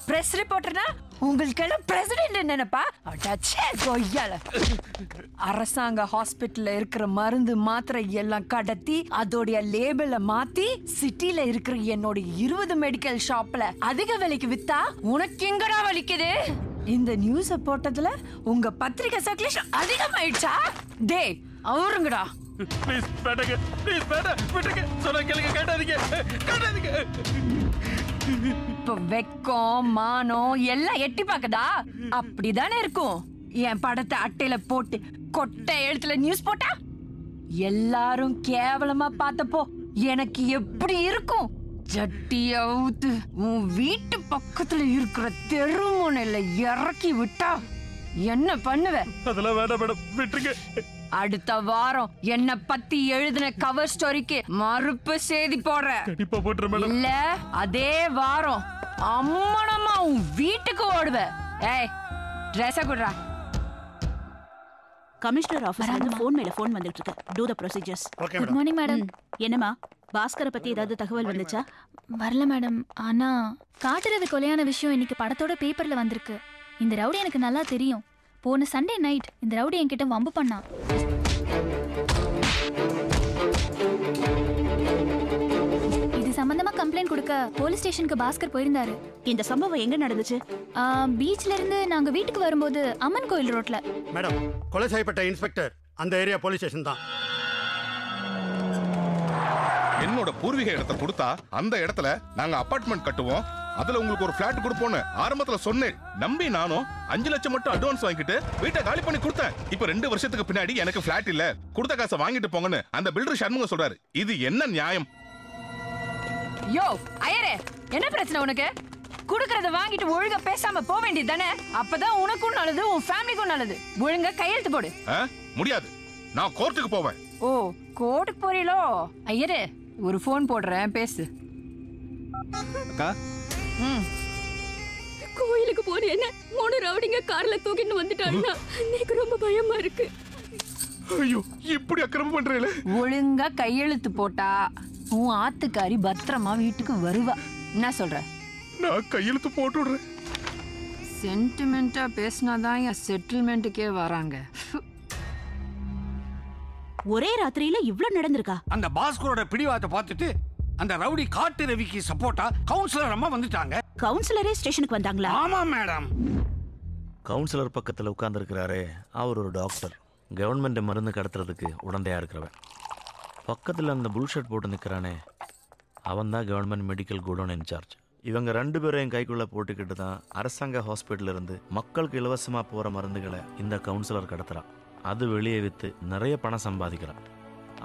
பிரஸ் ரிப்போர்ட்டர்னா உங்களுக்கு எல்லாம் பிரசிடென்ட் நினைப்பா? அரசாங்க ஹாஸ்பிட்டல்ல இருக்கிற மருந்து மாத்திரை எல்லாம் கடத்தி அதோடைய லேபிள மாத்தி சிட்டில இருக்கிற என்னோட 20 மெடிக்கல் ஷாப்ல அதிக விலைக்கு வித்தா உனக்கு எங்கடா வலிக்குது? இந்த நியூஸ போட்டதுல உங்க பத்திரிகை சர்க்குலேஷன் அதிகமாயிடுச்சா? டே அவருங்கடா. ப்ளீஸ் பேட்டங்க, ப்ளீஸ் பேட்ட விட்டுங்க. சொன்னா கேளுங்க, கேட்டாதீங்க, கேட்டாதீங்க. இப்ப வெக்கம் மானம் எல்லாம் எட்டி பாக்குதா? அப்படிதானே இருக்கும். என் படத்தை அட்டையில போட்டு கொட்டை எழுத்துல நியூஸ் போட்டா எல்லாரும் கேவலமா பார்த்தப்போ எனக்கு எப்படி இருக்கும்? ஜட்டிய அவுத்து உன் வீட்டு பக்கத்துல இருக்கிற தெருமுனையில இறக்கி விட்டா என்ன பண்ணுவ? அதெல்லாம் வேண்டாம் மேடம், விட்டுருங்க. அடுத்த வாரம் என்ன பத்தி எழுதின கவர் ஸ்டோரிக்கு மறுப்பு செய்தி போடுற. கண்டிப்பா போட்டுற மேடம். இல்ல அதே வாரம் அம்மனமா உன் வீட்டுக்கு ஓடுவ. ஏய் ட்ரெஸ் குடுறா. கமிஷனர் ஆபீஸ்ல இருந்து ஃபோன் மேல ஃபோன் வந்துட்டு இருக்கு. To the procedures. Good morning madam. என்னம்மா பாஸ்கரை பத்தி ஏதாவது தகவல் வந்துச்சா? வரல மேடம். ஆனா காட்டுறது கொலையான விஷயம் இன்னைக்கு படத்தோட பேப்பர்ல வந்திருக்கு. இந்த ரவுடி எனக்கு நல்லா தெரியும். போன சண்டே நைட் இந்த ரவுடி என்கிட்ட வம்பு பண்ணான். இது சம்பந்தமா கம்ப்ளைண்ட் கொடுக்க போலீஸ் ஸ்டேஷனுக்கு பாஸ்கர் போயிருந்தாரு. இந்த சம்பவம் எங்க நடந்துச்சு? பீச்ல இருந்து நாங்க வீட்டுக்கு வரும்போது அம்மன் கோயில் ரோட்ல. மேடம், கொலை செய்யப்பட்ட இன்ஸ்பெக்டர் அந்த ஏரியா போலீஸ் ஸ்டேஷன் தான். என்னோட பூர்வீக இடத்தை கொடுத்தா அந்த இடத்துல நாங்க அபார்ட்மெண்ட் கட்டுவோம், அதுல உங்களுக்கு ஒரு பிளாட் கொடுப்போம்னு ஆரம்பத்துல சொன்னேன். நம்பி நானும் 5 லட்சம் மட்டும் அட்வான்ஸ் வாங்கிட்டு வீட்டை காலி பண்ணி கொடுத்தேன். இப்ப 2 வருஷத்துக்கு பின்னாடி எனக்கு பிளாட் இல்ல, கொடுத்த காசை வாங்கிட்டு போங்கன்னு அந்த பில்டர் சண்முகம் சொல்றாரு. இது என்ன நியாயம்? யோ ஐயரே, என்ன பிரச்சனை உனக்கு? குடுக்கறத வாங்கிட்டு ஒழுங்கா பேசாம போக வேண்டியது தானே? அப்பதான் உனக்கும் நல்லது, உன் ஃபேமிலிக்கும் நல்லது. ஒழுங்கா கையெழுத்து போடு. முடியாது, நான் கோர்ட்டுக்கு போவேன். ஓ, கோர்ட்டுக்கு போறீங்களோ? ஐயரே, ஒரு போன் போடுறேன், பேசு. அக்கா, கோயிலுக்கு போன என்ன 3 ரவுடிங்க கார்ல தூக்கிட்டு வந்துட்டாங்க. எனக்கு ரொம்ப பயமா இருக்கு. ஐயோ, இப்படி அக்கிரமம் பண்றீங்களே. ஒழுங்கா கையெழுத்து போட்டா உன் ஆத்துக்காரி பத்திரமா வீட்டுக்கு வருவா. என்ன சொல்ற? நான் கையெழுத்து போட்டுடுறேன். சென்டிமெண்டா பேசினாதான் என் செட்டில்மெண்ட்டுக்கே வராங்க. ஒரே ராத்திரியில இவ்ளோ நடந்திருக்கா? அந்த பாஸ்கரோட பிடிவாதத்தை பார்த்துட்டு அந்த ரவுடி காட்டு ரவிக்கு சப்போர்ட்டா கவுன்சிலர் அம்மா வந்துட்டாங்க. கவுன்சிலரே ஸ்டேஷனுக்கு வந்தாங்களா? ஆமா மேடம். கவுன்சிலர் பக்கத்தில் உட்கார்ந்துருக்கிறாரே, அவர் ஒரு டாக்டர். கவர்மெண்ட் மருந்து கடத்துறதுக்கு உடந்தையா இருக்கிறவன். பக்கத்தில் அந்த புல்ஷர்ட் போட்டு நிற்கிறானே, அவன் தான் கவர்மெண்ட் மெடிக்கல் குடோன் இன்சார்ஜ். இவங்க 2 பேரையும் கைக்குள்ளே போட்டுக்கிட்டு தான் அரசாங்க ஹாஸ்பிட்டல் இருந்து மக்களுக்கு இலவசமாக போகிற மருந்துகளை இந்த கவுன்சிலர் கடத்துறான். அது வெளியே விற்று நிறைய பணம் சம்பாதிக்கிறான்.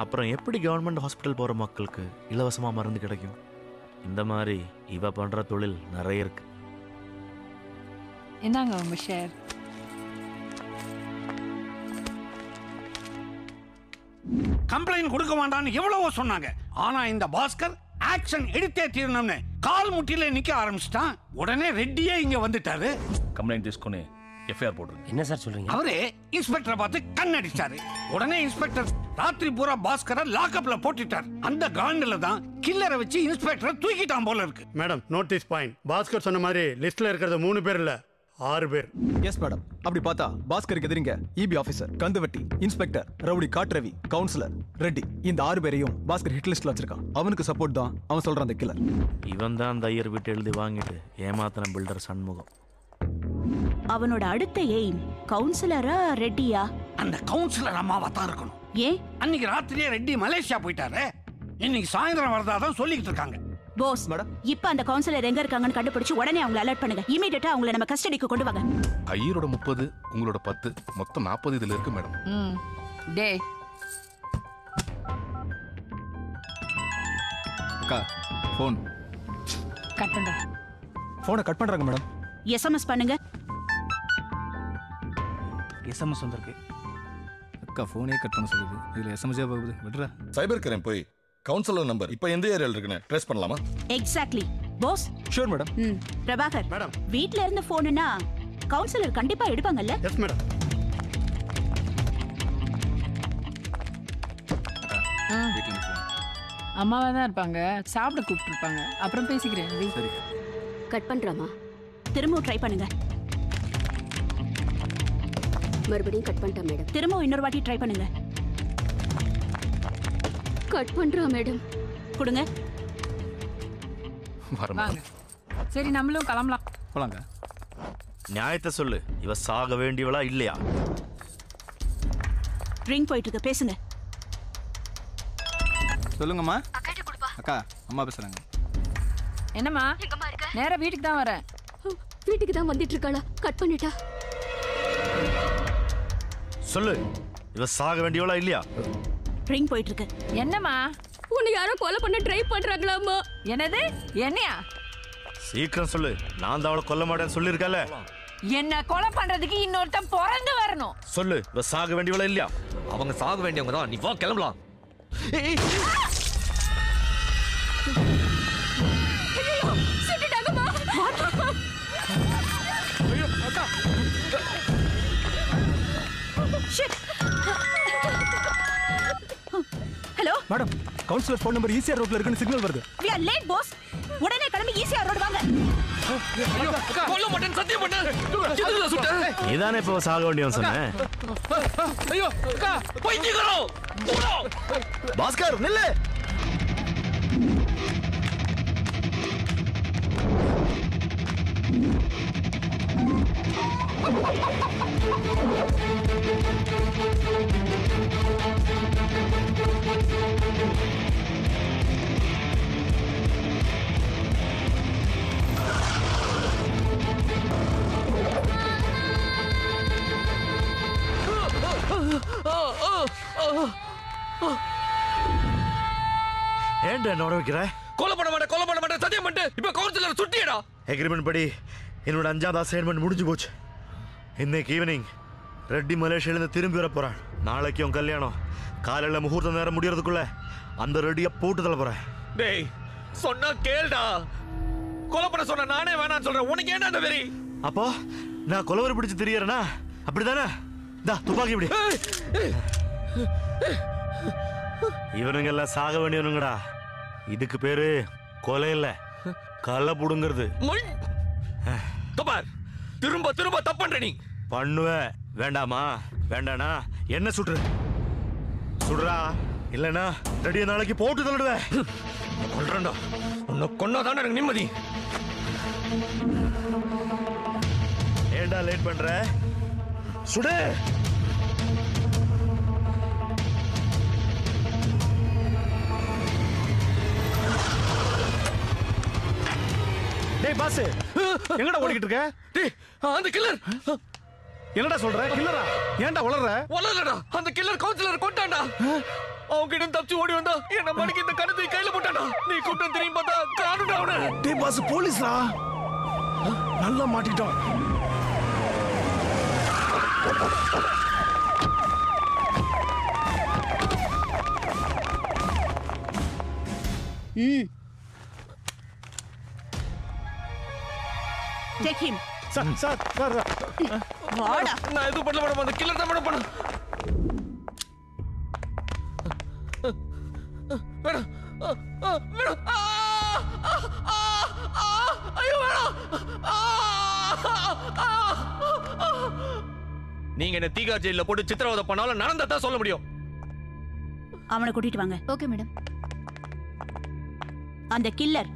அப்புறம் எப்படி கவர்மெண்ட் ஹாஸ்பிட்டல் போகிற மக்களுக்கு இலவசமாக மருந்து கிடைக்கும்? இந்த மாதிரி இவ பண்ணுற தொழில் நிறைய இருக்கு. என்னங்க உங்க ஷேர்? கம்ப்ளைண்ட் கொடுக்க வேண்டாம்னு எவ்வளவோ சொன்னாங்க. ஆனா இந்த பாஸ்கர் ஆக்ஷன் எடுத்தே தீரணும்னு கால் முட்டில நிக்க ஆரம்பிச்சிட்டான். உடனே ரெட்டியே இங்க வந்துட்டாரு. கம்ப்ளைண்ட் తీసుకొని எஃப்ஐஆர் போடுறேன். என்ன சார் சொல்றீங்க? அவரே இன்ஸ்பெக்டரை பார்த்து கண்ணடிச்சாரு. உடனே இன்ஸ்பெக்டர் ராத்திரி பூரா பாஸ்கரை லாக்அப்ல போட்டுட்டார். அந்த காண்டில தான் கில்லரை வச்சு இன்ஸ்பெக்டரை தூக்கிட்டான் போல இருக்கு. Madam, notice point. பாஸ்கர் சொன்ன மாதிரி லிஸ்ட்ல இருக்கிறது 3 பேர் இல்ல, 6 பேர். Yes madam. அப்படி பார்த்தா பாஸ்கருக்கு எதிரிங்க இபி ஆபீசர், கந்துவட்டி, இன்ஸ்பெக்டர், ரவுடி காட்ரவி, கவுன்சிலர், ரெட்டி, இந்த 6 பேரையும் பாஸ்கர் ஹிட் லிஸ்ட்ல வச்சிருக்கான். அவனுக்கு சப்போர்ட் தான் அவன் சொல்றான் அந்த கில்லர். இவன் தான் அந்த ஐயர் வீட்டு எழுதி வாங்கிட்டு ஏமாத்தின பில்டர் சண்முகம். அவனோட அடுத்த எய்ம் கவுன்சிலரா ரெட்டியா? அந்த கவுன்சிலர் அம்மாவா தான் இருக்கணும். ஏன்? அன்னைக்கு ராத்திரியே ரெட்டி மலேசியா போயிட்டாரு. இன்னைக்கு சாயந்தரம் வரதாதான் சொல்லிட்டு இருக்காங்க. போஸ், இப்ப அந்த கவுன்சிலர் எங்க இருக்காங்கன்னு கண்டுபிடிச்சு உடனே அவங்களை அலர்ட் பண்ணுங்க. இமிடியேட்டா அவங்களை நம்ம கஸ்டடிக்கு கொண்டு வாங்க. ஐயரோட 30, உங்களோட 10, மொத்தம் 40 இதுல இருக்கு மேடம். டே அக்கா, ஃபோன் கட் பண்றேன். ஃபோனை கட் பண்றாங்க மேடம். எஸ்எம்எஸ் பண்ணுங்க. எஸ்எம்எஸ் வந்திருக்கு. அக்கா, ஃபோனே கட் பண்ண சொல்லுது. இதுல எஸ்எம்எஸ் போகுது. விடுறா. சைபர் கிரைம் போய் கவுன்சிலர் நம்பர் இப்போ எந்த ஏரியால இருக்குன்னு ட்ரேஸ் பண்ணலாமா? Exactly. Boss. Sure madam. Prabhakar madam, வீட்ல இருந்து போனுனா கவுன்சிலர் கண்டிப்பா எடுப்பாங்கல்ல? Yes madam. அம்மாவா தான் இருப்பாங்க. சாப்பிட கூப்பிட்டு இருப்பாங்க. அப்புறம் பேசிக்கிறேன். சரி. கட் பண்றாமா? திரும்பவும் ட்ரை பண்ணுங்க. மறுபடியும் கட் பண்ணிட்டா மேடம். திரும்பவும் இன்னொரு வாட்டி ட்ரை பண்ணுங்க. கட் பண்றா மேடம். கொடுங்க. வாங்க. சரி, நம்மளும் கிளம்பலாம். போலாங்க. நியாயத்தை சொல்லு, இவ சாக வேண்டியவளா இல்லையா? ரிங் போயிட்டு இருக்கு, பேசுங்க. சொல்லுங்கம்மா. அக்கா, அம்மா பேசுறாங்க. என்னம்மா? நேரா வீட்டுக்கு தான் வரேன். வீட்டுக்கு தான் வந்துட்டு இருக்காளா? கட் பண்ணிட்டா. சொல்லு, இவ சாக வேண்டியவளா இல்லையா? ரிங் போயிட்டு இருக்கு. என்னம்மா? உன்னை யாரோ கொலை பண்ண ட்ரை பண்றாங்களாமா. என்னது? என்னையா? சீக்கிரம் சொல்லு. நான் தான் அவளை கொல்ல மாட்டேன்னு சொல்லியிருக்கல. என்ன கொலை பண்றதுக்கு இன்னொருத்தன் பிறந்து வரணும். சொல்லு, இவ சாக வேண்டியவள இல்லையா? அவங்க சாக வேண்டியவங்க தான். நீ வா கிளம்பலாம். Hello madam, councillor phone number ECR ரோட்ல இருக்குன்னு சிக்னல் வருது. we are late boss. உடனே கிளம்பி ஈசிஆர் ரோட் வாங்க. கொல்ல மாட்டேன் சத்தியம் பண்ணு. எதுல சுட்ட? நீதானே இப்ப சாக வேண்டியவன் சொன்ன. ஐயோ அக்கா பைத்தியக்காரோ. பாஸ்கர் நில்லு. ஏன்டா என்னோட வைக்கிற? கொலை பண்ண மாட்டேன் சத்தியம் பண்ணிட்டு இப்ப கவுன்சிலர் சுட்டியடா. எக்ரிமெண்ட் படி என்னோட 5வது அசைன்மெண்ட் முடிஞ்சு போச்சு. இன்னைக்கு ஈவினிங் ரெட்டி மலேசியாலேருந்து திரும்பி வர போறான். நாளைக்கு உன் கல்யாணம். காலையில முகூர்த்த நேரம் முடியறதுக்குள்ள அந்த ரெட்டியை போட்டு தள்ள போறேன். டேய் சொன்னா கேளுடா. கொலை பண்ண சொன்ன நானே வேணான்னு சொல்றேன். உனக்கு ஏன்டா அந்த வெறி? அப்போ நான் கொலவரி பிடிச்சு தெரியறேனா? அப்படிதானே? தா துப்பாக்கி இப்படி. இவனுங்க எல்லாம் சாக வேண்டியவனுங்கடா. இதுக்கு பேரு கொலை இல்ல, கள்ள புடுங்கிறது. திரும்ப திரும்ப தப்பண்ற நீ. பண்ணுவ. வேண்டாமா? வேண்டானா என்ன சுடுற? சுடுறா இல்லனா ரெடிய நாளைக்கு போட்டு தள்ளிடுவேன். கொல்றேன்டா. உன்னை கொன்னாதானே எனக்கு நிம்மதி. ஏண்டா லேட் பண்ற? சுடு. டேய் பாஸ், எங்கடா ஓடிக்கிட்டு இருக்க? டேய் அந்த கில்லர். என்னடா சொல்ற? கில்லரா? ஏன்டா வளரலடா. அந்த கில்லர் கவுன்சிலர் கொண்டான்டா. அவங்க கிட்ட தப்பிச்சு ஓடி வந்தா என்ன மணிக்கு இந்த கணத்தை கையில போட்டான்டா. நீ கூட்டம் திரும்பி பார்த்தா காணுடா அவனை. டேய் பாஸ், போலீஸ்ரா. நல்லா மாட்டிட்டோம். Take him. சார். வாடா. நான் எதுவும் பண்ணல மேடம். அந்த கில்லர் தான் மேடம் பண்ண. Madam madam. ஐயோ மேடம். நீங்க என்ன தீகார் ஜெயில போட்டு சித்திரவதை பண்ணாலும் நடந்ததா சொல்ல முடியும். அவனை கூட்டிட்டு வாங்க. Okay madam. அந்த கில்லர்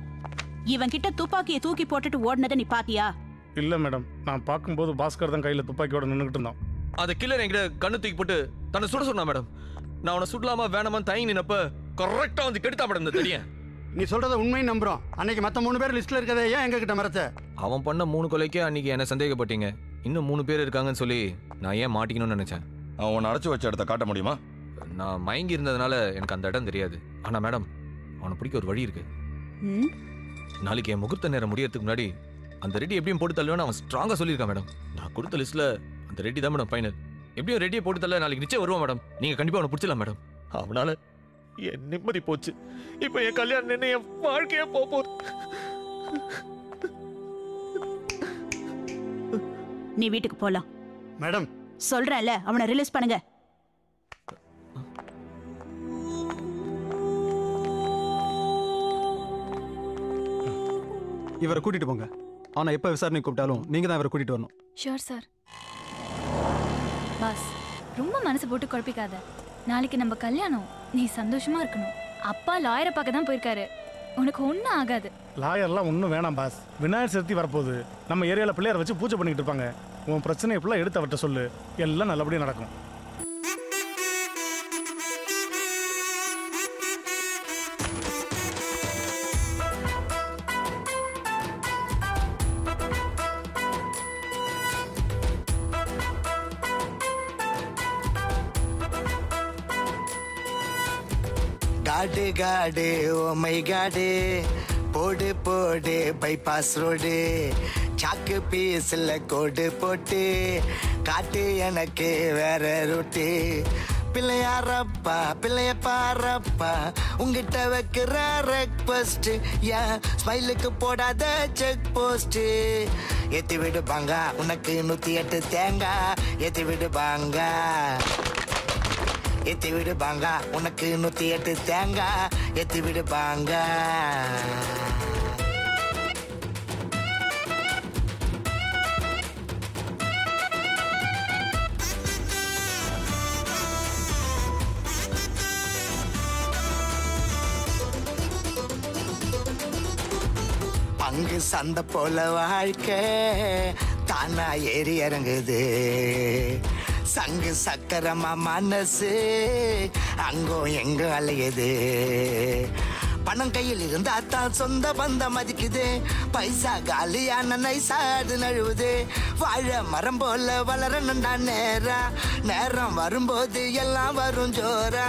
இவன் கிட்ட துப்பாக்கியை தூக்கி போட்டுட்டு ஓடுனதை நீ பாத்தியா? இல்ல மேடம், நான் பார்க்கும்போது பாஸ்கர் தான் கையில துப்பாக்கியோட நின்னுகிட்டு இருந்தான். அந்த கில்லர் என்கிட்ட கண்ணு தூக்கி போட்டு தன்னை சுட சொன்னா மேடம். நான் அவனை சுடலாமா வேணாமா தயங்கி நின்னப்ப கரெக்டா வந்து கெடுத்தா மேடம் இந்த தெரியும். நீ சொல்றத உண்மையை நம்புறோம். அன்னைக்கு மத்த 3 பேர் லிஸ்ட்ல இருக்கதே ஏன் எங்க கிட்ட மறைச்ச? அவன் பண்ண 3 கொலைக்கே அன்னைக்கு என்ன சந்தேகப்பட்டீங்க. இன்னும் 3 பேர் இருக்காங்கன்னு சொல்லி நான் ஏன் மாட்டிக்கணும்னு நினைச்சேன். அவன் அடைச்சு வச்ச இடத்த காட்ட முடியுமா? நான் மயங்கி இருந்ததுனால எனக்கு அந்த இடம் தெரியாது. ஆனா மேடம் அவனை பிடிக்க ஒரு வழி இருக்கு. நாளைக்கு என் முகூர்த்த நேரம் முடியறதுக்கு முன்னாடி அந்த ரெட்டி எப்படியும் போட்டு தள்ளுவேன்னு அவன் ஸ்ட்ராங்கா சொல்லியிருக்கான் மேடம். நான் கொடுத்த லிஸ்ட்ல அந்த ரெட்டி தான் மேடம் ஃபைனல். எப்படியும் ரெட்டியை போட்டு தள்ள நாளைக்கு நிச்சயம் வருவான் மேடம். நீங்க கண்டிப்பா அவனை பிடிச்சலாம் மேடம். அவனால என் நிம்மதி போச்சு. இப்ப என் கல்யாணம் நின்று என் வாழ்க்கையே போகுது. நீ வீட்டுக்கு போலாம். மேடம் சொல்றேன்ல, அவனை ரிலீஸ் பண்ணுங்க. இவரை கூட்டிட்டு போங்க. ஆனா எப்ப விசாரணை கூப்பிட்டாலும் நீங்க தான் இவரை கூட்டிட்டு வரணும். Sure sir. பாஸ் ரொம்ப மனசு போட்டு குழப்பிக்காத. நாளைக்கு நம்ம கல்யாணம். நீ சந்தோஷமா இருக்கணும். அப்பா லாயரை பார்க்க தான் போயிருக்காரு. உனக்கு ஒன்றும் ஆகாது. லாயர்லாம் ஒன்றும் வேணாம் பாஸ். விநாயகர் சதுர்த்தி வரப்போகுது. நம்ம ஏரியாவில் பிள்ளையார் வச்சு பூஜை பண்ணிக்கிட்டு இருப்பாங்க. உன் பிரச்சனையை ஃபுல்லாக எடுத்து அவர்கிட்ட சொல்லு. எல்லாம் நல்லபடியாக நடக்கும். காடு காடு ஓ மை காடு போடு போடு பைபாஸ் ரோடு சாக்கு பீஸ்ல கோடு போட்டு காட்டு எனக்கு வேற ரூட்டு பிள்ளையாரப்பா பிள்ளைய பாரப்பா உங்கிட்ட வைக்கிற ரெக்வஸ்ட் ஏன் ஸ்மைலுக்கு போடாத செக் போஸ்ட் ஏத்தி விடுப்பாங்க உனக்கு 108 தேங்காய் ஏத்தி விடுப்பாங்க ஏத்தி விடுப்பாங்க உனக்கு 108 தேங்காய் ஏத்தி விடுப்பாங்க அங்கு சந்த போல வாழ்க்கை தானா ஏறி இறங்குது சங்கு சக்கரமா மனசு அங்கோ எங்க அலையுது பணம் கையில் இருந்தா தான் சொந்த பந்தம் மதிக்குது பைசா காலியான நைசாடு நழுவுது வாழ மரம் போல வளரணும்டா நேரம் வரும்போது எல்லாம் வரும் ஜோரா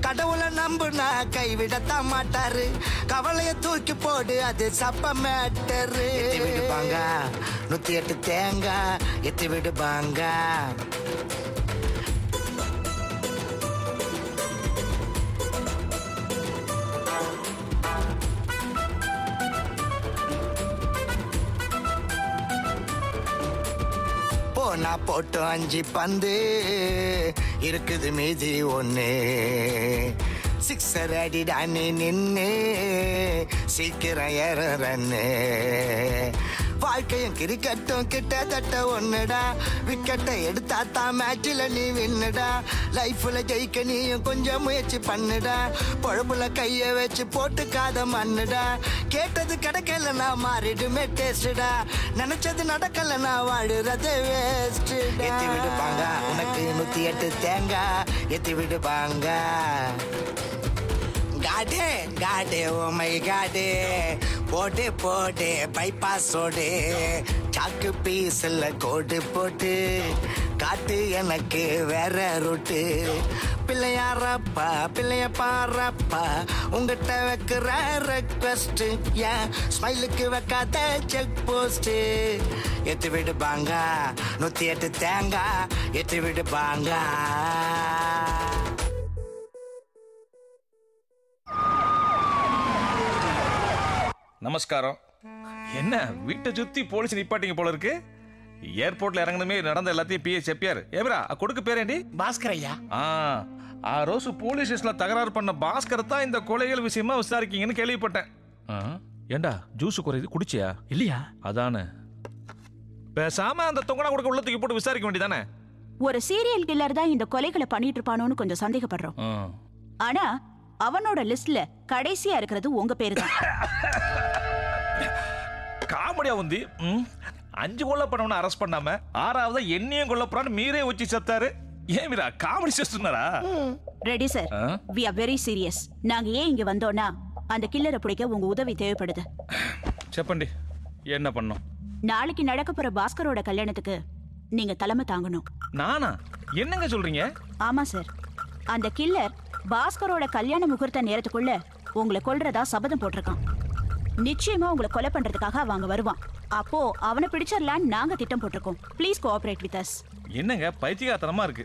கடவுளை நம்புனா கைவிடத்தான் மாட்டாரு கவலைய தூக்கி போடு அது சப்ப மேட்டரு எத்தி விடுப்பாங்க 108 தேங்காய் எத்தி விடுப்பாங்க நான் போட்டு 5 பந்து இருக்குது மீதி 1 6 அடிடா நீ நின்னு சீக்கிரம் ஏறன்னு வாழ்க்கையும் கிரிக்கெட்டும் கிட்டத்தட்ட ஒண்ணுடா விக்கெட்டை எடுத்தா தான் மேட்சில் நீ வின்னுடா லைஃப்ல ஜெயிக்க நீயும் கொஞ்சம் முயற்சி பண்ணுடா பொழப்புல கைய வச்சு போட்டுக்காத மண்ணுடா கேட்டது கிடைக்கலன்னா மாறிடுமே டேஸ்டா நினைச்சது நடக்கலன்னா வாழுறது வேஸ்ட் ஏத்தி விடுப்பாங்க உனக்கு 108 தேங்காய் ஏத்தி விடுப்பாங்க காடே காடே ஓ மை காடே போடு போடு பைபாஸ் ரோடு சாக்கு பீஸ்ல கோடு போட்டு காட்டு எனக்கு வேற ரூட்டு பிள்ளையாரப்பா பிள்ளைய பாரப்பா உங்கிட்ட வைக்கிற ரெக்வஸ்ட் ஏன் ஸ்மைலுக்கு வைக்காத செக் போஸ்ட் ஏத்தி விடுப்பாங்க 108 தேங்காய் ஏத்தி விடுப்பாங்க நமஸ்காரம். என்ன வீட்டை சுத்தி போலீஸ் நிப்பாட்டிங்க போல இருக்கு. ஏர்போர்ட்ல இறங்கணுமே நடந்த எல்லாத்தையும் பிஏ செப்பியார் ஏவரா கொடுக்க பேரேண்டி பாஸ்கர் ஐயா. ஆ ரோஸ் போலீஸ் ஸ்டேஷன்ல தகராறு பண்ண பாஸ்கர் தான் இந்த கொலைகள் விஷயமா விசாரிக்கீங்கன்னு கேள்விப்பட்டேன். ஏண்டா ஜூஸ் குறையுது குடிச்சியா? இல்லையா? அதானே பேசாம அந்த தொங்கனா கொடுக்க உள்ள தூக்கி போட்டு விசாரிக்க வேண்டியதானே. ஒரு சீரியல் கில்லர் தான் இந்த கொலைகளை பண்ணிட்டு இருப்பானோன்னு கொஞ்சம் சந்தேகப்படுறோம். ஆனா அவனோட லிஸ்ட்ல கடைசியா இருக்கிறது உங்க பேரு தான். காமெடியா வந்து 5 கொலை பண்ணவன அரெஸ்ட் பண்ணாம 6வது என்னையும் கொல்ல போறான்னு மீரே வச்சு செத்தாரு. ஏன் மீரா காமெடி செஸ்டனரா? Ready sir, we are very serious. நாங்க ஏன் இங்க வந்தோம்னா அந்த கில்லரை பிடிக்க உங்க உதவி தேவைப்படுது. செப்பண்டி என்ன பண்ணோம்? நாளைக்கு நடக்க போற பாஸ்கரோட கல்யாணத்துக்கு நீங்க தலைமை தாங்கணும். நானா? என்னங்க சொல்றீங்க? ஆமா சார், அந்த கில்லர் பாஸ்கரோட கல்யாண முகூர்த்த நேரத்துக்குள்ள உங்களை கொல்றதா சபதம் போட்டிருக்கான். நிச்சயமா உங்களை கொலை பண்றதுக்காக அவங்க வருவான். அப்போ அவனை பிடிச்சிடலான்னு நாங்க திட்டம் போட்டிருக்கோம். Please cooperate with us. என்னங்க பைத்தியக்காரத்தனமா இருக்கு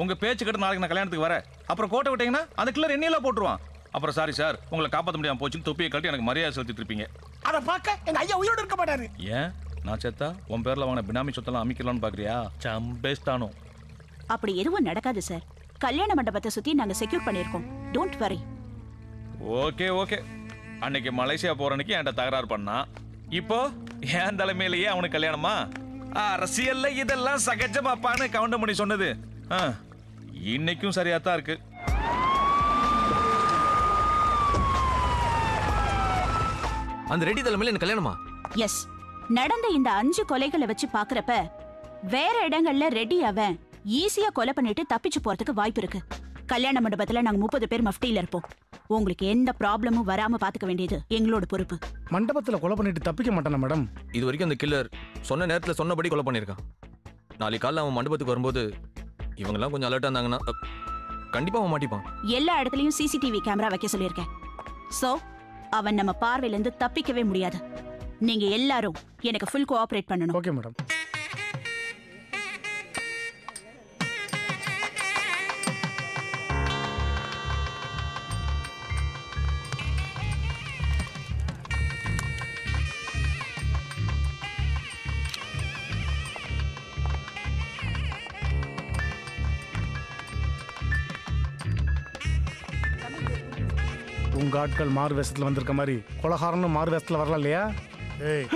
உங்க பேச்சு கேட்டு. நாளைக்கு நான் கல்யாணத்துக்கு வரேன், அப்புறம் கோட்டை விட்டீங்கன்னா அந்த கில்லர் என்னையில போட்டுருவான். அப்புறம் சாரி சார் உங்களை காப்பாற்ற முடியாம போச்சுன்னு தொப்பியை கழட்டி எனக்கு மரியாதை செலுத்திட்டு இருப்பீங்க. அதை பார்க்க எங்க ஐயா உயிரோடு இருக்க மாட்டாரு. ஏன் நான் செத்தா உன் பேர்ல வாங்கின பினாமி சொத்தெல்லாம் அமைக்கலாம்னு பாக்குறியா? சம்பேஸ்தானோ. அப்படி எதுவும் நடக்காது சார். கல்யாண மண்டபத்தை சுத்தி நாங்க செக்யூர் பண்ணிருக்கோம். Don't worry. Okay okay. அன்னைக்கு மலேசியா போற அன்னைக்கு என்கிட்ட தகராறு பண்ணா, இப்போ என் தலைமையிலேயே அவனுக்கு கல்யாணமா? அரசியல்ல இதெல்லாம் சகஜமாப்பான்னு கவுண்ட் பண்ணி சொன்னது இன்னைக்கும் சரியா தான் இருக்கு. அந்த ரெடி தலைமையில எனக்கு கல்யாணமா? எஸ். நடந்த இந்த 5 கொலைகளை வச்சு பாக்குறப்ப வேற இடங்கள்ல ரெடி அவன் ஈஸியா கொலை பண்ணிட்டு தப்பிச்சு போறதுக்கு வாய்ப்பு இருக்கு. கல்யாண மண்டபத்துல நாங்க 30 பேர் மஃப்டியில இருப்போம். உங்களுக்கு எந்த ப்ராப்ளமும் வராம பாத்துக்க வேண்டியது எங்களோட பொறுப்பு. மண்டபத்துல கொலை பண்ணிட்டு தப்பிக்க மாட்டானா மேடம்? இது வரைக்கும் அந்த கில்லர் சொன்ன நேரத்துல சொன்னபடி கொலை பண்ணிருக்கான். நாளைக்கு காலைல அவன் மண்டபத்துக்கு வரும்போது இவங்கெல்லாம் கொஞ்சம் அலர்ட்டா இருந்தாங்கன்னா கண்டிப்பா அவன் மாட்டிப்பான். எல்லா இடத்துலயும் சிசிடிவி கேமரா வைக்க சொல்லியிருக்கேன். சோ அவன் நம்ம பார்வையில இருந்து தப்பிக்கவே முடியாது. நீங்க எல்லாரும் எனக்கு ஃபுல் கோஆபரேட் பண்ணணும். Okay madam. உங்க ஆட்கள் மாறு வேஷத்துல வந்திருக்க மாதிரி கொலகாரனும் மாறு வேஷத்துல வரலாம் இல்லையா? ஏய்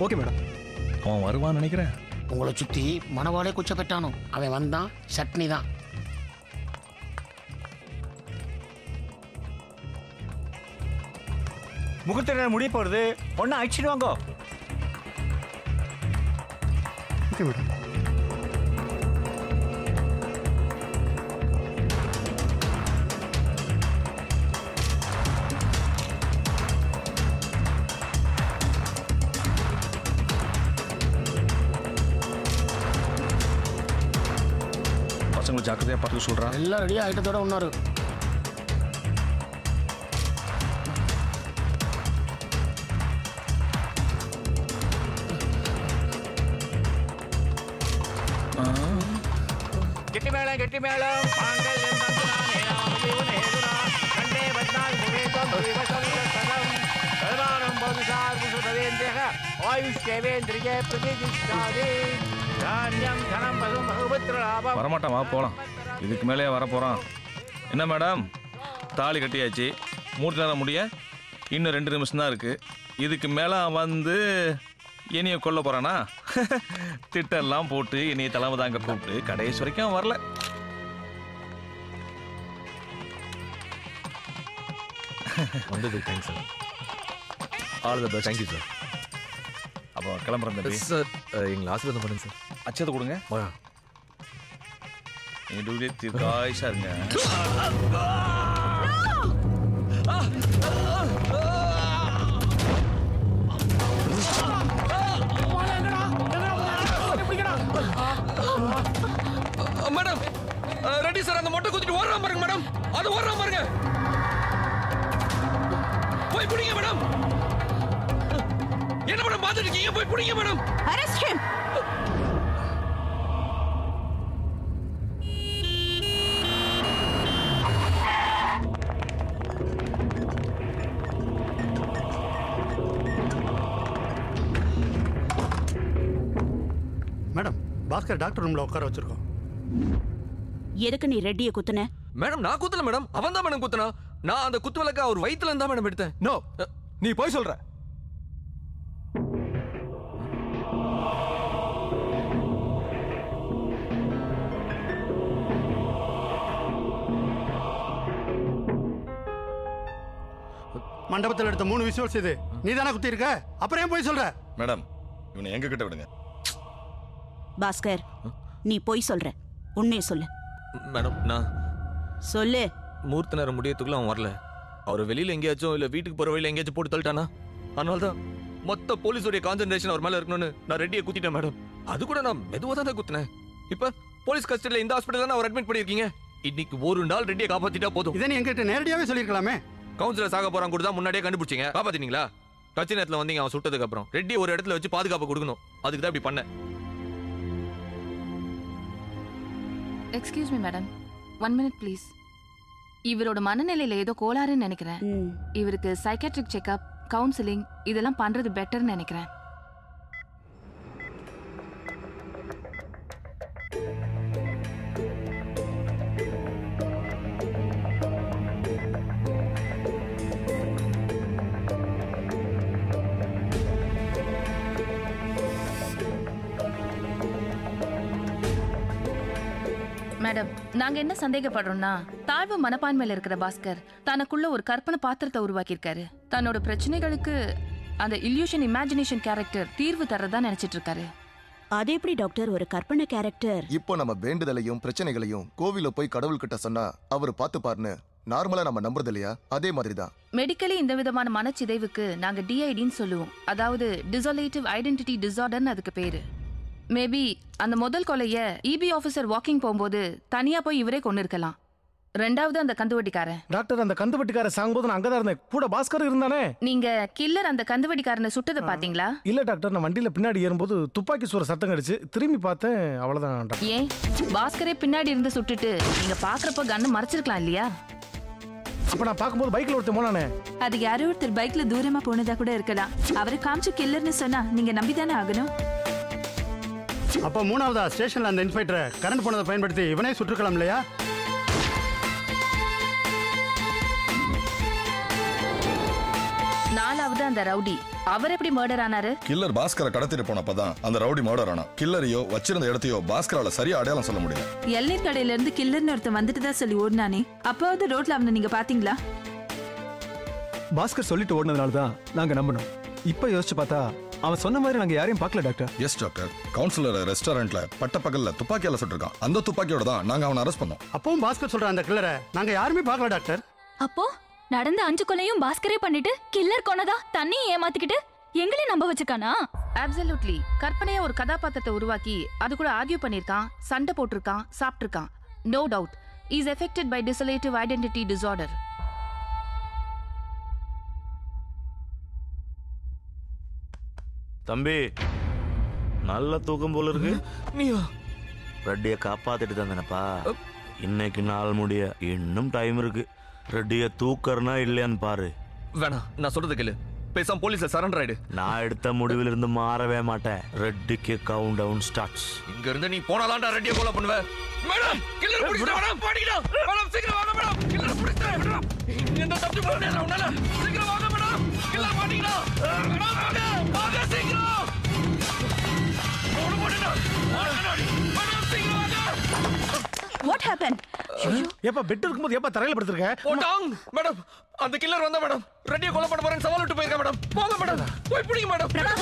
ஓகே மேடம். அவன் வருவான்னு நினைக்கிறேன். உங்களை சுத்தி மணவாளே குச்ச பெட்டானோ அவன் வந்தான் சட்னி தான். முகூர்த்த நேரம் முடிய போறது. ஒன்னா அழிச்சிடுவாங்க. Okay madam. பசங்களை ஜாக்கிரதையா பார்த்து சொல்றான். எல்லாம் ரெடியா ஐட்டத்தோட ஒன்னாரு. கெட்டி மேளம் பாங்கல்யம் தந்துனானே ராமஜீவனே ஹேதுனா கண்டே பத்னாய் முகேதம் விவசம் சதம் சர்வாரம் பௌதிசார் விசுதவேந்திரக ஆயுஷ் தேவேந்திரியே பிரதிஷ்டாதே தான்யம் தனம் பசும் பகுபத்ர லாபம். வரமாட்டான், வா போலாம். இதுக்கு மேலே வர போறான். என்ன மேடம், தாலி கட்டியாச்சு, மூர்த்தி நேரம் முடிய இன்னும் 2 நிமிஷம் தான் இருக்கு. இதுக்கு மேல வந்து என்னைய கொல்ல போறானா? திட்டெல்லாம் போட்டு என்னைய தலைமை தாங்க கூப்பிட்டு கடைசி வரைக்கும் வரல. வந்தது thanks sir. All the best. Thank you sir. அப்போ கிளம்புறேன் தம்பி. சார் எங்களை ஆசீர்வாதம் பண்ணுங்க சார். அச்சத்தை கொடுங்க. நீங்க டூலே தீர்க்காய்ச்சா இருங்க. Madam ready sir. அந்த மொட்டை குத்திட்டு ஓடுறான் பாருங்க மேடம். அது ஓடுறான் பாருங்க. போய் புடிங்க மேடம். என்ன மேடம் பாத்துட்டு இருக்கீங்க? போய் புடிங்க madam. Arrest him. Madam, Bhaskar doctor ரூம்ல உட்கார வச்சிருக்கோம். எதுக்கு நீ ரெட்டியை குத்துன? மேடம் நான் குத்தல மேடம். அவன் தான் மேடம் குத்துனா. நான் அந்த குத்து விளக்க அவர் வயித்துல இருந்தா மேடம் எடுத்தேன். நோ, நீ போய் சொல்ற. மண்டபத்தில் எடுத்த 3 விசுவல்ஸ் இது. நீ தானே குத்தி இருக்க, அப்புறம் ஏன் போய் சொல்ற? மேடம், இவனை எங்க கிட்ட விடுங்க. பாஸ்கர், நீ போய் சொல்ற. உண்மையை சொல்லு. மேடம் நான் சொல்லு. மூர்த்த நேரம் முடியத்துக்குள்ள அவன் வரல. அவர் வெளியில எங்கேயாச்சும் இல்ல வீட்டுக்கு போற வழியில எங்கேயாச்சும் போட்டு தள்ளிட்டானா? அதனால்தான் மொத்த போலீஸோடைய கான்சென்ட்ரேஷன் அவர் மேல இருக்கணும்னு நான் ரெட்டியை குத்திட்டேன் மேடம். அது கூட நான் மெதுவா தான் குத்தினேன். இப்ப போலீஸ் கஸ்டடியில இந்த ஹாஸ்பிட்டல் தான் அவர் அட்மிட் பண்ணிருக்கீங்க. இன்னைக்கு ஒரு நாள் ரெட்டியை காப்பாத்திட்டா போதும். இதை நீ என்கிட்ட நேரடியாவே சொல்லிருக்கலாமே. கவுன்சிலர் சாக போறான் கூட தான் முன்னாடியே கண்டுபிடிச்சீங்க. காப்பாத்தினீங்களா? கட்சி நேரத்துல வந்தீங்க அவன் சுட்டதுக்கு அப்புறம். ரெட்டி ஒரு இடத்துல வச்சு பாதுகாப்பு கொடுக்கணும். அதுக்கு தான் இப்படி பண்ண. Excuse me madam, 1 minute please. இவரோட மனநிலையில ஏதோ கோளாறுன்னு நினைக்கிறேன். இவருக்கு சைக்காட்ரிக் செக்அப், கவுன்சிலிங் இதெல்லாம் பண்றது பெட்டர்னு நினைக்கிறேன். மேடம், நாங்க என்ன சந்தேகப்படுறோம்னா, தாழ்வு மனப்பான்மையில இருக்கிற பாஸ்கர் தனக்குள்ள ஒரு கற்பனை பாத்திரத்தை உருவாக்கியிருக்காரு. தன்னோட பிரச்சனைகளுக்கு அந்த இல்யூஷன் இமேஜினேஷன் கேரக்டர் தீர்வு தரதா நினைச்சிட்டு இருக்காரு. அது எப்படி டாக்டர் ஒரு கற்பனை கேரக்டர்? இப்போ நம்ம வேண்டுதலையும் பிரச்சனைகளையும் கோவில போய் கடவுள்கிட்ட சொன்னா அவர் பார்த்துப்பாருன்னு நார்மலா நம்ம நம்புறது இல்லையா, அதே மாதிரி தான். மெடிக்கலி இந்த விதமான மனச்சிதைவுக்கு நாங்க டிஐடின்னு சொல்லுவோம். அதாவது டிசோலேட்டிவ் ஐடென்டிட்டி டிசார்டர்னு அதுக்கு பேரு. மேபி அந்த முதல் கொலைய இபி ஆபீசர் வாக்கிங் போகும்போது தனியா போய் இவரே கொண்டு இருக்கலாம். ரெண்டாவது அந்த கந்துவட்டிக்காரன். டாக்டர், அந்த கந்துவட்டிக்காரன் சாகும்போது நான் அங்கதான் இருந்தேன். கூட பாஸ்கர் இருந்தானே. நீங்க கில்லர் அந்த கந்துவட்டிக்காரனை சுட்டதை பாத்தீங்களா? இல்ல டாக்டர், நான் வண்டியில பின்னாடி ஏறும்போது துப்பாக்கி சூற சத்தம் கடிச்சு திரும்பி பார்த்தேன், அவ்வளவுதான். ஏன் பாஸ்கரே பின்னாடி இருந்து சுட்டுட்டு நீங்க பாக்குறப்ப கண்ணு மறைச்சிருக்கலாம் இல்லையா? இப்ப நான் பாக்கும்போது பைக்ல ஒருத்தர் போனானே. அது யாரோ ஒருத்தர் பைக்ல தூரமா போனதா கூட இருக்கலாம். அவரை காமிச்சு கில்லர்னு சொன்னா நீங்க நம்பிதானே ஆகணும். அப்ப மூணாவதா ஸ்டேஷன்ல அந்த இன்ஸ்பெக்டரை கரண்ட் போனதை பயன்படுத்தி இவனே சுட்டுக்கலாம் இல்லையா? நாலாவது அந்த ரவுடி. அவர் எப்படி மர்டர் ஆனாரு? கில்லர் பாஸ்கரை கடத்திட்டு போனப்பதான் அந்த ரவுடி மர்டர் ஆனா. கில்லரையோ வச்சிருந்த இடத்தையோ பாஸ்கரால சரியா அடையாளம் சொல்ல முடியல. எல்லைர் கடையில இருந்து கில்லர்னு ஒருத்தன் வந்துட்டு தான் சொல்லி ஓடினானே, அப்போது ரோட்ல அவனை நீங்க பாத்தீங்களா? பாஸ்கர் சொல்லிட்டு ஓடினதுனால தான் நாங்க நம்பணும். இப்ப யோசிச்சு பார்த்தா அவன் சொன்ன மாதிரி நாங்க யாரையும் பார்க்கல டாக்டர். எஸ் டாக்டர், கவுன்சிலர் ரெஸ்டாரண்ட்ல பட்ட பகல்ல துப்பாக்கியால சுட்டிருக்கான். அந்த துப்பாக்கியோட தான் நாங்க அவனை அரெஸ்ட் பண்ணோம். அப்பவும் பாஸ்கர் சொல்ற அந்த கில்லரை நாங்க யாருமே பார்க்கல டாக்டர். அப்போ நடந்த 5 கொலையும் பாஸ்கரே பண்ணிட்டு கில்லர் கொனதா தண்ணியை ஏமாத்திக்கிட்டு எங்களையும் நம்ப வச்சிருக்கானா? அப்சல்யூட்லி. கற்பனையா ஒரு கதாபாத்திரத்தை உருவாக்கி அது கூட ஆர்கியூ பண்ணிருக்கான், சண்டை போட்டிருக்கான், சாப்பிட்டிருக்கான். No doubt is affected by dissociative identity disorder. தம்பி, நல்ல தூக்கம் போல இருக்கு. நீயா? ரெட்டிய காப்பாத்திட்டு தானேப்பா. இன்னைக்கு நாள் முடிய இன்னும் டைம் இருக்கு. ரெட்டிய தூக்கறனா இல்லையான்னு பாரு. வேணாம், நான் சொல்றது கேளு. பேசாம போலீஸ்ல சரண்டர் ஆயிடு. நான் எடுத்த முடிவில் இருந்து மாறவே மாட்டேன். ரெட்டிக்கு கவுண்ட் டவுன் ஸ்டார்ட்ஸ். இங்க இருந்து நீ போனாலாம்டா ரெட்டிய கொலை பண்ணுவ. மேடம், கில்லர் புடிச்சா மேடம், பாடிடா. மேடம் சீக்கிரம் வாங்க மேடம். கில்லர் புடிச்சா மேடம். இங்க இந்த தப்பி போறேன் உன்னால. சீக்கிரம் வாங்க மேடம். கில்லர் பாடிடா. மேடம் வாங்க. வாங்க சீக்கிரம். ஓடு போடுடா. மேடம் சீக்கிரம் வாங்க. What happened? ஏப்பா பெட் இருக்கும்போது ஏப்பா தரையில படுத்துருக்க? போடாங் மேடம், அந்த கில்லர் வந்தா மேடம். ரெட்டிய கொலை பண்ண போறேன்னு சவால் விட்டு போயிருக்கா மேடம். போங்க மேடம், போய் பிடிங்க மேடம். மேடம்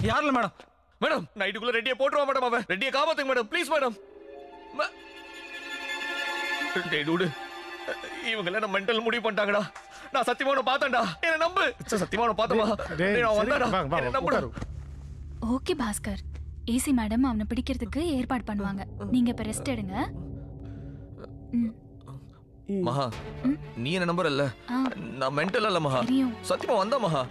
யாருல மேடம்? மேடம் நைட்டுக்குள்ள ரெட்டிய போட்டுருவா மேடம். அவன் ரெட்டிய காப்பாத்துங்க மேடம், ப்ளீஸ் மேடம். டேய் டூடு, இவங்க எல்லாம் மென்டல் முடிவு பண்ணிட்டாங்கடா. நான் சத்தியமான பார்த்தேன்டா, என்ன நம்பு. சத்தியமான பார்த்தமா நான் வந்தாடா, என்ன நம்புடா. ஓகே பாஸ்கர், ஏசி மேடம் அவனை பிடிக்கிறதுக்கு ஏற்பாடு பண்ணுவாங்க. நீங்க இப்ப ரெஸ்ட் எடுங்க. மகா, நீ என்ன நம்பர் இல்ல? நான் மென்டல் இல்ல மகா, சத்தியமா வந்தா மகா.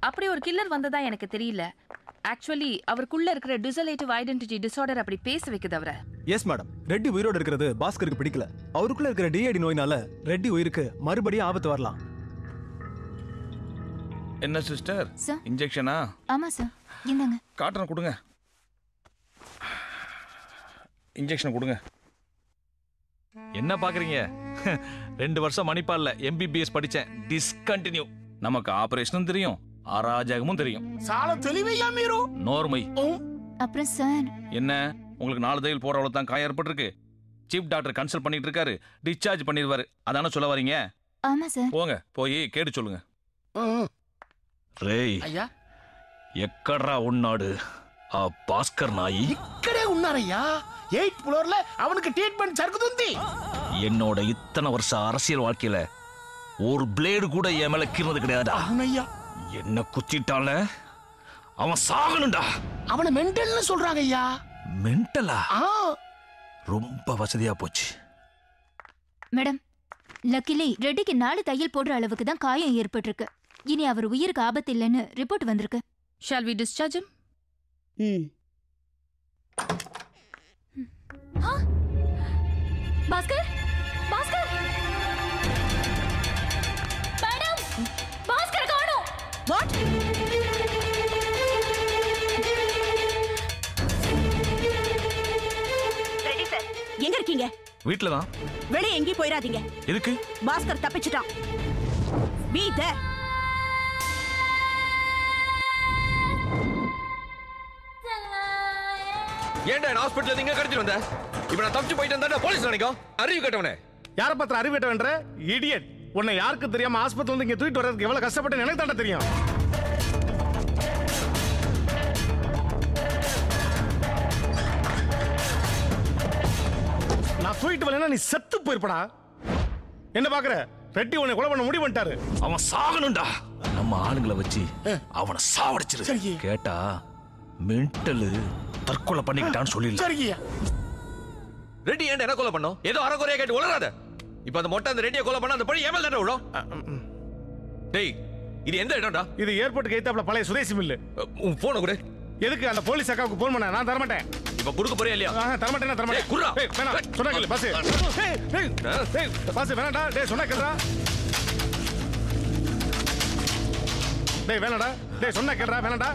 அப்படி ஒரு கில்லர் வந்ததா எனக்கு தெரியல. ஆக்சுவலி அவருக்குள்ள இருக்கிற டிசோலேட்டிவ் ஐடென்டிட்டி டிசார்டர் அப்படி பேச வைக்குது அவரை. எஸ் மேடம், ரெட்டி உயிரோட இருக்கிறது பாஸ்கருக்கு பிடிக்கல. அவருக்குள்ள இருக்கிற டிஐடி நோயினால ரெட்டி உயிருக்கு மறுபடியும் ஆபத்து வரலாம். என்ன சிஸ்டர், இன்ஜெக்ஷனா? ஆமா சார், இந்தாங்க. காட்டன் கொடுங்க. இன்ஜெக்ஷன் கொடுங்க. என்ன பாக்குறீங்க? 2 வருஷம் மணிப்பால்ல MBBS படிச்சேன். டிஸ்கண்டினியூ. நமக்கு ஆபரேஷனும் தெரியும், அராஜகமும் தெரியும். சால தெளிவையா மீரோ? நோர்மை. அப்புறம் சார் என்ன, உங்களுக்கு 4 தையல் போற அளவு தான் காயம் ஏற்பட்டிருக்கு. சீஃப் டாக்டர் கன்சல்ட் பண்ணிட்டு இருக்காரு, டிஸ்சார்ஜ் பண்ணிடுவாரு. அதான சொல்ல வரீங்க? ஆமா சார். போங்க, போய் கேட்டு சொல்லுங்க. రేయ్ అయ్యా ఎక్కడ్రా ఉన్నాడు ఆ భాస్కర్ నాయి? ఇక్కడే ఉన్నారయ్యా. 8th ఫ్లోర్ல அவனுக்கு ட்ரீட்மென்ட் జరుగుతుంది. என்னோட இத்தனை வருஷ அரசியல் வாழ்க்கையில ஒரு பிளேடு கூட என் மேல கீறனது கிடையாதுடா. అవునయ్యా. என்ன குத்திட்டால அவன் சாகணும்டா. அவனை மென்டல்னு சொல்றாங்க ஐயா. மென்டலா? ரொம்ப வசதியா போச்சு. மேடம், லக்கிலி ரெட்டிக்கு 4 தையல் போடுற அளவுக்கு தான் காயம் ஏற்பட்டிருக்கு. இனி அவர் உயிருக்கு ஆபத்து இல்லைன்னு ரிப்போர்ட் வந்திருக்கு. Shall we discharge him? Bhaskar, Bhaskar, madam, Bhaskar காணோம். வாட்? Ready sir. எங்க இருக்கீங்க? வீட்ல தான். வெளியே எங்கேயும் போயிடாதீங்க. எதுக்கு? பாஸ்கர் தப்பிச்சிட்டான். Be there. ஏன்டா ஹாஸ்பிடல்ல நீங்க கடத்திட்டு வந்த? இப்போ நான் தப்பிச்சு போயிட்டு வந்தா போலீஸ் நினைக்கும். அறிவு கட்டவனே. யார பத்திர அறிவு கட்டவன்ற? இடியட். உன்னை யாருக்கு தெரியாம ஆஸ்பத்திரி வந்து இங்க தூக்கிட்டு வர்றதுக்கு எவ்வளவு கஷ்டப்பட்டு எனக்கு தாண்டா தெரியும். நான் தூக்கிட்டு வரலன்னா நீ செத்து போயிருப்படா. என்ன பாக்குற? ரெட்டி உன்னை கொலை பண்ண முடிவு பண்ணிட்டாரு. அவன் சாகணும்டா. நம்ம ஆளுங்களை வச்சு அவனை சாவடிச்சிரு. கேட்டா மென்டல் தற்கொலை பண்ணிக்கிட்டான்னு சொல்லிடல. ரெட்டி ஏன் என்ன கொலை பண்ணோம்? ஏதோ அறகுறையா கேட்டு உளராத. இப்ப அந்த மொட்டை அந்த ரெட்டியை கொலை பண்ண அந்த பழி ஏமல் தானே விடும். டேய் இது எந்த இடம்டா? இது ஏர்போர்ட்டுக்கு எய்த்தாப்ல பழைய சுதேசி மில்லு. உன் போனை கொடு. எதுக்கு? அந்த போலீஸ் அக்காவுக்கு போன் பண்ண. நான் தர மாட்டேன். இப்ப குடுக்க போறியா இல்லையா? தர மாட்டேன். குர்ரா. வேணாம் சொன்னா கேளு. பஸ் பஸ் வேணாடா. டேய் சொன்னா கேளுடா. டேய் வேணாடா. டேய் சொன்னா கேளுடா. வேணாடா.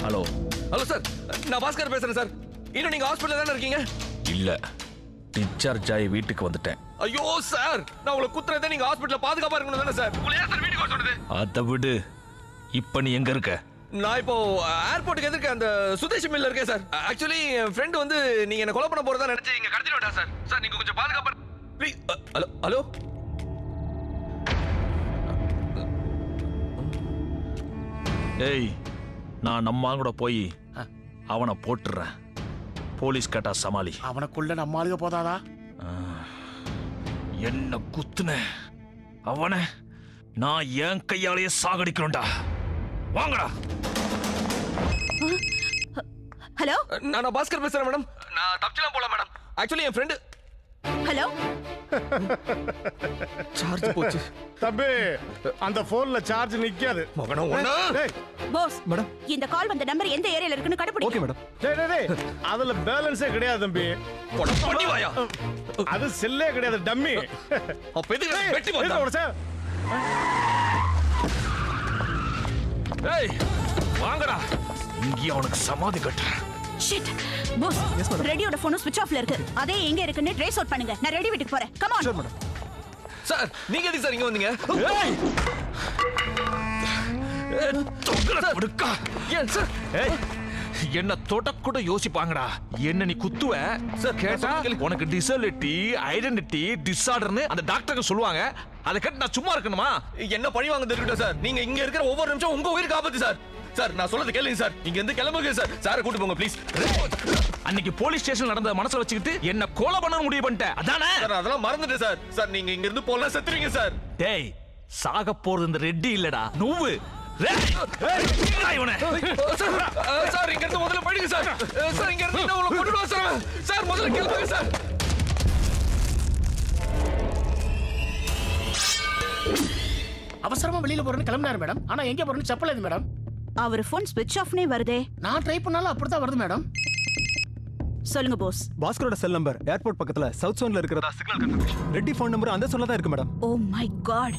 ஹலோ ஹலோ சார், நான் பாஸ்கர் பேசுறேன் சார். இன்னும் நீங்க ஹாஸ்பிடல்ல தானே இருக்கீங்க? இல்ல, டிஸ்சார்ஜ் ஆகி வீட்டுக்கு வந்துட்டேன். ஐயோ சார், நான் உங்களை குத்துறதே நீங்க ஹாஸ்பிடல்ல பாதுகாப்பா இருக்கணும் தானே சார்? உங்களை ஏன் சார் வீட்டுக்கு வர சொன்னது? அதை விடு. இப்ப நீ எங்க இருக்க? நான் இப்போ ஏர்போர்ட்டுக்கு எதிர்க்க அந்த சுதேஷ் மில்ல இருக்கேன் சார். ஆக்சுவலி என் ஃப்ரெண்ட் வந்து நீங்க என்ன கொலை பண்ண போறதா நினைச்சு இங்க கடத்திட்டு வந்தா சார். சார் நீங்க கொஞ்சம் பாதுகாப்பா ப்ளீஸ். Hello hello. ஏய், நான் நம்ம கூட போய் அவனை போட்டுறேன். போலீஸ் கேட்டா சமாளி. அவனுக்குள்ள நம்ம ஆளுக போதாதா? என்ன குத்துன அவனை நான் என் கையாலேயே சாகடிக்கணும்டா. வாங்கடா. ஹலோ, நான் பாஸ்கர் பேசுறேன் மேடம். நான் தப்பிச்சலாம் போல மேடம். ஆக்சுவலி என் ஃப்ரெண்ட். ஹலோ, சார்ஜ் போச்சு. தம்பி அந்த போன்ல சார்ஜ் நிக்காது. மகனோ ஒண்ணா. பாஸ் மேடம், இந்த கால் வந்த நம்பர் எந்த ஏரியால இருக்குன்னு கண்டுபிடி. Okay madam. டேய் டேய் டேய், அதுல பேலன்ஸே கிடையாது தம்பி. பண்ணி வாயா. அது செல்லே கிடையாது, டம்மி. அப்ப எதுக்கு வெட்டி வந்தா? ஏய் வாங்கடா. இங்க அவனுக்கு சமாதி கட்டுறேன். ஷிட் பாஸ், ரேடியோட போன் ஸ்விட்ச் ஆஃப்ல இருக்கு. அதே எங்க இருக்குன்னு ட்ரேஸ் அவுட் பண்ணுங்க. நான் ரெடி வீட்டுக்கு போறேன். Come on. Sure madam. Sir நீங்க எதுக்கு சார் இங்க வந்தீங்க? ஏய் தொங்கல கொடுக்கா. ஏன் சார்? ஏய் என்ன தொட கூட யோசிப்பாங்கடா. என்ன நீ குத்துவ சார் கேட்டா உனக்கு டிசபிலிட்டி ஐடென்டிட்டி டிஸார்டர்னு அந்த டாக்டருக்கு சொல்லுவாங்க. அதை கேட்டு நான் சும்மா இருக்கணுமா? என்ன பழி வாங்க இருக்கட்டும் சார். நீங்க இங்க இருக்கிற ஒவ்வொரு நிமிஷம் உங்க உயிருக்கு ஆபத்து சார். சார் நான் சொல்றது கேளுங்க சார். இங்க இருந்து கிளம்புங்க சார். சாரை கூட்டி போங்க ப்ளீஸ். அன்னைக்கு போலீஸ் ஸ்டேஷன் நடந்த மனசுல வச்சுக்கிட்டு என்ன கொலை பண்ண முடிவு பண்ணிட்ட அதானே? சார் அதெல்லாம் மறந்துட்டேன் சார். சார் நீங்க இங்க இருந்து போலாம் செத்துறீங்க சார். டேய் சாக போறது இந்த ரெட்டி இல்லடா நூவு. சார் இங்க இருந்து முதல்ல போயிடுங்க சார். சார் இங்க இருந்து நான் உங்களை கொண்டுடுவேன் சார். சார் முதல்ல கிளம்புங்க சார். அவசரமா வெளியில போறேன்னு கிளம்பினாரு மேடம். ஆனா எங்க போறேன்னு செப்பல இது மேடம். அவர் போன் ஸ்விட்ச் ஆஃப்னே வருதே. நான் ட்ரை பண்ணாலும் அப்படிதான் வருது மேடம். சொல்லுங்க பாஸ். பாஸ்கரோட செல் நம்பர் ஏர்போர்ட் பக்கத்துல சவுத் சோன்ல இருக்கிறதா signal confirmation. Reddy phone number அந்த சொல்ல தான் இருக்கு madam. Oh my god.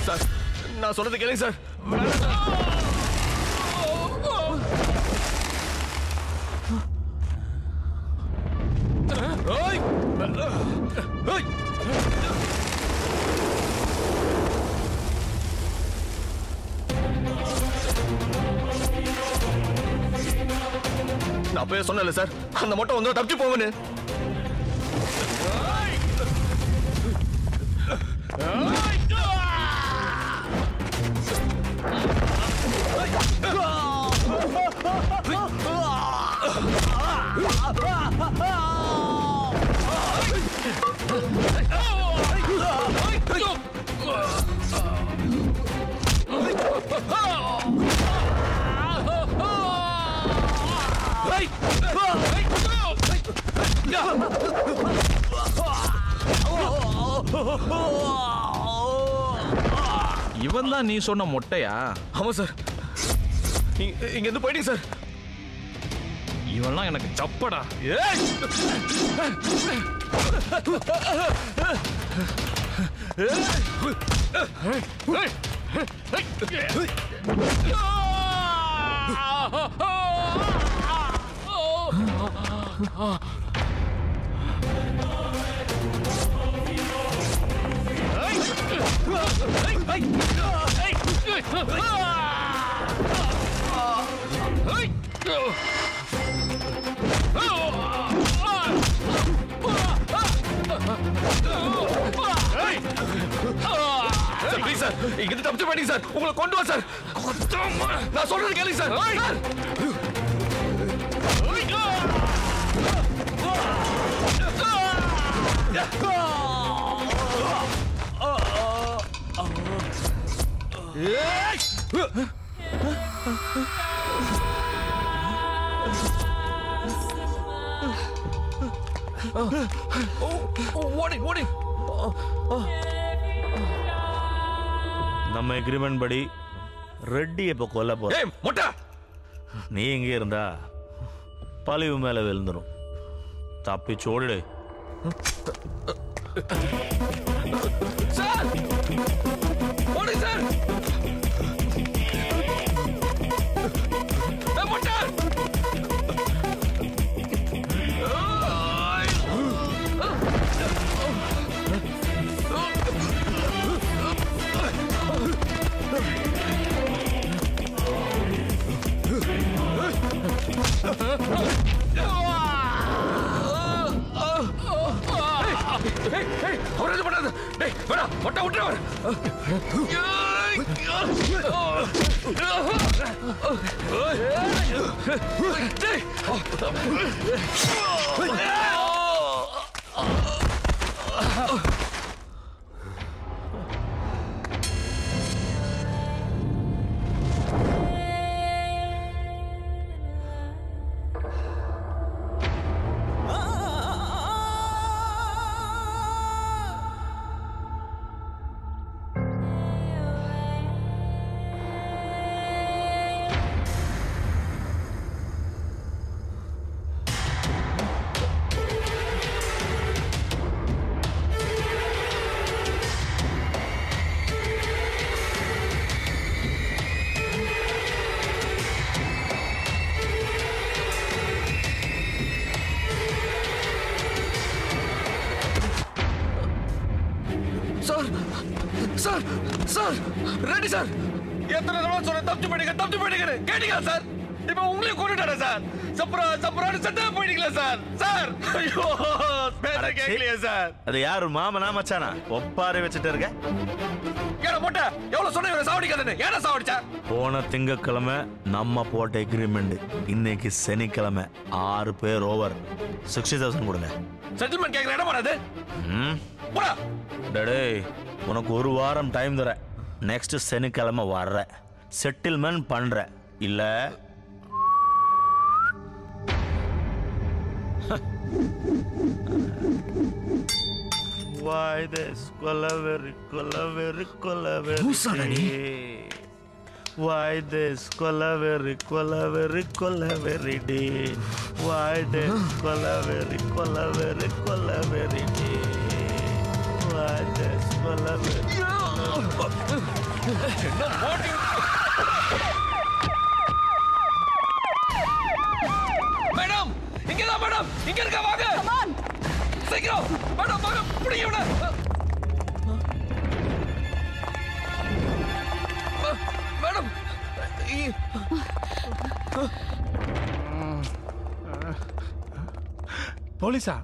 Sir நான் சொல்றது கேளுங்க சார். ஓய் ஓய் நான் அப்பவே சொன்னேன்ல சார், அந்த மொட்டை வந்து தப்பிச்சு போவனு. இவன் தான் நீ சொன்ன மொட்டையா? ஆமா சார். இங்க இருந்து போயிடுங்க சார். இவன்லாம் எனக்கு சப்படா. சார் இங்க தப்பிச்சு போயிட்டீங்க சார் உங்களை கொண்டு வா சார் நான் சொல்றது கேளுங்க சார் நம்ம எக்ரிமெண்ட் படி ரெட்டி இப்ப கொல்ல போற நீ இங்க இருந்தா பழிவு மேல விழுந்துரும் தப்பிச்சோடு சார் ஓடு சார் அவரது பண்ணாத டேய் வேடா மொட்டை விட்டுறவர் டேய் சார் சார் ரெடி சார் எத்தனை தடவை சொன்ன தப்பிச்சு போயிடுங்க கேட்டீங்களா சார் இப்ப உங்களையும் கொண்டுட்டாரா சார் சப்ரான்னு செத்தா போயிட்டீங்களா சார் சார் ஐயோ பேச கேட்கலையா சார் அது யாரு மாமனா மச்சானா ஒப்பாரி வச்சுட்டு இருக்க ஏடா மொட்டை எவ்வளவு சொன்ன இவரை சாவடிக்காதன்னு ஏடா சாவடிச்சா போன திங்கக்கிழமை நம்ம போட்ட எக்ரிமெண்ட் இன்னைக்கு சனிக்கிழமை 6 பேர் ஓவர் 60,000 கொடுங்க செட்டில்மெண்ட் கேக்குற இடம் வராது போடா டேய் உனக்கு ஒரு வாரம் டைம் தரேன் நெக்ஸ்ட் சனிக்கிழமை வர்ற செட்டில்மெண்ட் பண்ற இல்ல Why this Kolaveri Why this Kolaveri day Why this Kolaveri day Why this Kolaveri madam இங்கதான் மேடம் இங்க இருக்க வாங்க சீக்கிரம் மேடம் வாங்க புடிங்க இவனை மேடம் போலீஸா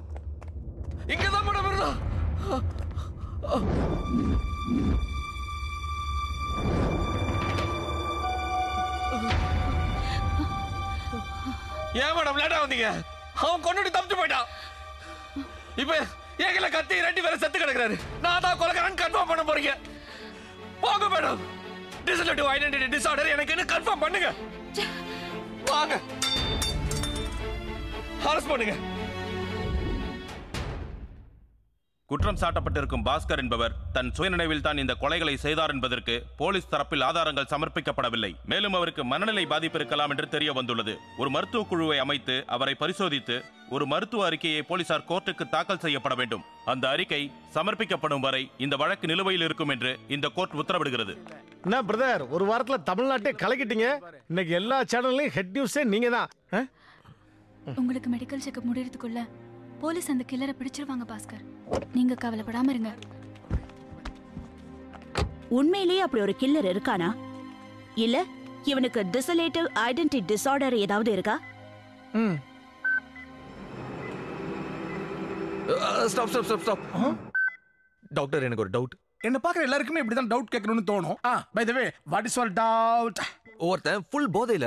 இங்கதான் மேடம் இருந்தா ஏன் மேடம் லேட்டா வந்தீங்க அவன் கொண்டுட்டு தப்பிச்சு போயிட்டான் இப்ப ஏகல கத்தி ரெண்டு பேரும் செத்து கிடக்குறாரு நான் தான் கொலைகாரன் கன்ஃபார்ம் பண்ண போறீங்க போங்க மேடம் டிசலட்டிவ் ஐடென்டிட்டி டிசார்டர் எனக்கு என்ன கன்ஃபார்ம் பண்ணுங்க வாங்க அரெஸ்ட் பண்ணுங்க குற்றம் சாட்டப்பட்டிருக்கும் பாஸ்கர் என்பவர் தன் சுயநினைவில் தான் இந்த கொலைகளை செய்தார் என்பதற்கு போலீஸ் தரப்பில் ஆதாரங்கள் சமர்ப்பிக்கப்படவில்லை. மேலும் அவருக்கு மனநிலை பாதிப்பு இருக்கலாம் என்று தெரிய வந்துள்ளது. ஒரு மருத்துவ குழுவை அமைத்து அவரை பரிசோதித்து ஒரு மருத்துவ அறிக்கையை போலீசார் கோர்ட்டுக்கு தாக்கல் செய்யப்பட வேண்டும். அந்த அறிக்கை சமர்ப்பிக்கப்படும் வரை இந்த வழக்கு நிலுவையில் இருக்கும் என்று இந்த கோர்ட் உத்தரவிடுகிறது. என்ன பிரதர், ஒரு வாரத்துல தமிழ்நாட்டை கலக்கிட்டீங்க. இன்னைக்கு எல்லா சேனல்லையும் ஹெட் நியூஸே நீங்க தான். உங்களுக்கு மெடிக்கல் செக்அப் முடியறதுக்குள்ள போலீஸ் அந்த கில்லரை பிடிச்சிருவாங்க பாஸ்கர். நீங்க கவலைப்படாம இருங்க. உண்மையிலேயே அப்படி ஒரு கில்லர் இருக்கானா? இல்ல இவனுக்கு டிசலேட்டிவ் ஐடென்டிட்டி டிசார்டர் ஏதாவது இருக்கா? ஸ்டாப் டாக்டர், எனக்கு ஒரு டவுட். என்ன பாக்குற எல்லாருக்குமே இப்படிதான் டவுட் கேட்கணும்னு தோணும். By the way what is your doubt? ஒருத்தன் ஃபுல் போதையில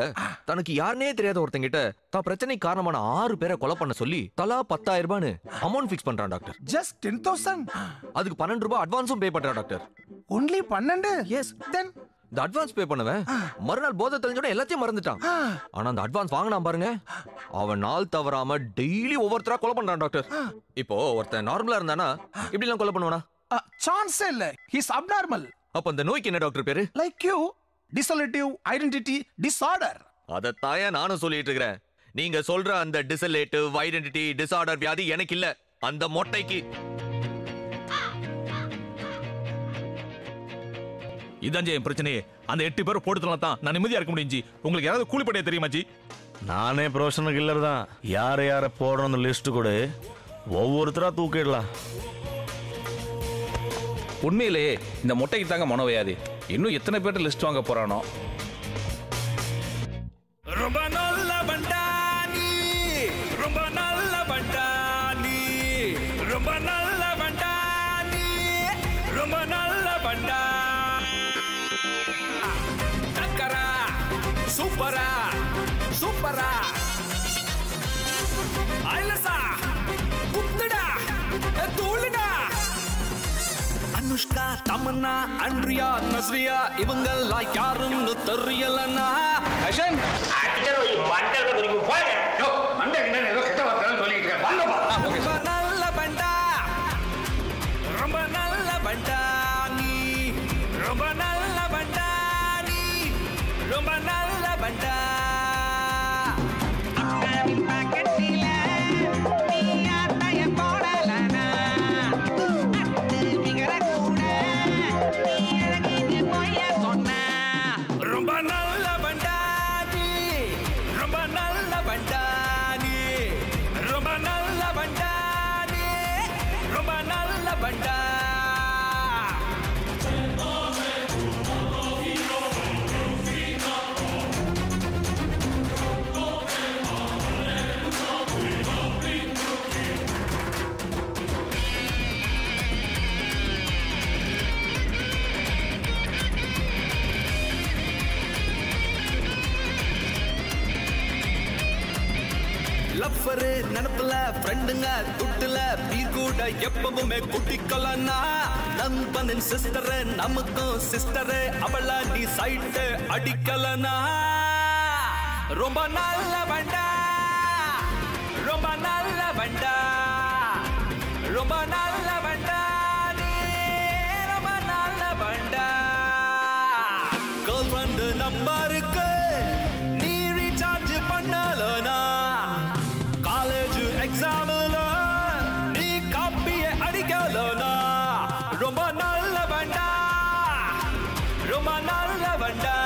தனக்கு யாருனே தெரியாத ஒருத்தங்கிட்ட தான் பிரச்சனை காரணமான 6 பேரை கொலை பண்ண சொல்லி தலா 10,000 ரூபாய் அமௌண்ட் ஃபிக்ஸ் பண்றான் டாக்டர். ஜஸ்ட் 10,000. அதுக்கு 12 ரூபாய் அட்வான்ஸும் பே பண்றான் டாக்டர். ஒன்லி 12? எஸ். தென் இந்த அட்வான்ஸ் பே பண்ணவன் மறுநாள் போதை தெளிஞ்சோட எல்லாத்தையும் மறந்துட்டான். ஆனா அந்த அட்வான்ஸ் வாங்கினான் பாருங்க, அவன் நாள் தவறாம டெய்லி ஒவ்வொருத்தரா கொலை பண்றான் டாக்டர். இப்போ ஒருத்தன் நார்மலா இருந்தானா இப்படி எல்லாம் கொலை பண்ணுவானா? சான்ஸ் இல்ல. He is abnormal. அப்ப அந்த நோய்க்கு என்ன டாக்டர் பேரு? Like you dissociative identity disorder. அத தாயா நானும் சொல்லிட்டு இருக்கேன். நீங்க சொல்ற அந்த டிசோலேட்டிவ் ஐடென்டிட்டி டிஸார்டர் வியாதி எனக்கு இல்ல, அந்த மொட்டைக்கு. இதான் என் பிரச்சனையே. அந்த 8 பேர் போட்டுலாம் தான் நான் நிம்மதியா இருக்க முடிஞ்சு. உங்களுக்கு யாராவது கூலிப்படையா தெரியுமா ஜி? நானே ப்ரொஃபஷனல் கில்லர் தான். யாரை போடணும் லிஸ்ட் கூட ஒவ்வொருத்தரா தூக்கிடலாம். உண்மையிலேயே இந்த மொட்டைக்கு தாங்க மனோவியாதி. இன்னும் எத்தனை பேர்ட்ட லிஸ்ட் வாங்க போறானோ. ரொம்ப நல்ல பண்டானி, ரொம்ப நல்ல பண்டானி, ரொம்ப நல்ல பண்டானி, ரொம்ப நல்ல பண்டா. டக்கரா சூப்பரா சூப்பரா ஐலசா குத்துடா தூளுடா. அனுஷ்கா தமன்னா அன்ரியா நஸ்ரியா இவங்கெல்லாம் யாருன்னு தெரியலன்னா அஷன் ரொம்ப நல்ல பண்டா, ரொம்ப நல்ல பண்டா நீ, ரொம்ப நல்ல பண்டா நீ, ரொம்ப நல்ல பண்டா. ரொம்ப நல்ல பண்டானி, ரொம்ப நல்ல பண்டானி, ரொம்ப நல்ல பண்டானி, ரொம்ப நல்ல பண்டா. லவ்வரு நினப்புல ஃப்ரெண்டுங்க துட்டுல நீ கூட எப்பவுமே குட்டிக்கலன்னா நண்பனின் சிஸ்டரு நமக்கும் சிஸ்டரு அவள நீ சைட்டு அடிக்கலனா ரொம்ப நல்ல பண்டா, ரொம்ப நல்ல பண்டா, ரொம்ப நல்ல பண்டா நீ, ரொம்ப நல்ல பண்டா. கேர்ள் ஃப்ரெண்டு நம்பருக்கு நீ ரீசார்ஜ் பண்ணலனா காலேஜ் எக்ஸாம்ல நீ காப்பிய அடிக்கலனா ரொம்ப நல்ல பண்டா, ரொம்ப நல்ல பண்டா.